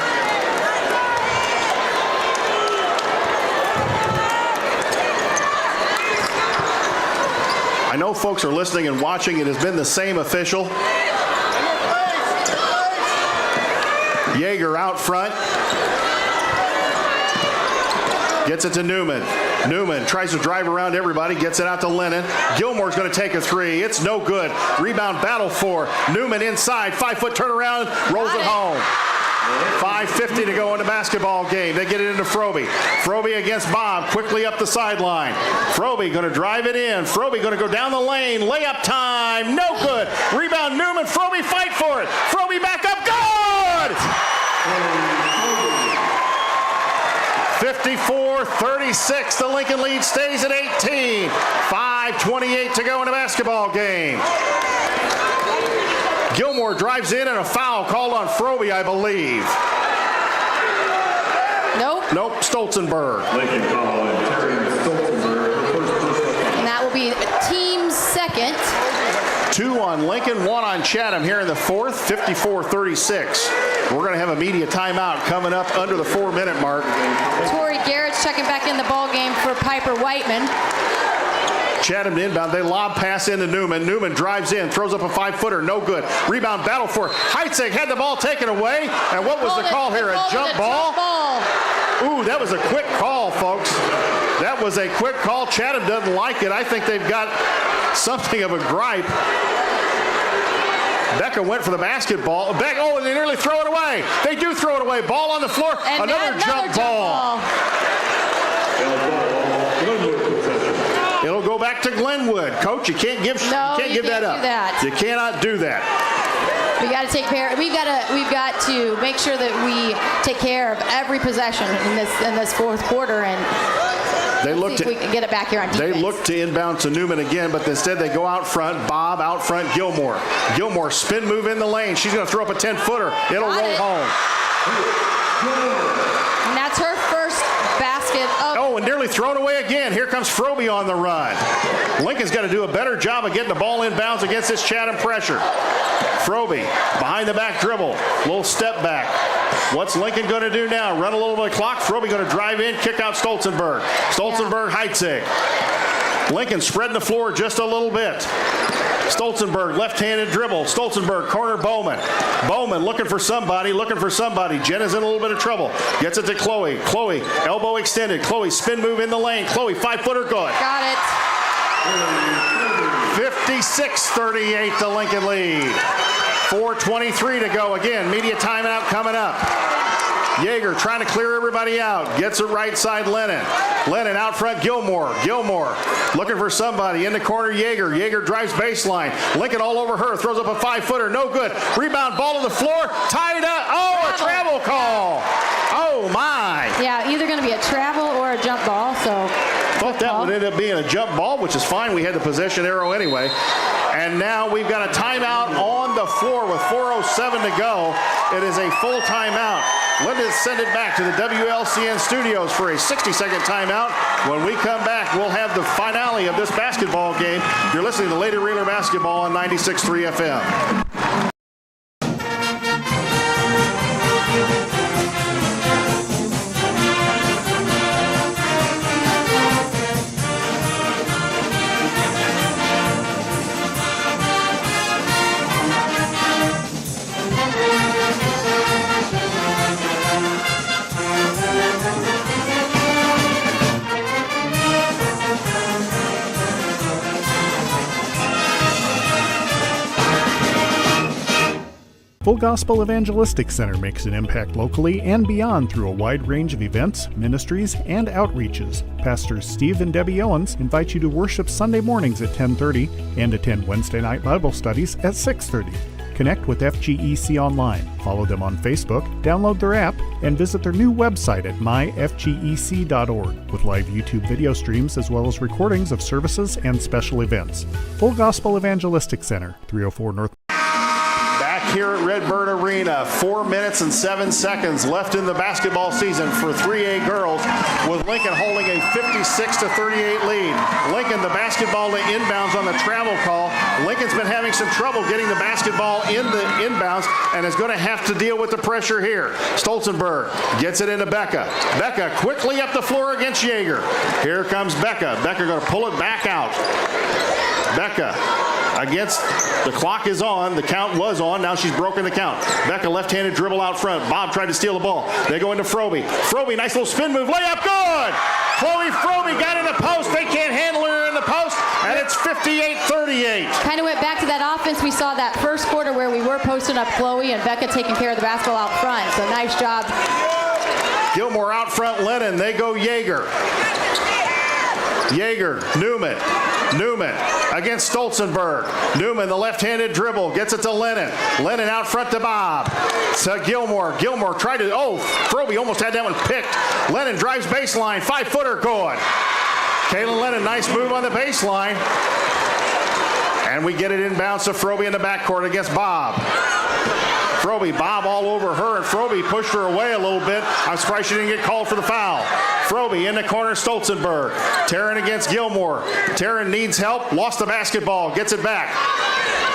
I know folks are listening and watching. It has been the same official. Yeager out front. Gets it to Newman. Newman tries to drive around everybody, gets it out to Lennon. Gilmore's going to take a three. It's no good. Rebound battle for Newman inside. 5-foot turnaround, rolls it home. 5:50 to go in the basketball game. They get it into Froby. Froby against Bob, quickly up the sideline. Froby going to drive it in. Froby going to go down the lane. Layup time, no good. Rebound Newman. Froby fight for it. Froby back up, good! 54-36. The Lincoln lead stays at 18. 5:28 to go in the basketball game. Gilmore drives in and a foul called on Froby, I believe. Nope, Stolzenberg. And that will be team second. 2 on Lincoln, 1 on Chatham here in the fourth, 54-36. We're going to have a media timeout coming up under the 4-minute mark. Tori Garrett's checking back in the ball game for Piper Whiteman. Chatham to inbound. They lob pass into Newman. Newman drives in, throws up a 5-footer. No good. Rebound battle for Heitzig. Had the ball taken away. And what was the call here? A jump ball? Ooh, that was a quick call, folks. That was a quick call. Chatham doesn't like it. I think they've got something of a gripe. Becca went for the basketball. And they nearly throw it away. They do throw it away. Ball on the floor. And another jump ball. It'll go back to Glenwood. Coach, you can't give that up. You cannot do that. We got to take care. We've got to make sure that we take care of every possession in this fourth quarter. And They look See if we can get it back here on defense. They look to inbound to Newman again, but instead they go out front. Bob out front, Gilmore. Gilmore spin move in the lane. She's going to throw up a 10-footer. It'll roll home. And that's her first basket of... Oh, and nearly thrown away again. Here comes Froby on the run. Lincoln's got to do a better job of getting the ball inbounds against this Chatham pressure. Froby, behind the back dribble. Little step back. What's Lincoln going to do now? Run a little bit of clock. Froby going to drive in, kick out Stolzenberg. Stolzenberg, Heitzig. Lincoln spreading the floor just a little bit. Stolzenberg, left-handed dribble. Stolzenberg, corner Bowman. Bowman looking for somebody. Jenna's in a little bit of trouble. Gets it to Chloe. Chloe, elbow extended. Chloe, spin move in the lane. Chloe, 5-footer good. Got it. 56-38, the Lincoln lead. 4:23 to go. Again, media timeout coming up. Yeager trying to clear everybody out. Gets it right side, Lennon. Lennon out front, Gilmore. Gilmore looking for somebody. In the corner, Yeager. Yeager drives baseline. Lincoln all over her. Throws up a 5-footer. No good. Rebound, ball to the floor. Tied up. Oh, a travel call. Oh, my. Yeah, either going to be a travel or a jump ball. So thought that would end up being a jump ball, which is fine. We had the possession arrow anyway. And now we've got a timeout on the floor with 4:07 to go. It is a full timeout. Let us send it back to the WLCN studios for a 60-second timeout. When we come back, we'll have the finale of this basketball game. You're listening to Lady Reeler Basketball on 96.3 FM. Full Gospel Evangelistic Center makes an impact locally and beyond through a wide range of events, ministries, and outreaches. Pastors Steve and Debbie Owens invite you to worship Sunday mornings at 10:30 and attend Wednesday night Bible studies at 6:30. Connect with FGEC online, follow them on Facebook, download their app, and visit their new website at myfgec.org with live YouTube video streams as well as recordings of services and special events. Full Gospel Evangelistic Center, 304 North. Here at Redbird Arena, 4 minutes and 7 seconds left in the basketball season for 3A girls, with Lincoln holding a 56-38 lead. Lincoln, the basketball to inbounds on the travel call. Lincoln's been having some trouble getting the basketball in the inbounds and is going to have to deal with the pressure here. Stolzenberg gets it into Becca. Becca quickly up the floor against Yeager. Here comes Becca. Becca going to pull it back out. Becca against, the clock is on, the count was on, now she's broken the count. Becca left-handed dribble out front. Bob tried to steal the ball. They go into Froby. Froby, nice little spin move, layup, good! Chloe Froby got in the post, they can't handle her in the post, and it's 58-38. Kind of went back to that offense we saw that first quarter where we were posting up Chloe and Becca taking care of the basketball out front, so nice job. Gilmore out front, Lennon, they go Yeager. Yeager, Newman against Stolzenberg. Newman, the left-handed dribble, gets it to Lennon. Lennon out front to Bob. To Gilmore. Gilmore tried to, Froby almost had that one picked. Lennon drives baseline, 5-footer good. Kaylin Lennon, nice move on the baseline. And we get it inbounds to Froby in the backcourt against Bob. Froby, Bob all over her, and Froby pushed her away a little bit. I'm surprised she didn't get called for the foul. Froby in the corner, Stolzenberg. Taryn against Gilmore. Taryn needs help, lost the basketball, gets it back.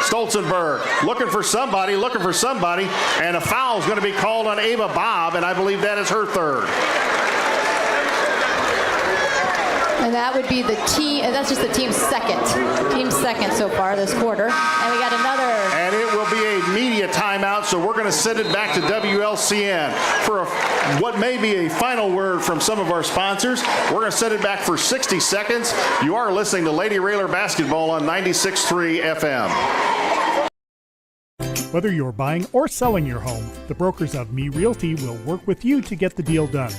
Stolzenberg looking for somebody, and a foul is going to be called on Ava Bob, and I believe that is her third. And that would be the team, that's just the team's second. Team's second so far this quarter. And we got another. And it will be a media timeout, so we're going to send it back to WLCN for what may be a final word from some of our sponsors. We're going to send it back for 60 seconds. You are listening to Lady Railer Basketball on 96.3 FM. Whether you're buying or selling your home, the brokers of Me Realty will work with you to get the deal done.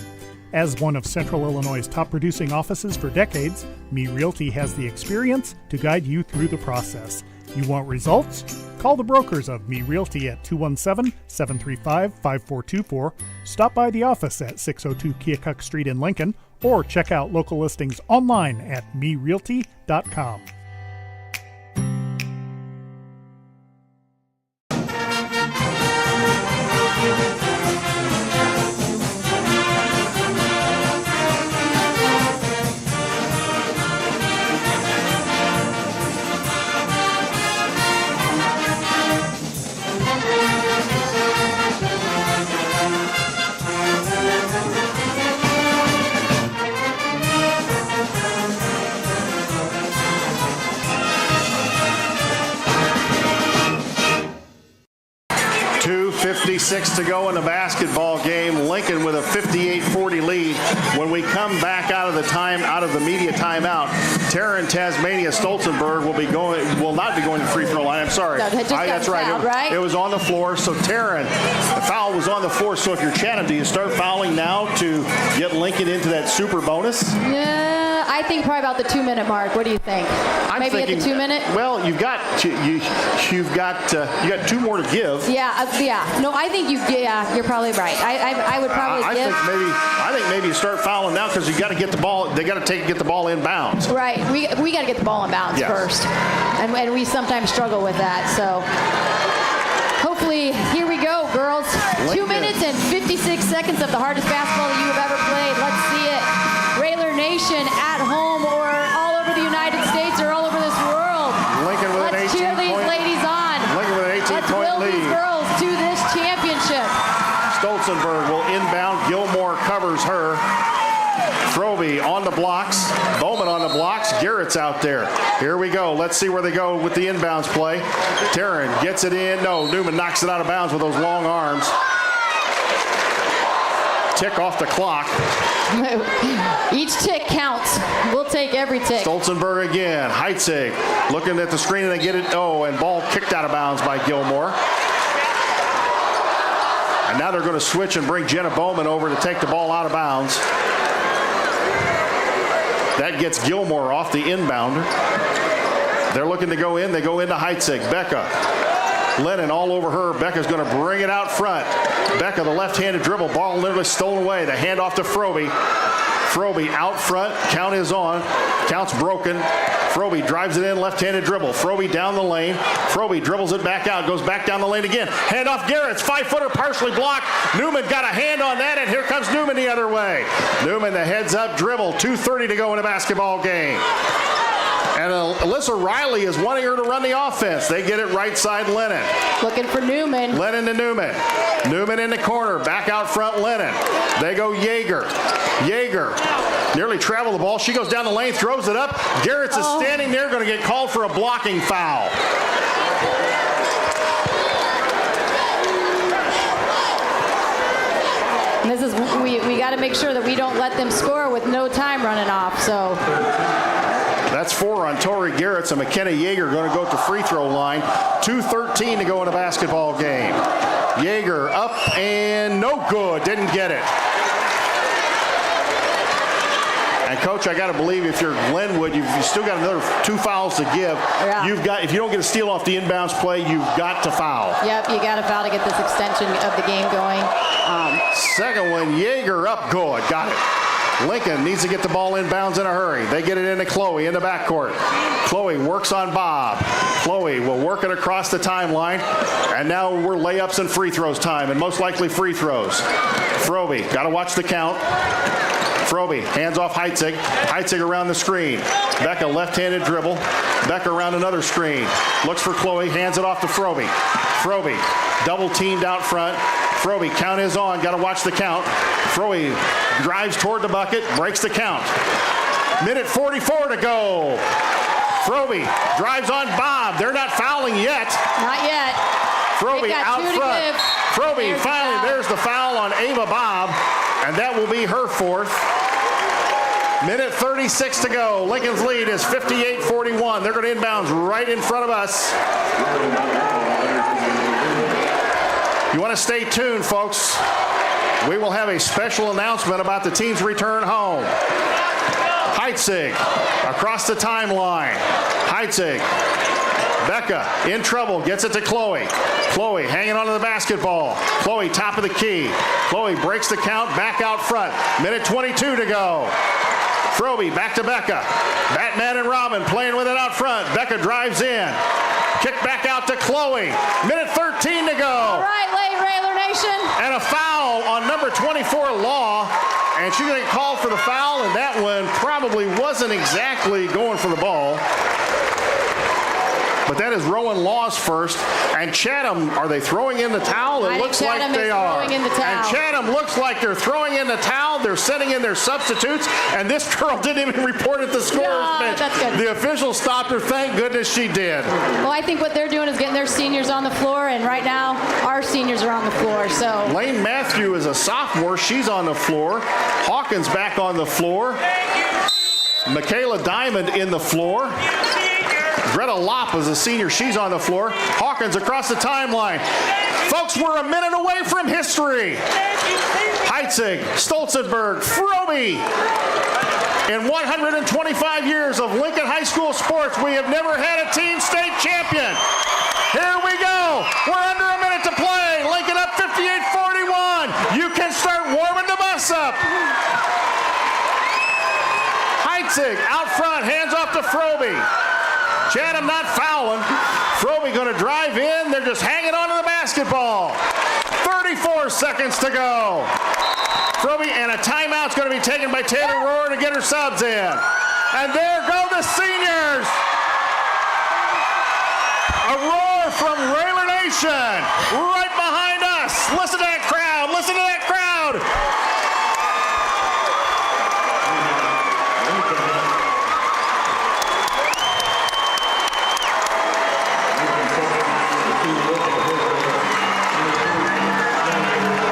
As one of Central Illinois' top producing offices for decades, Me Realty has the experience to guide you through the process. You want results? Call the brokers of Me Realty at 217-735-5424, stop by the office at 602 Keokuk Street in Lincoln, or check out local listings online at merealty.com. .56 to go in the basketball game. Lincoln with a 58-40 lead. When we come back out of the media timeout, Taryn Tasmania Stolzenberg will not be going to the free throw line. I'm sorry. No, that's right. Right. It was on the floor. So Taryn, the foul was on the floor. So if you're Chatham, do you start fouling now to get Lincoln into that super bonus? Yeah, I think probably about the 2-minute mark. What do you think? Maybe thinking, at the 2-minute. Well, you've got 2 more to give. Yeah. No, I think you're probably right. I would probably give. I think maybe you start fouling now because you got to get the ball. They got to get the ball in bounds. Right. We got to get the ball in bounds first, and we sometimes struggle with that. So hopefully, here we go, girls. 2 minutes and 56 seconds of the hardest basketball that you have ever played. Let's see it. Railer Nation at home or all over the United States or all over this world. Lincoln with Let's cheer these ladies on. Lincoln with an 18-point lead. Let's will these girls to this championship. Stolzenberg will inbound. Gilmore covers her. Froby on the blocks. Bowman on the blocks. Garrett's out there. Here we go. Let's see where they go with the inbounds play. Taryn gets it in. No, Newman knocks it out of bounds with those long arms. Tick off the clock. Each tick counts. We'll take every tick. Stolzenberg again. Heitzig looking at the screen and they get it. Oh, and ball kicked out of bounds by Gilmore. And now they're going to switch and bring Jenna Bowman over to take the ball out of bounds. That gets Gilmore off the inbounder. They're looking to go in. They go into Heitzig. Becca. Lennon all over her. Becca's going to bring it out front. Becca, the left-handed dribble. Ball literally stolen away. The handoff to Froby. Froby out front. Count is on. Count's broken. Froby drives it in. Left-handed dribble. Froby down the lane. Froby dribbles it back out. Goes back down the lane again. Handoff Garrett's 5-footer partially blocked. Newman got a hand on that, and here comes Newman the other way. Newman, the heads-up dribble. 2:30 to go in a basketball game. And Alyssa Riley is wanting her to run the offense. They get it right side Lennon. Looking for Newman. Lennon to Newman. Newman in the corner. Back out front Lennon. They go Yeager. Yeager nearly traveled the ball. She goes down the lane, throws it up. Garrett's is standing there, going to get called for a blocking foul. And this is we got to make sure that we don't let them score with no time running off. So that's 4 on Tori Garrett. So McKenna Yeager going to go to the free throw line. 2:13 to go in a basketball game. Yeager up and no good. Didn't get it. And Coach, I got to believe if you're Glenwood, you've still got another 2 fouls to give. Yeah. If you don't get a steal off the inbounds play, you've got to foul. Yep, you got to foul to get this extension of the game going. Second one, Yeager up good. Got it. Lincoln needs to get the ball inbounds in a hurry. They get it into Chloe in the backcourt. Chloe works on Bob. Chloe will work it across the timeline. And now we're layups and free throws time, and most likely free throws. Froby, got to watch the count. Froby, hands off Heitzig. Heitzig around the screen. Becca, left-handed dribble. Becca around another screen. Looks for Chloe, hands it off to Froby. Froby, double teamed out front. Froby, count is on, got to watch the count. Froby drives toward the bucket, breaks the count. Minute 44 to go. Froby drives on Bob. They're not fouling yet. Not yet. Froby out front. Froby finally, there's the foul on Ava Bob, and that will be her 4th. Minute 36 to go. Lincoln's lead is 58-41. They're going to inbounds right in front of us. You want to stay tuned, folks. We will have a special announcement about the team's return home. Heitzig across the timeline. Heitzig Becca in trouble, gets it to Chloe. Chloe hanging onto the basketball. Chloe top of the key. Chloe breaks the count, back out front. Minute 22 to go. Froby back to Becca. Batman and Robin playing with it out front. Becca drives in. Kick back out to Chloe. Minute 13 to go. All right, late Railer Nation. And a foul on number 24, Law. And she's going to get called for the foul, and that one probably wasn't exactly going for the ball. But that is Rowan Law's first. And Chatham, are they throwing in the towel? It looks like they are. In the towel. And Chatham looks like they're throwing in the towel. They're sending in their substitutes. And this girl didn't even report at the scorer's bench. That's good. The official stopped her. Thank goodness she did. Well, I think what they're doing is getting their seniors on the floor, and right now our seniors are on the floor. So Lane Matthew is a sophomore. She's on the floor. Hawkins back on the floor. Michaela Diamond in the floor. Greta Lopp is a senior. She's on the floor. Hawkins across the timeline. Folks, we're a minute away from history. Heitzig, Stolzenberg, Froby. In 125 years of Lincoln High School sports, we have never had a team state champion. Here we go. We're under a minute to play. Lincoln up 58-41. You can start warming the bus up. Heitzig out front, hands off to Froby. Chatham not fouling. Froby going to drive in. They're just hanging on to the basketball. 34 seconds to go. Froby, and a timeout's going to be taken by Taylor Rohr to get her subs in. And there go the seniors. A roar from Railer Nation right behind us. Listen to that crowd. Listen to that crowd.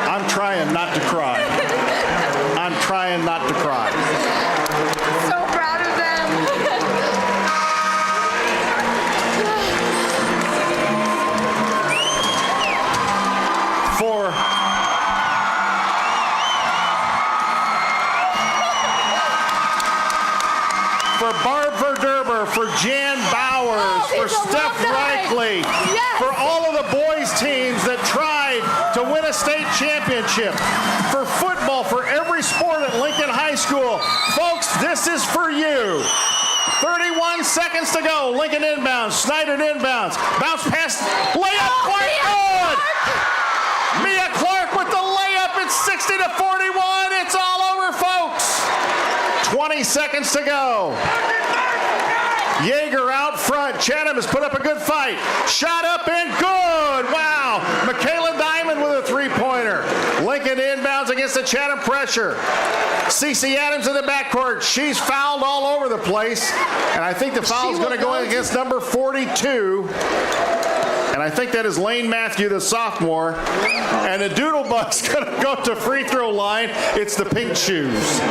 I'm trying not to cry. I'm trying not to cry. so proud of them. For Barb Verderber, for Jan Bowers, for Steph Reichley, for all of the boys teams that tried to win a state championship, for football, for every sport at Lincoln High School. Folks, this is for you. 31 seconds to go. Lincoln inbounds, Snyder inbounds, bounce pass, layup, quite good. Mia Clark with the layup. It's 60-41. It's all over, folks. 20 seconds to go. Yeager out front. Chatham has put up a good fight. Shot up and good. Wow. Michaela Diamond with a three-pointer. Lincoln inbounds against the Chatham pressure. Cece Adams in the backcourt. She's fouled all over the place. And I think the foul is going to go against number 42. And I think that is Lane Matthew, the sophomore. And the doodle bug's going to go to free throw line. It's the pink shoes.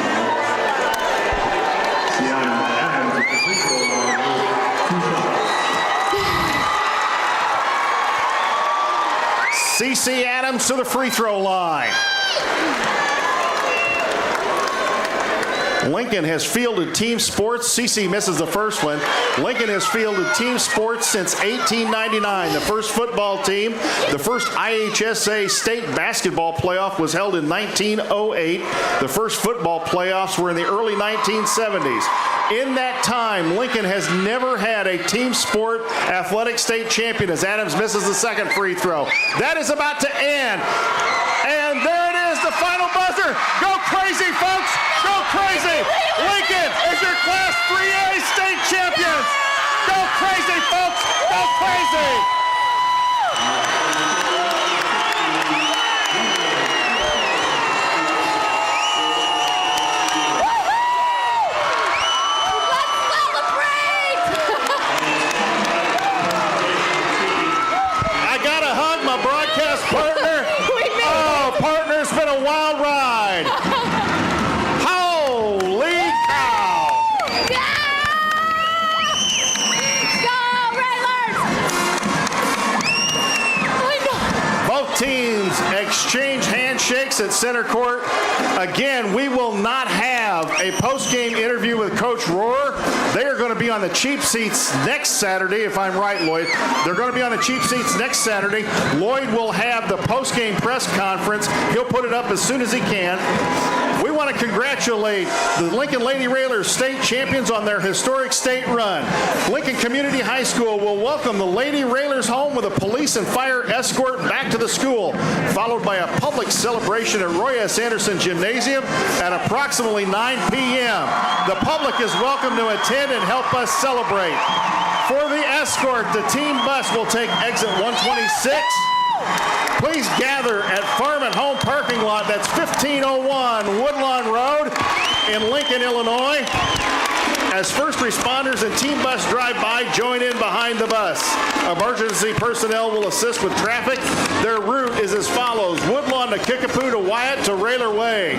Cece Adams to the free throw line. Lincoln has fielded team sports. Cece misses the first one. Lincoln has fielded team sports since 1899. The first football team, the first IHSA state basketball playoff was held in 1908. The first football playoffs were in the early 1970s. In that time, Lincoln has never had a team sport athletic state champion as Adams misses the second free throw. That is about to end. And there it is, the final buzzer. Go crazy, folks. Go crazy. Lincoln is your Class 3A state champions. Go crazy, folks. Go crazy. I got to hug my broadcast partner. Oh, partner, it's been a wild ride. Holy cow. Go, Railers! Both teams exchange handshakes at center court. Again, we will not have a post-game interview with Coach Rohr They are going to be on the cheap seats next Saturday, if I'm right, Lloyd. They're going to be on the cheap seats next Saturday. Lloyd will have the post-game press conference. He'll put it up as soon as he can. We want to congratulate the Lincoln Lady Railers state champions on their historic state run. Lincoln Community High School will welcome the Lady Railers home with a police and fire escort back to the school, followed by a public celebration at Roy S. Anderson Gymnasium at approximately 9 p.m. The public is welcome to attend and help us celebrate. For the escort, the team bus will take exit 126. Please gather at Farm and Home parking lot. That's 1501 Woodlawn Road in Lincoln, Illinois. As first responders and team bus drive by, join in behind the bus. Emergency personnel will assist with traffic. Their route is as follows: Woodlawn to Kickapoo to Wyatt to Railer Way.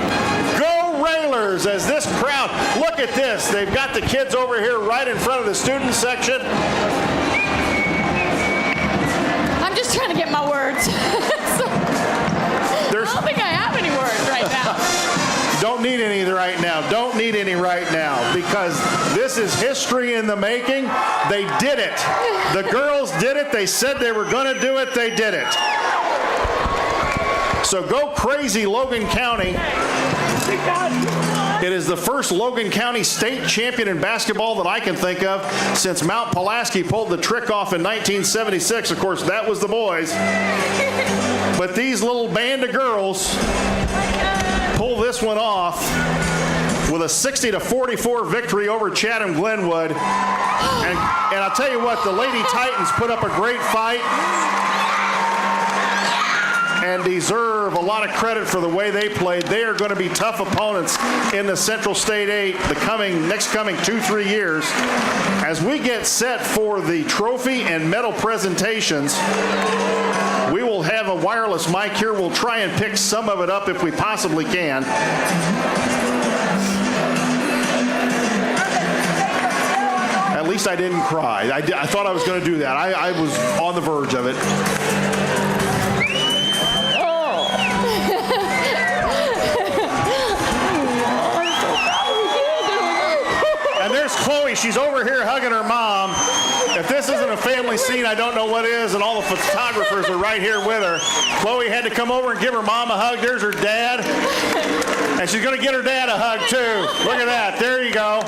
Go Railers! As this crowd, look at this. They've got the kids over here right in front of the student section. I'm just trying to get my words. I don't think I have any words right now. Don't need any right now. Don't need any right now, because this is history in the making. They did it. The girls did it. They said they were going to do it. They did it. So go crazy, Logan County. It is the first Logan County state champion in basketball that I can think of since Mount Pulaski pulled the trick off in 1976. Of course, that was the boys. But these little band of girls pull this one off with a 60-44 victory over Chatham Glenwood. And I'll tell you what, the Lady Titans put up a great fight and deserve a lot of credit for the way they played. They are going to be tough opponents in the Central State 8 the next coming 2-3 years. As we get set for the trophy and medal presentations, we will have a wireless mic here. We'll try and pick some of it up if we possibly can. At least I didn't cry. I thought I was going to do that. I was on the verge of it. And there's Chloe. She's over here hugging her mom. If this isn't a family scene, I don't know what is, and all the photographers are right here with her. Chloe had to come over and give her mom a hug. There's her dad. And she's going to get her dad a hug, too. Look at that. There you go.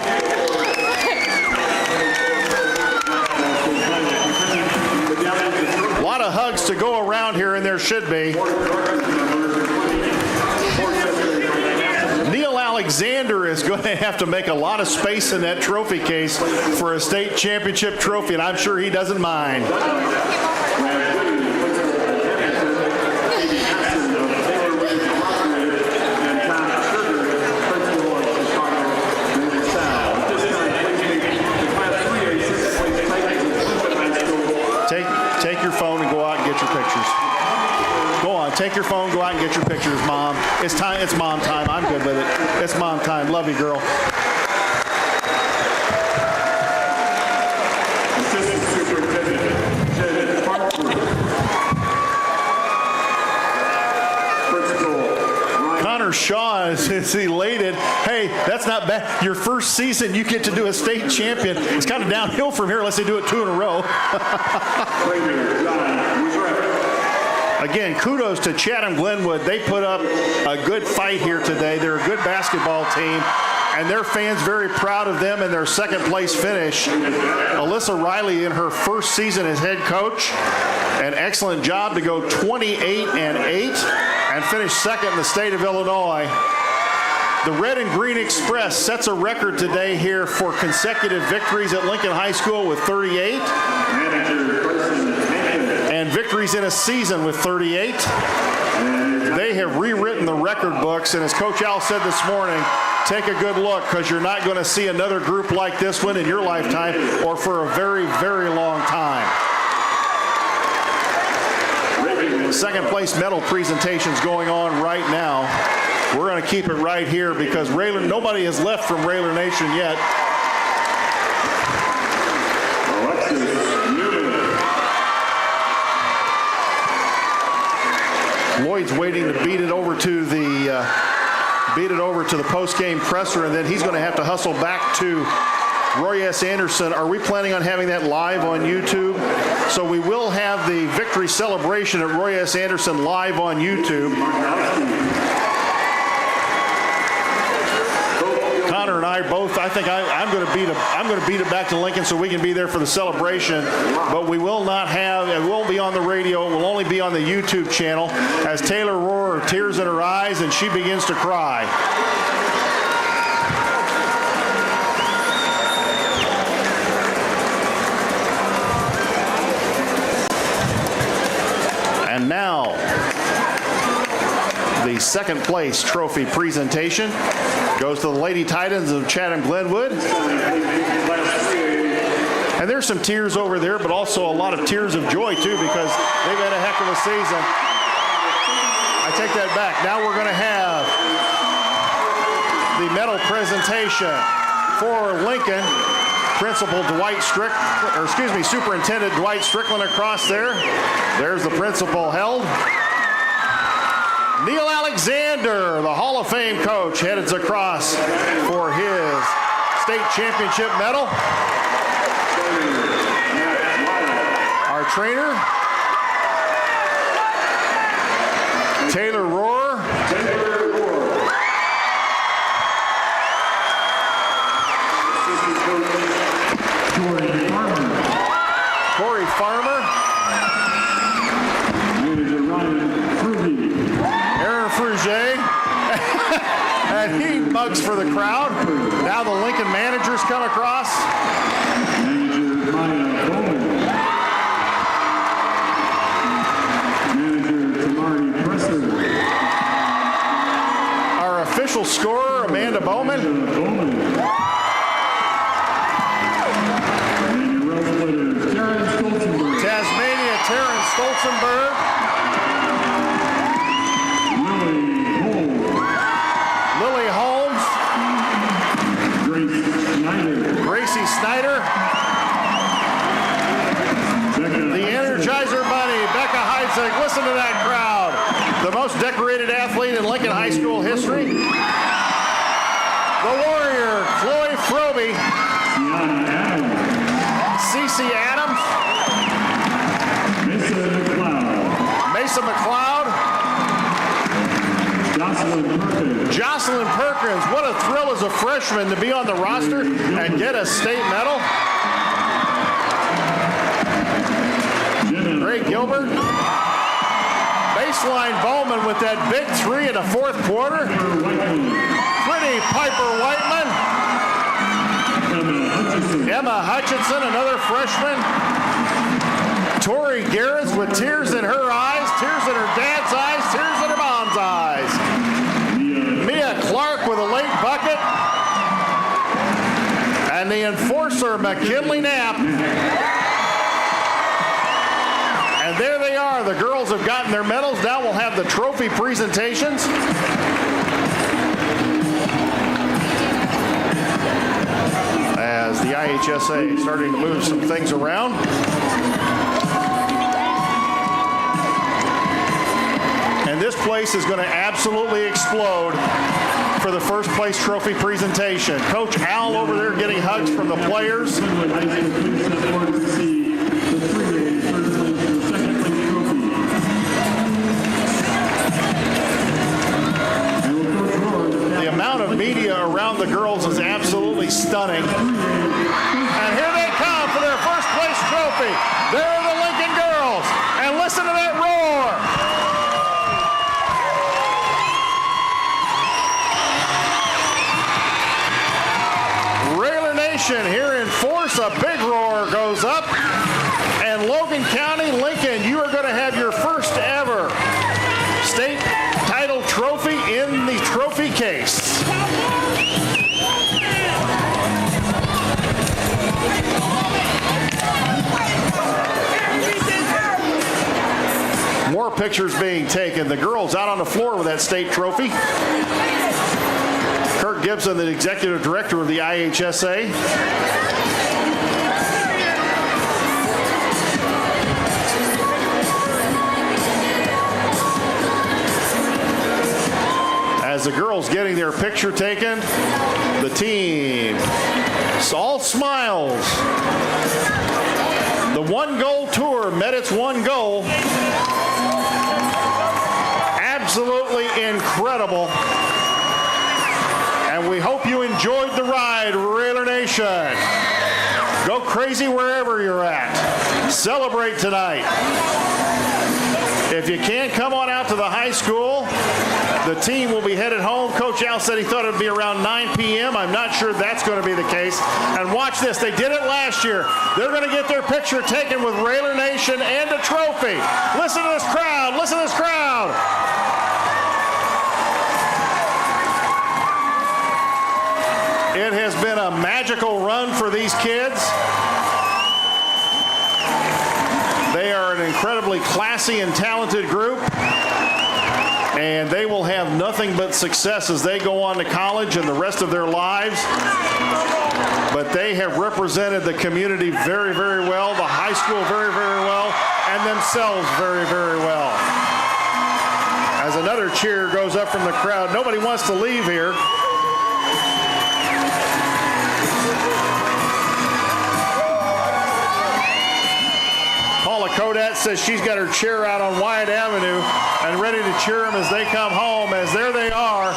A lot of hugs to go around here, and there should be. Alexander is going to have to make a lot of space in that trophy case for a state championship trophy, and I'm sure he doesn't mind. Take your phone and go out and get your pictures. Go on, take your phone, go out and get your pictures, Mom. It's time. It's mom time. I'm good with it. It's mom time. Love you, girl. Connor Shaw is elated. Hey, that's not bad. Your first season, you get to do a state champion. It's kind of downhill from here unless they do it 2 in a row. Again, kudos to Chatham Glenwood. They put up a good fight here today. They're a good basketball team, and their fans very proud of them in their second place finish. Alyssa Riley in her first season as head coach. An excellent job to go 28-8 and finish second in the state of Illinois. The Red and Green Express sets a record today here for consecutive victories at Lincoln High School with 38. And victories in a season with 38. They have rewritten the record books, and as Coach Al said this morning, take a good look, because you're not going to see another group like this one in your lifetime or for a very, very long time. Second place medal presentations going on right now. We're going to keep it right here because nobody has left from Railer Nation yet. Lloyd's waiting to beat it over to the post-game presser, and then he's going to have to hustle back to Roy S. Anderson. Are we planning on having that live on YouTube? So we will have the victory celebration at Roy S. Anderson live on YouTube. Connor and I both, I think I'm going to beat it back to Lincoln so we can be there for the celebration. But we will not have, it won't be on the radio. It will only be on the YouTube channel as Taylor Rohrer, tears in her eyes, and she begins to cry. And now, the second place trophy presentation goes to the Lady Titans of Chatham-Glenwood. And there's some tears over there, but also a lot of tears of joy, too, because they've had a heck of a season. I take that back. Now we're going to have the medal presentation for Lincoln. Superintendent Dwight Strickland across there. There's the principal held. Neil Alexander, the Hall of Fame coach, heads across for his state championship medal. Our trainer, Taylor Rohrer. Corey Farmer. Aaron Frugier. And he mugs for the crowd. Now the Lincoln managers come across. Our official scorer, Amanda Bowman. Tasmania, Terrence Stolzenberg. Lily Holmes. Gracie Snyder. The Energizer Bunny, Becca Heitzig. Listen to that crowd. The most decorated athlete in Lincoln High School history. The Warrior, Chloe Froby. Cece Adams. Mesa McLeod. Jocelyn Perkins. What a thrill as a freshman to be on the roster and get a state medal. Ray Gilbert. Baseline Bowman with that big three in the fourth quarter. Pretty Piper Whiteman. Emma Hutchinson, another freshman. Tori Garretts with tears in her eyes, tears in her dad's eyes, tears in her mom's eyes. Mia Clark with a late bucket. And the enforcer, McKinley Knapp. And there they are. The girls have gotten their medals. Now we'll have the trophy presentations. As the IHSA is starting to move some things around. And this place is going to absolutely explode for the first place trophy presentation. Coach Al over there getting hugs from the players. The amount of media around the girls is absolutely stunning. And here they come for their first place trophy. There are the Lincoln girls. And listen to that roar. Railer Nation here in force. A big roar goes up. And Logan County, Lincoln, you are going to have your first ever state title trophy in the trophy case. More pictures being taken. The girls out on the floor with that state trophy. Kurt Gibson, the executive director of the IHSA. As the girls getting their picture taken, the team It's all smiles. The one goal tour met its one goal. Absolutely incredible. And we hope you enjoyed the ride, Railer Nation. Go crazy wherever you're at. Celebrate tonight. If you can't come on out to the high school, the team will be headed home. Coach Al said he thought it would be around 9 p.m. I'm not sure that's going to be the case. And watch this. They did it last year. They're going to get their picture taken with Railer Nation and a trophy. Listen to this crowd. Listen to this crowd. It has been a magical run for these kids. They are an incredibly classy and talented group, and they will have nothing but success as they go on to college and the rest of their lives. But they have represented the community very, very well, the high school very, very well, and themselves very, very well. As another cheer goes up from the crowd, nobody wants to leave here. Kodat says she's got her chair out on Wyatt Avenue and ready to cheer them as they come home, as there they are,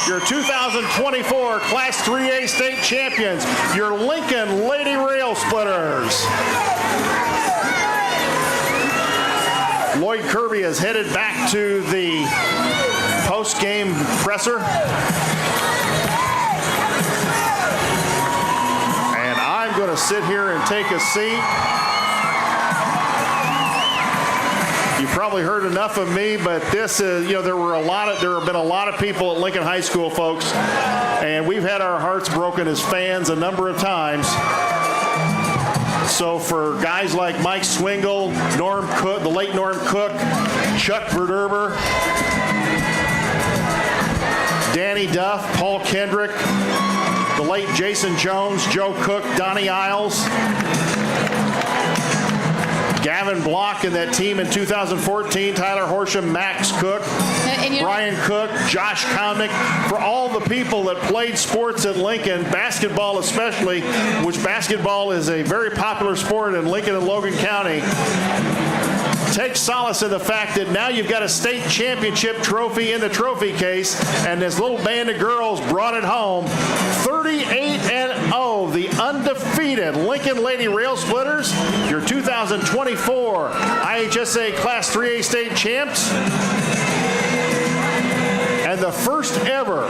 your 2024 Class 3A state champions, your Lincoln Lady Rail Splitters. Lloyd Kirby is headed back to the post-game presser. And I'm going to sit here and take a seat. You probably heard enough of me, but this is, there have been a lot of people at Lincoln High School, folks, and we've had our hearts broken as fans a number of times. So for guys like Mike Swingle, Norm Cook, the late Norm Cook, Chuck Verderber, Danny Duff, Paul Kendrick, the late Jason Jones, Joe Cook, Donnie Isles, Gavin Block and that team in 2014, Tyler Horsham, Max Cook, Brian Cook, Josh Connick, for all the people that played sports at Lincoln, basketball especially, which basketball is a very popular sport in Lincoln and Logan County. Take solace in the fact that now you've got a state championship trophy in the trophy case, and this little band of girls brought it home. 38-0, the undefeated Lincoln Lady Rail Splitters, your 2024 IHSA Class 3A state champs, and the first ever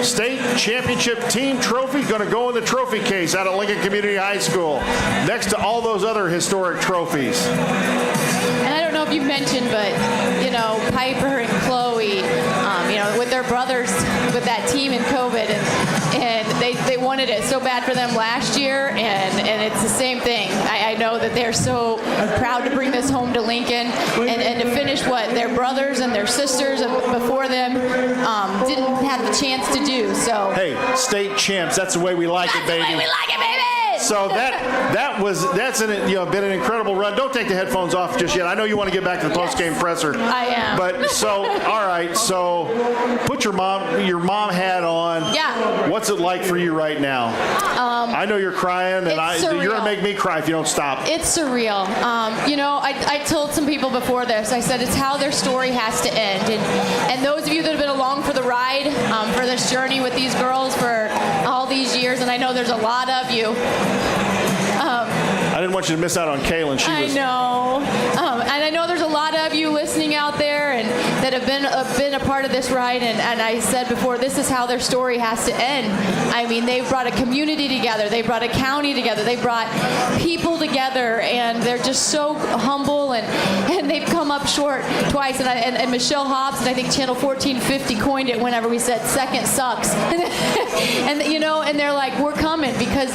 state championship team trophy going to go in the trophy case out at Lincoln Community High School, next to all those other historic trophies. And I don't know if you mentioned, but, Piper and Chloe, with their brothers, with that team in COVID, and they wanted it so bad for them last year, and it's the same thing. I know that they're so proud to bring this home to Lincoln and to finish what their brothers and their sisters before them didn't have the chance to do. So hey, state champs, that's the way we like it, baby. That's the way we like it, baby! So that's been an incredible run. Don't take the headphones off just yet. I know you want to get back to the post-game presser. I am. But so, all right. So, put your mom hat on. Yeah. What's it like for you right now? I know you're crying, and you're gonna make me cry if you don't stop. It's surreal. I told some people before this. I said it's how their story has to end, and those of you that have been along for the ride, for this journey with these girls for all these years, and I know there's a lot of you. I didn't want you to miss out on Kaylin. I know. And I know there's a lot of you listening out there and that have been a part of this ride. And I said before, this is how their story has to end. I mean, they've brought a community together. They brought a county together. They brought people together. And they're just so humble. And they've come up short twice. And Michelle Hobbs, and I think Channel 1450 coined it whenever we said second sucks. and they're like, we're coming, because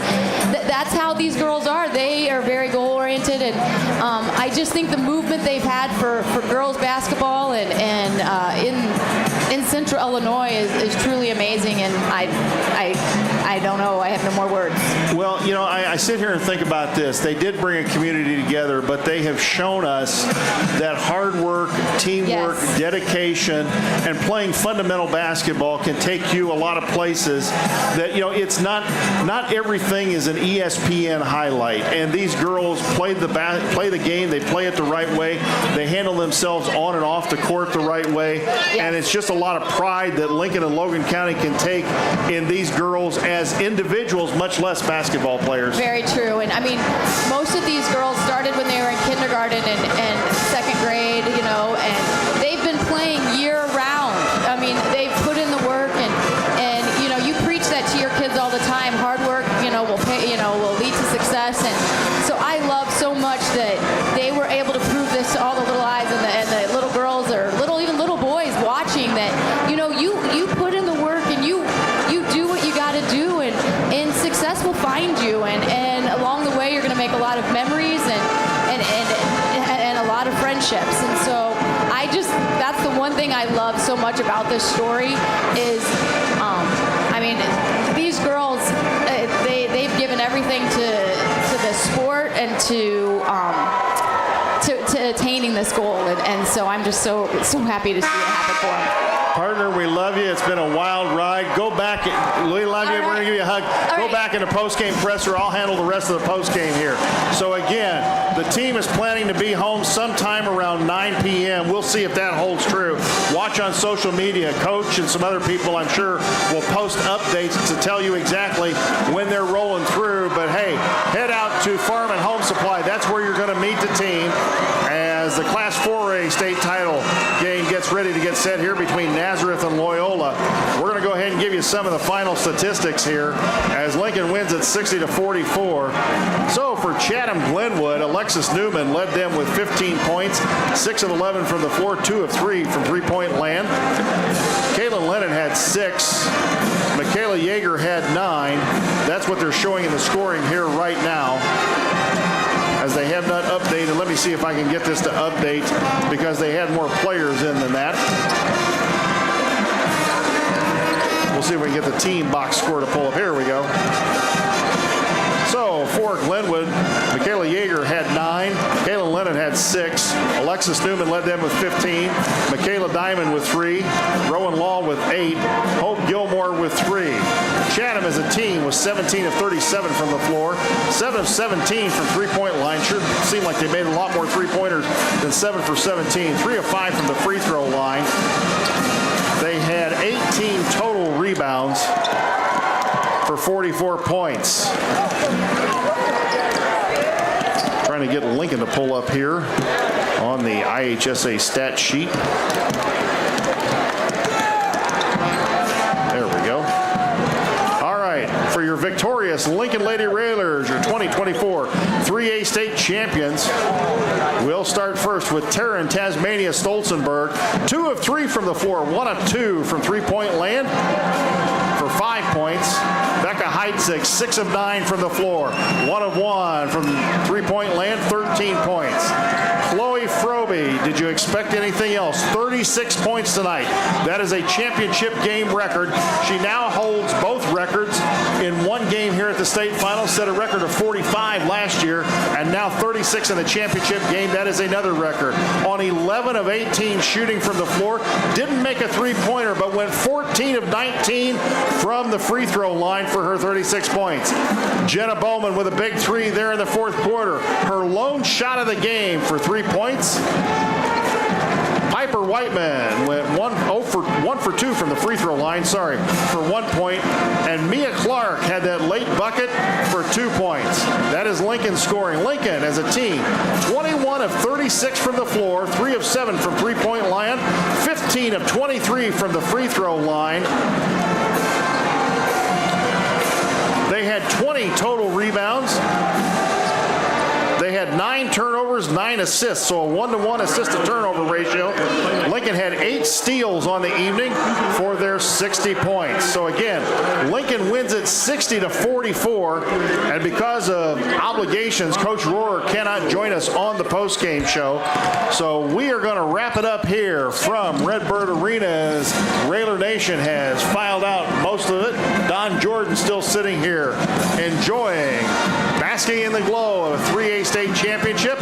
that's how these girls are. They are very goal-oriented, and I just think the movement they've had for girls basketball and in Central Illinois is truly amazing, and I I don't know. I have no more words. Well, I sit here and think about this. They did bring a community together, but they have shown us that hard work, teamwork, dedication, and playing fundamental basketball can take you a lot of places that, it's not everything is an ESPN highlight. And these girls play the game. They play it the right way. They handle themselves on and off the court the right way. Yes. And it's just a lot of pride that Lincoln and Logan County can take in these girls as individuals, much less basketball players. Very true. And I mean, most of these girls started when they were in kindergarten and second grade, and they've been playing year round. I mean, they've put in the work, and you preach that to your kids all the time. Hard work, will pay, will lead to success. And so I love so much that they were able to prove this to all the little eyes and the little girls or even little boys watching that, you put in the work and you do what you got to do, and success will find you, and along the way you're going to make a lot of memories and a lot of friendships. And so that's the one thing I love so much about this story is, these girls, they've given everything to the sport and to attaining this goal, and so I'm just so happy to see it happen for them. Partner, we love you. It's been a wild ride. Go back. We love you. We're going to give you a hug. Go back in the post-game presser. I'll handle the rest of the post-game here. So, again, the team is planning to be home sometime around 9 p.m. We'll see if that holds true. Watch on social media. Coach and some other people, I'm sure, will post updates to tell you exactly when they're rolling through. But, hey, head out to Farm and Home Supply. That's where you're going to meet the team as the Class 4A state title game gets ready to get set here between Nazareth and Loyola. We're going to go ahead and give you some of the final statistics here as Lincoln wins at 60-44. So for Chatham Glenwood, Alexis Newman led them with 15 points, 6 of 11 from the floor, 2 of 3 from three-point land. Kaylin Lennon had 6. Michaela Yeager had 9. That's what they're showing in the scoring here right now, as they have not updated. Let me see if I can get this to update because they had more players in than that. We'll see if we can get the team box score to pull up. Here we go. So for Glenwood, Michaela Yeager had 9. Kaylin Lennon had 6. Alexis Newman led them with 15. Michaela Diamond with 3. Rowan Law with 8. Hope Gilmore with 3. Chatham as a team was 17 of 37 from the floor. 7 of 17 from three-point line. Sure seemed like they made a lot more three-pointers than 7 for 17. 3 of 5 from the free throw line. They had 18 total rebounds for 44 points. Trying to get Lincoln to pull up here on the IHSA stat sheet. There we go. All right, for your victorious Lincoln Lady Railers, your 2024 3A state champions, we'll start first with Taryn Tasmania Stolzenberg. 2 of 3 from the floor, 1 of 2 from three-point land for 5 points. Becca Heitzig, 6 of 9 from the floor, 1 of 1 from three-point land, 13 points. Chloe Froby, did you expect anything else? 36 points tonight. That is a championship game record. She now holds both records in one game here at the state finals, set a record of 45 last year, and now 36 in the championship game. That is another record. On 11 of 18 shooting from the floor, didn't make a three-pointer, but went 14 of 19 from the free throw line for her 36 points. Jenna Bowman with a big 3 there in the fourth quarter. Her lone shot of the game for 3 points. Piper Whiteman went 1 for 2 from the free throw line, for 1 point. And Mia Clark had that late bucket for 2 points. That is Lincoln scoring. Lincoln as a team, 21 of 36 from the floor, 3 of 7 from three-point line, 15 of 23 from the free throw line. They had 20 total rebounds. They had 9 turnovers, 9 assists, so a 1-to-1 assist-to-turnover ratio. Lincoln had 8 steals on the evening for their 60 points. So again, Lincoln wins it 60-44, and because of obligations, Coach Rohrer cannot join us on the post-game show. So we are going to wrap it up here from Redbird Arena as Railer Nation has filed out most of it. Don Don Jordan still sitting here enjoying, basking in the glow of a 3A state championship.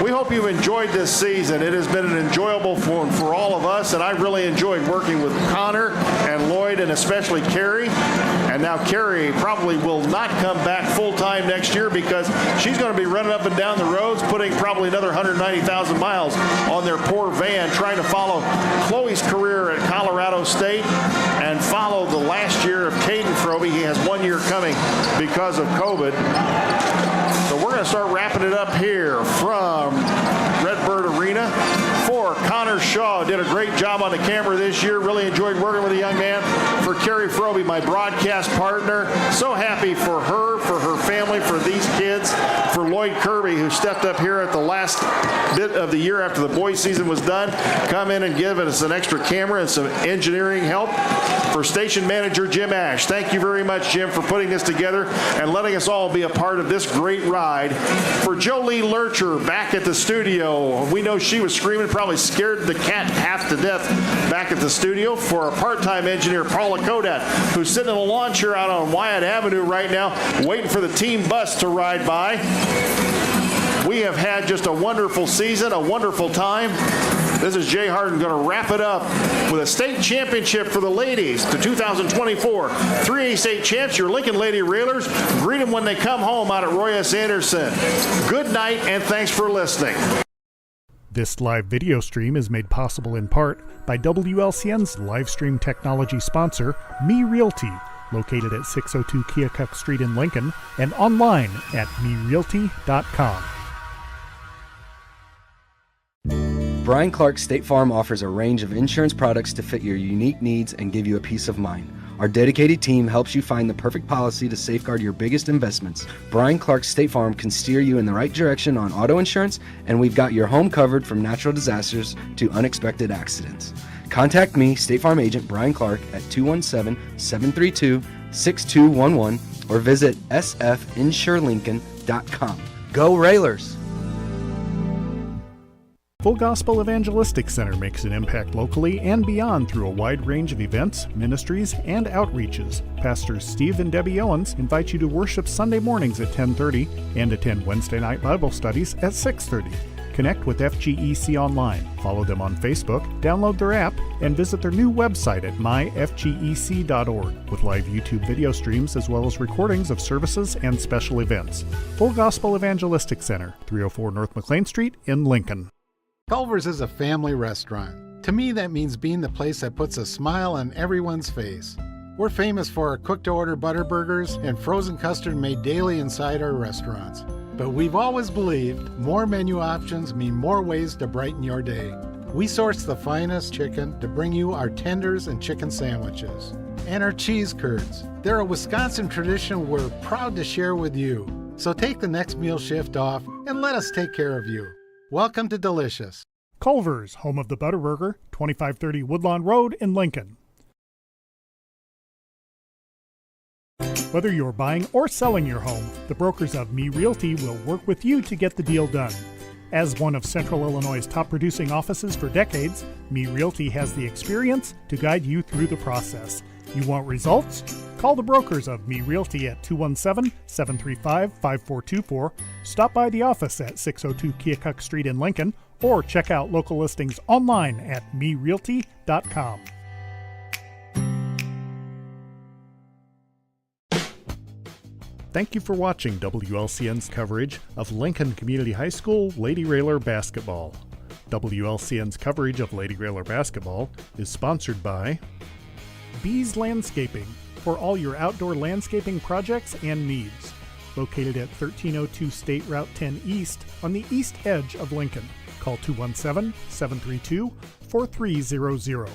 We hope you've enjoyed this season. It has been an enjoyable one for all of us, and I really enjoyed working with Connor and Lloyd and especially Carrie. And now Carrie probably will not come back full-time next year because she's going to be running up and down the roads, putting probably another 190,000 miles on their poor van, trying to follow Chloe's career at Colorado State and follow the last year of Caden Froby. He has 1 year coming because of COVID. So we're going to start wrapping it up here from Redbird Arena. For Connor Shaw, did a great job on the camera this year. Really enjoyed working with the young man. For Carrie Froby, my broadcast partner, so happy for her family, for these kids. For Lloyd Kirby, who stepped up here at the last bit of the year after the boys season was done, come in and give us an extra camera and some engineering help. For station manager Jim Ash, thank you very much, Jim, for putting this together and letting us all be a part of this great ride. For Jolie Lurcher back at the studio, we know she was screaming, probably scared the cat half to death back at the studio. For our part-time engineer Paula Kodat, who's sitting in a lawn chair out on Wyatt Avenue right now, waiting for the team bus to ride by. We have had just a wonderful season, a wonderful time. This is Jay Harden going to wrap it up with a state championship for the ladies. The 2024 3A state champs, your Lincoln Lady Railers. Greet them when they come home out at Roy S. Anderson. Good night, and thanks for listening. This live video stream is made possible in part by WLCN's live stream technology sponsor, Me Realty, located at 602 Keokuk Street in Lincoln, and online at merealty.com. Brian Clark State Farm offers a range of insurance products to fit your unique needs and give you a peace of mind. Our dedicated team helps you find the perfect policy to safeguard your biggest investments. Brian Clark State Farm can steer you in the right direction on auto insurance, and we've got your home covered from natural disasters to unexpected accidents. Contact me, State Farm agent Brian Clark, at 217-732-6211 or visit sfinsurelincoln.com. Go Railers! Full Gospel Evangelistic Center makes an impact locally and beyond through a wide range of events, ministries, and outreaches. Pastors Steve and Debbie Owens invite you to worship Sunday mornings at 10:30 and attend Wednesday night Bible studies at 6:30. Connect with FGEC online, follow them on Facebook, download their app, and visit their new website at myfgec.org with live YouTube video streams as well as recordings of services and special events. Full Gospel Evangelistic Center, 304 North McLean Street in Lincoln. Culver's is a family restaurant. To me, that means being the place that puts a smile on everyone's face. We're famous for our cooked-to-order butter burgers and frozen custard made daily inside our restaurants. But we've always believed more menu options mean more ways to brighten your day. We source the finest chicken to bring you our tenders and chicken sandwiches. And our cheese curds. They're a Wisconsin tradition we're proud to share with you. So take the next meal shift off and let us take care of you. Welcome to Delicious. Culver's, home of the Butterburger, 2530 Woodlawn Road in Lincoln. Whether you're buying or selling your home, the brokers of Me Realty will work with you to get the deal done. As one of Central Illinois' top producing offices for decades, Me Realty has the experience to guide you through the process. You want results? Call the brokers of Me Realty at 217-735-5424, stop by the office at 602 Keokuk Street in Lincoln, or check out local listings online at merealty.com. Thank you for watching WLCN's coverage of Lincoln Community High School Lady Railer basketball. WLCN's coverage of Lady Railer basketball is sponsored by Bees Landscaping, for all your outdoor landscaping projects and needs. Located at 1302 State Route 10 East on the east edge of Lincoln. Call 217-732-4300.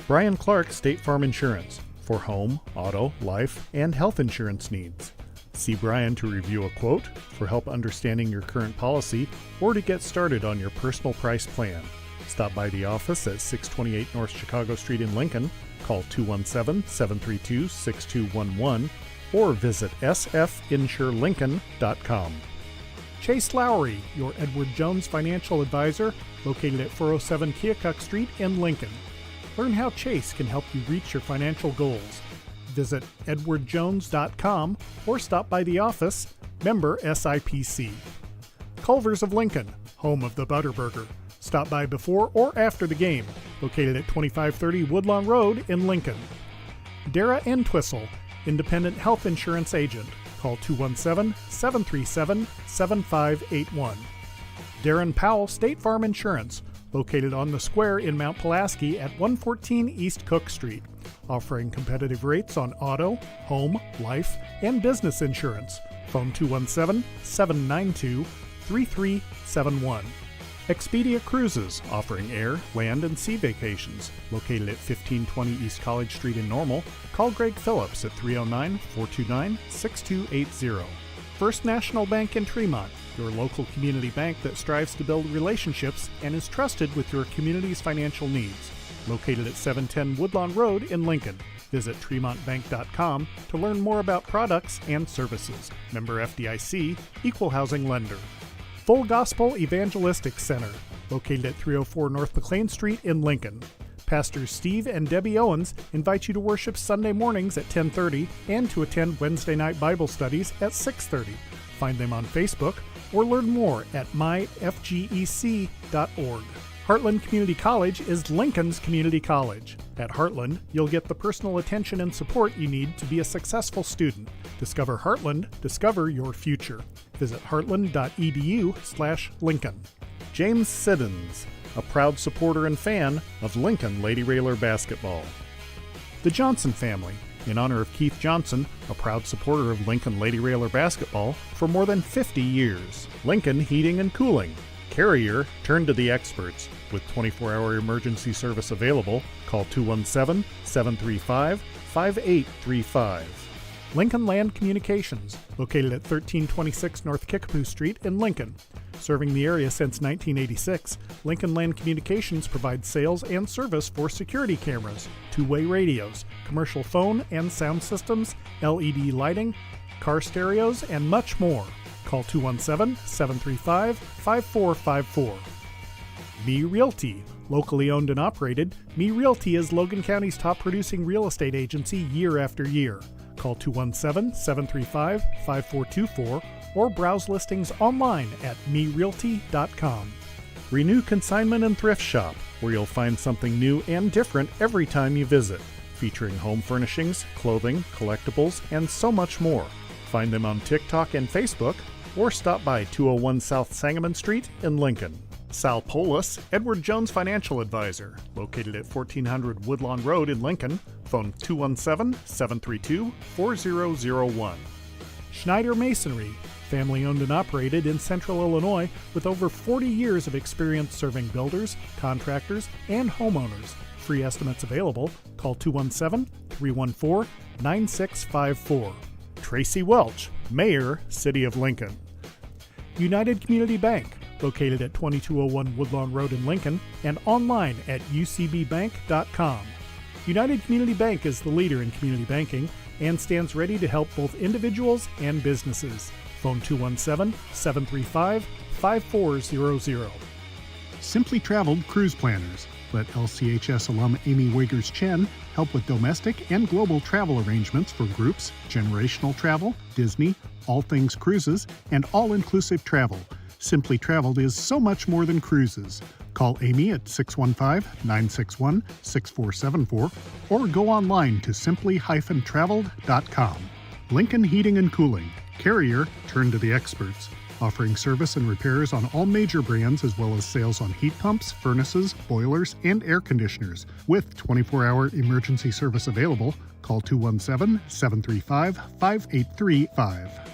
Brian Clark State Farm Insurance, for home, auto, life, and health insurance needs. See Brian to review a quote, for help understanding your current policy, or to get started on your personal price plan. Stop by the office at 628 North Chicago Street in Lincoln. Call 217-732-6211 or visit sfinsurelincoln.com. Chase Lowry, your Edward Jones financial advisor, located at 407 Keokuk Street in Lincoln. Learn how Chase can help you reach your financial goals. visit edwardjones.com or stop by the office, member SIPC. Culver's of Lincoln, home of the Butterburger. Stop by before or after the game, located at 2530 Woodlawn Road in Lincoln. Dara and Twistle, independent health insurance agent. Call 217-737-7581. Darren Powell State Farm Insurance, located on the square in Mount Pulaski at 114 East Cook Street, offering competitive rates on auto, home, life, and business insurance. Phone 217-792-3371. Expedia Cruises, offering air, land, and sea vacations, located at 1520 East College Street in Normal. Call Greg Phillips at 309-429-6280. First National Bank in Tremont, your local community bank that strives to build relationships and is trusted with your community's financial needs. Located at 710 Woodlawn Road in Lincoln. Visit TremontBank.com to learn more about products and services. Member FDIC, Equal Housing Lender. Full Gospel Evangelistic Center, located at 304 North McLean Street in Lincoln. Pastors Steve and Debbie Owens invite you to worship Sunday mornings at 10:30 and to attend Wednesday night Bible studies at 6:30. Find them on Facebook or learn more at myfgec.org. Heartland Community College is Lincoln's community college. At Heartland, you'll get the personal attention and support you need to be a successful student. Discover Heartland, discover your future. Visit heartland.edu/Lincoln. James Siddons, a proud supporter and fan of Lincoln Lady Railer basketball. The Johnson family, in honor of Keith Johnson, a proud supporter of Lincoln Lady Railer basketball for more than 50 years. Lincoln Heating and Cooling. Carrier, turn to the experts. With 24-hour emergency service available, call 217-735-5835. Lincoln Land Communications, located at 1326 North Kickapoo Street in Lincoln. Serving the area since 1986, Lincoln Land Communications provides sales and service for security cameras, two-way radios, commercial phone and sound systems, LED lighting, car stereos, and much more. Call 217-735-5454. Me Realty. Locally owned and operated, Me Realty is Logan County's top producing real estate agency year after year. Call 217-735-5424 or browse listings online at merealty.com. Renew Consignment and Thrift Shop, where you'll find something new and different every time you visit, featuring home furnishings, clothing, collectibles, and so much more. Find them on TikTok and Facebook, or stop by 201 South Sangamon Street in Lincoln. Sal Polis, Edward Jones Financial Advisor, located at 1400 Woodlawn Road in Lincoln. Phone 217-732-4001. Schneider Masonry, family owned and operated in Central Illinois with over 40 years of experience serving builders, contractors, and homeowners. Free estimates available. Call 217-314-9654. Tracy Welch, Mayor, City of Lincoln. United Community Bank, located at 2201 Woodlawn Road in Lincoln and online at ucbbank.com. United Community Bank is the leader in community banking and stands ready to help both individuals and businesses. Phone 217-735-5400. Simply Traveled Cruise Planners. Let LCHS alum Amy Wiggers-Chen help with domestic and global travel arrangements for groups, generational travel, Disney, all things cruises, and all-inclusive travel. Simply Traveled is so much more than cruises. Call Amy at 615-961-6474 or go online to simply-traveled.com. Lincoln Heating and Cooling. Carrier, turn to the experts. Offering service and repairs on all major brands as well as sales on heat pumps, furnaces, boilers, and air conditioners. With 24-hour emergency service available, call 217-735-5835.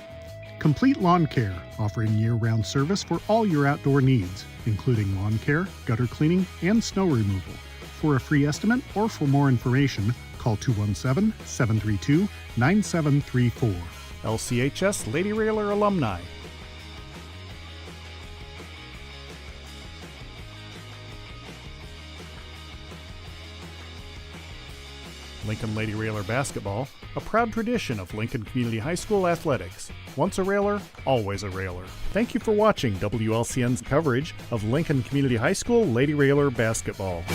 Complete Lawn Care, offering year-round service for all your outdoor needs, including lawn care, gutter cleaning, and snow removal. For a free estimate or for more information, call 217-732-9734. LCHS Lady Railer Alumni. Lincoln Lady Railer Basketball, a proud tradition of Lincoln Community High School athletics. Once a Railer, always a Railer. Thank you for watching WLCN's coverage of Lincoln Community High School Lady Railer Basketball.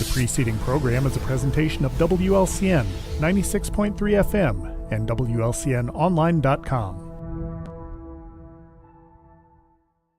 The preceding program is a presentation of WLCN 96.3 FM and WLCNonline.com.